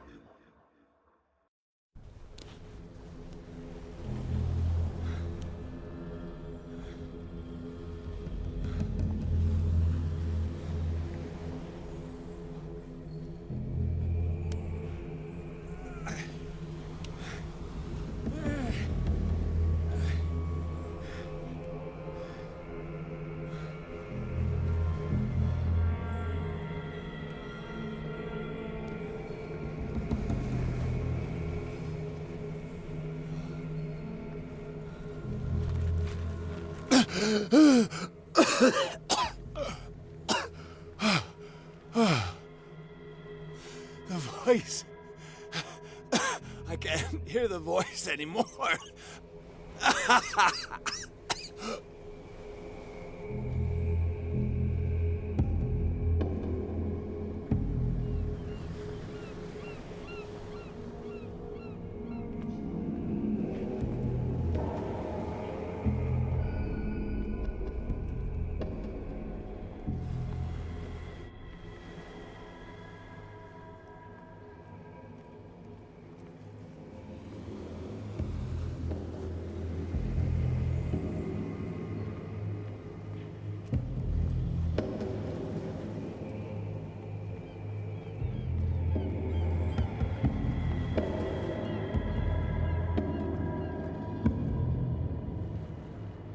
The voice. I can't hear the voice anymore.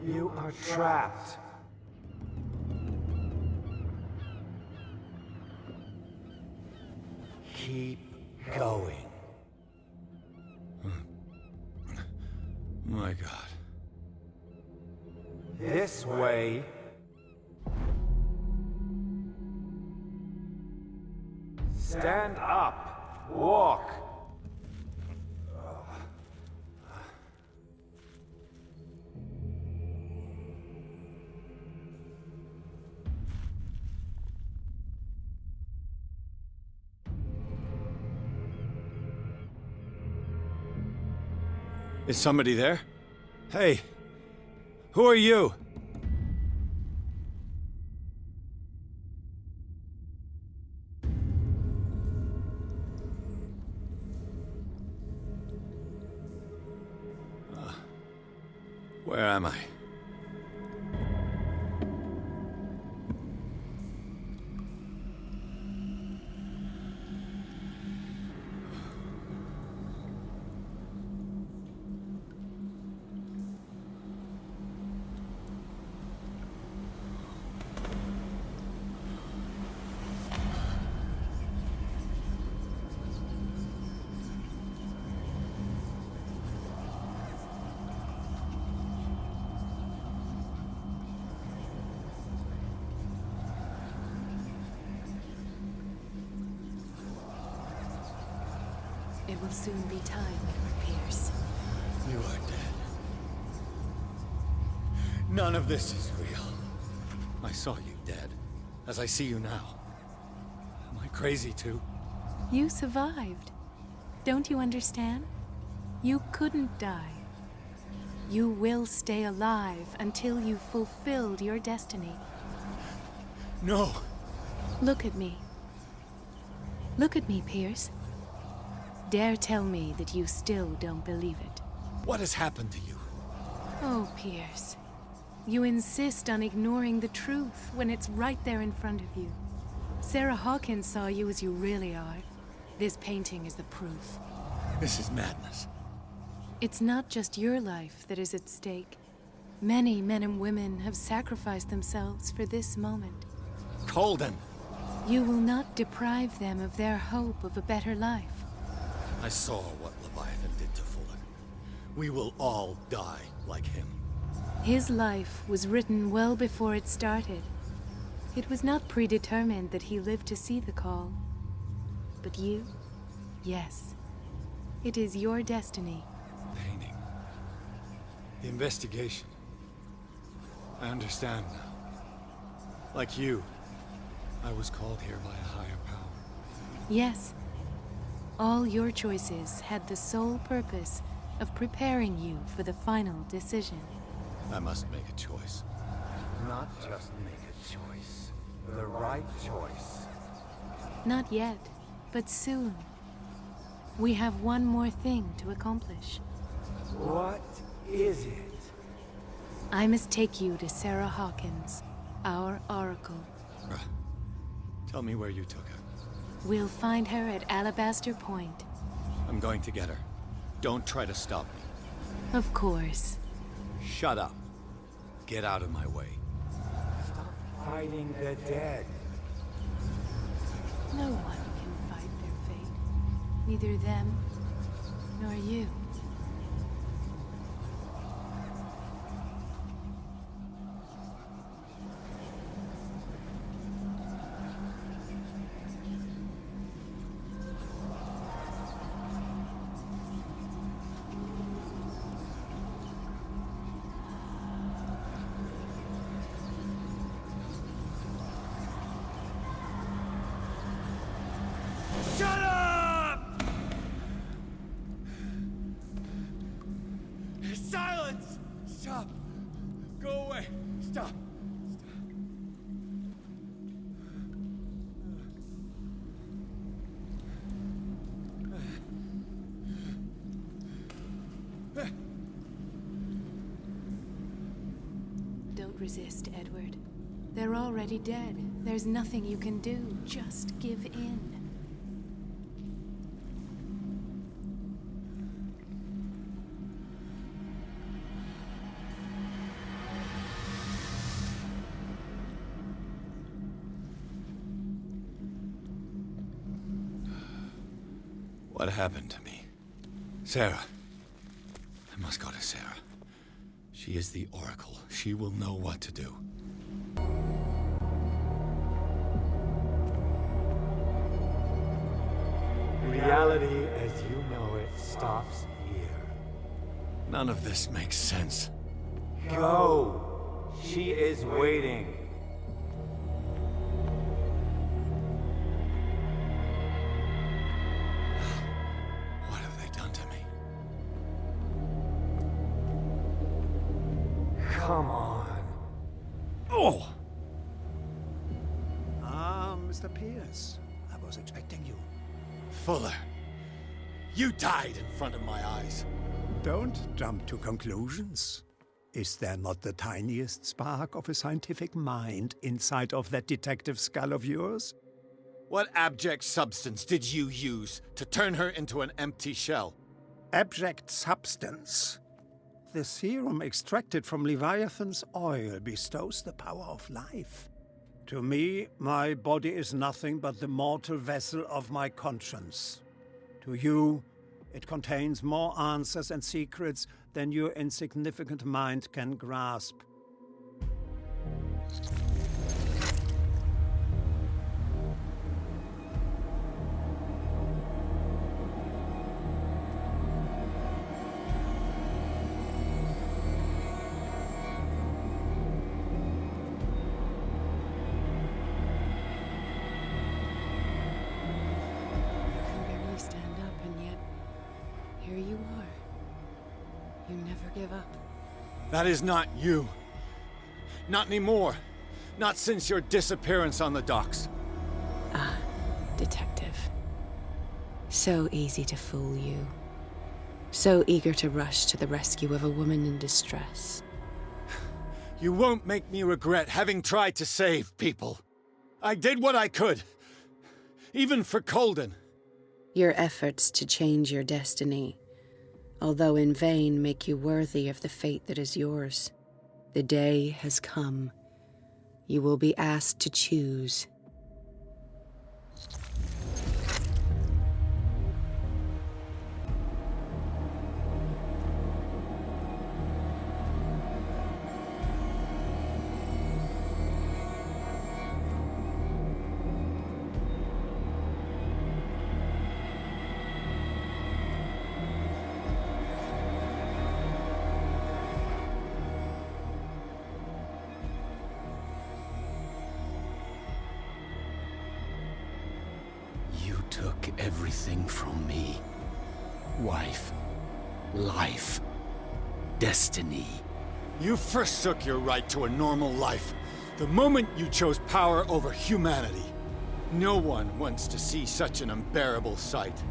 You are trapped. Keep going. My God. This way. Stand up. Walk. Is somebody there? Hey, who are you? Where am I? It will soon be time, Edward Pierce. You are dead. None of this is real. I saw you dead, as I see you now. Am I crazy too? You survived. Don't you understand? You couldn't die. You will stay alive until you've fulfilled your destiny. No! Look at me. Look at me, Pierce. Dare tell me that you still don't believe it. What has happened to you? Oh, Pierce. You insist on ignoring the truth when it's right there in front of you. Sarah Hawkins saw you as you really are. This painting is the proof. This is madness. It's not just your life that is at stake. Many men and women have sacrificed themselves for this moment. Colden! You will not deprive them of their hope of a better life. I saw what Leviathan did to Fuller. We will all die like him. His life was written well before it started. It was not predetermined that he lived to see the call. But you? Yes. It is your destiny. Painting. The investigation. I understand now. Like you, I was called here by a higher power. Yes. All your choices had the sole purpose of preparing you for the final decision. I must make a choice. Not just make a choice. The right choice. Not yet, but soon. We have one more thing to accomplish. What is it? I must take you to Sarah Hawkins, our Oracle. Tell me where you took her. We'll find her at Alabaster Point. I'm going to get her. Don't try to stop me. Of course. Shut up. Get out of my way. Stop fighting the dead. No one can fight their fate. Neither them, nor you. Shut up! Silence! Stop! Go away! Stop! Don't resist, Edward. They're already dead. There's nothing you can do. Just give in. What happened to me? Sarah. I must go to Sarah. She is the Oracle. She will know what to do. Reality as you know it stops here. None of this makes sense. Go! She is waiting. What have they done to me? Come on. Oh! Ah, Mr. Pierce. I was expecting you. Fuller. You died in front of my eyes. Don't jump to conclusions. Is there not the tiniest spark of a scientific mind inside of that detective skull of yours? What abject substance did you use to turn her into an empty shell? Abject substance. The serum extracted from Leviathan's oil bestows the power of life. To me, my body is nothing but the mortal vessel of my conscience. To you, it contains more answers and secrets than your insignificant mind can grasp. You never give up. That is not you. Not anymore. Not since your disappearance on the docks. Ah, detective. So easy to fool you. So eager to rush to the rescue of a woman in distress. You won't make me regret having tried to save people. I did what I could. Even for Colden. Your efforts to change your destiny, although in vain, make you worthy of the fate that is yours. The day has come. You will be asked to choose. You took everything from me. Wife, life, destiny. You forsook your right to a normal life the moment you chose power over humanity. No one wants to see such an unbearable sight.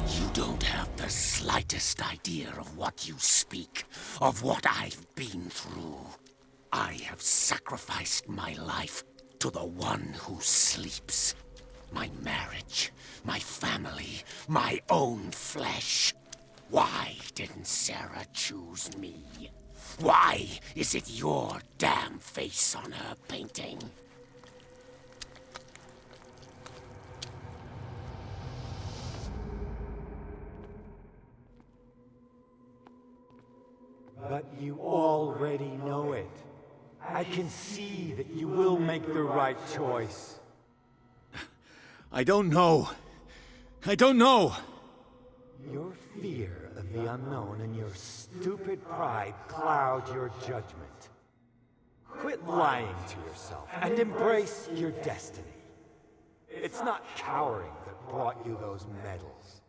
You don't have the slightest idea of what you speak, of what I've been through. I have sacrificed my life to the one who sleeps. My marriage, my family, my own flesh. Why didn't Sarah choose me? Why is it your damn face on her painting? But you already know it. I can see that you will make the right choice. I don't know. I don't know. Your fear of the unknown and your stupid pride cloud your judgment. Quit lying to yourself and embrace your destiny. It's not cowering that brought you those medals.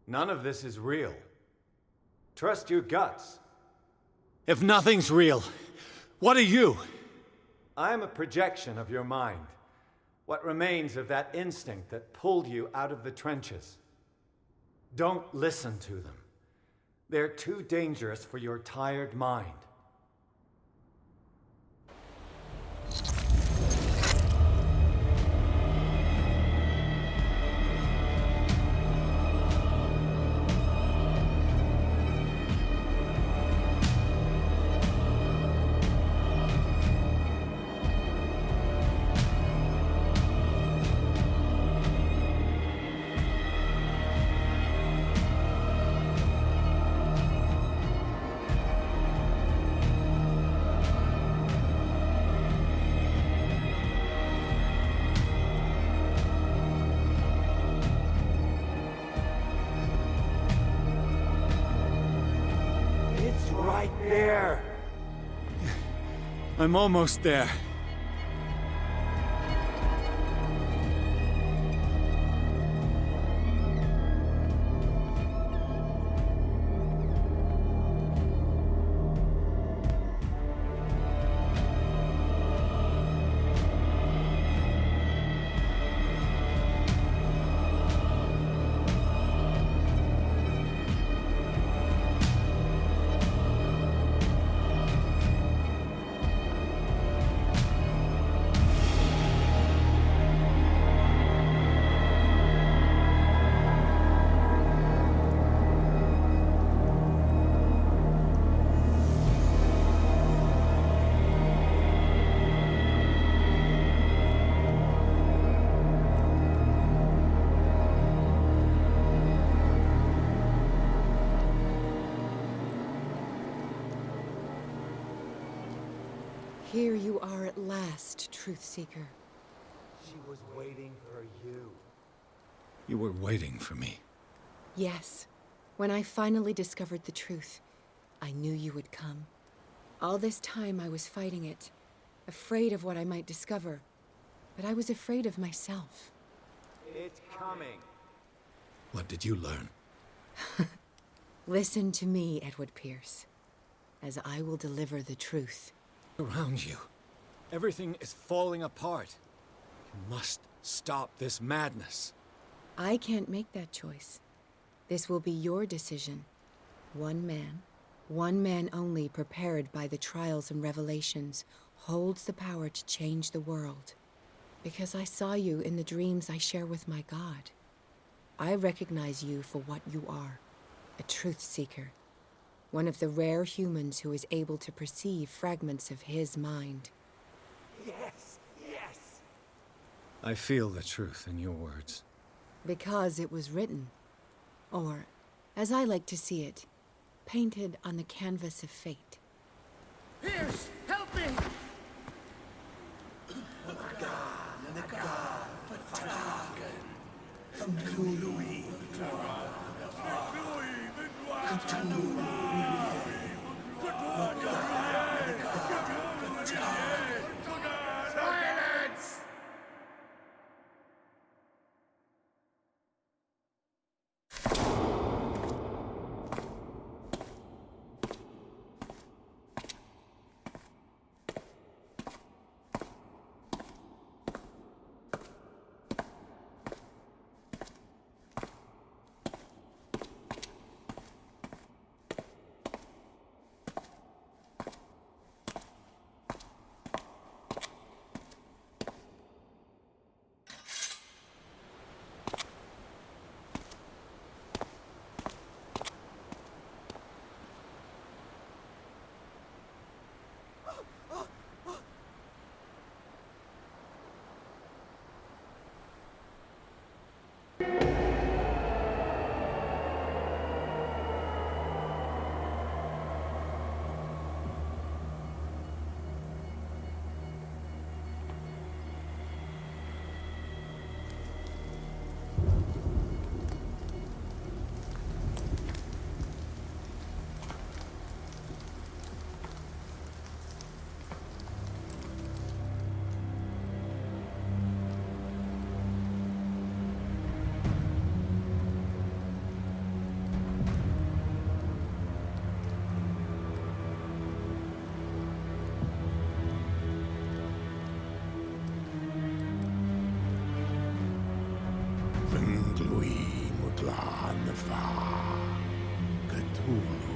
None of this is real. Trust your guts. If nothing's real, what are you? I am a projection of your mind. What remains of that instinct that pulled you out of the trenches. Don't listen to them. They're too dangerous for your tired mind. It's right there. I'm almost there. Here you are at last, Truth Seeker. She was waiting for you. You were waiting for me. Yes. When I finally discovered the truth, I knew you would come. All this time I was fighting it, afraid of what I might discover. But I was afraid of myself. It's coming. What did you learn? Listen to me, Edward Pierce, as I will deliver the truth. Around you. Everything is falling apart. You must stop this madness. I can't make that choice. This will be your decision. One man only, prepared by the trials and revelations, holds the power to change the world. Because I saw you in the dreams I share with my God. I recognize you for what you are, a truth seeker. One of the rare humans who is able to perceive fragments of his mind. Yes, yes! I feel the truth in your words. Because it was written. Or, as I like to see it, painted on the canvas of fate. Pierce, help me! Silence! Cthulhu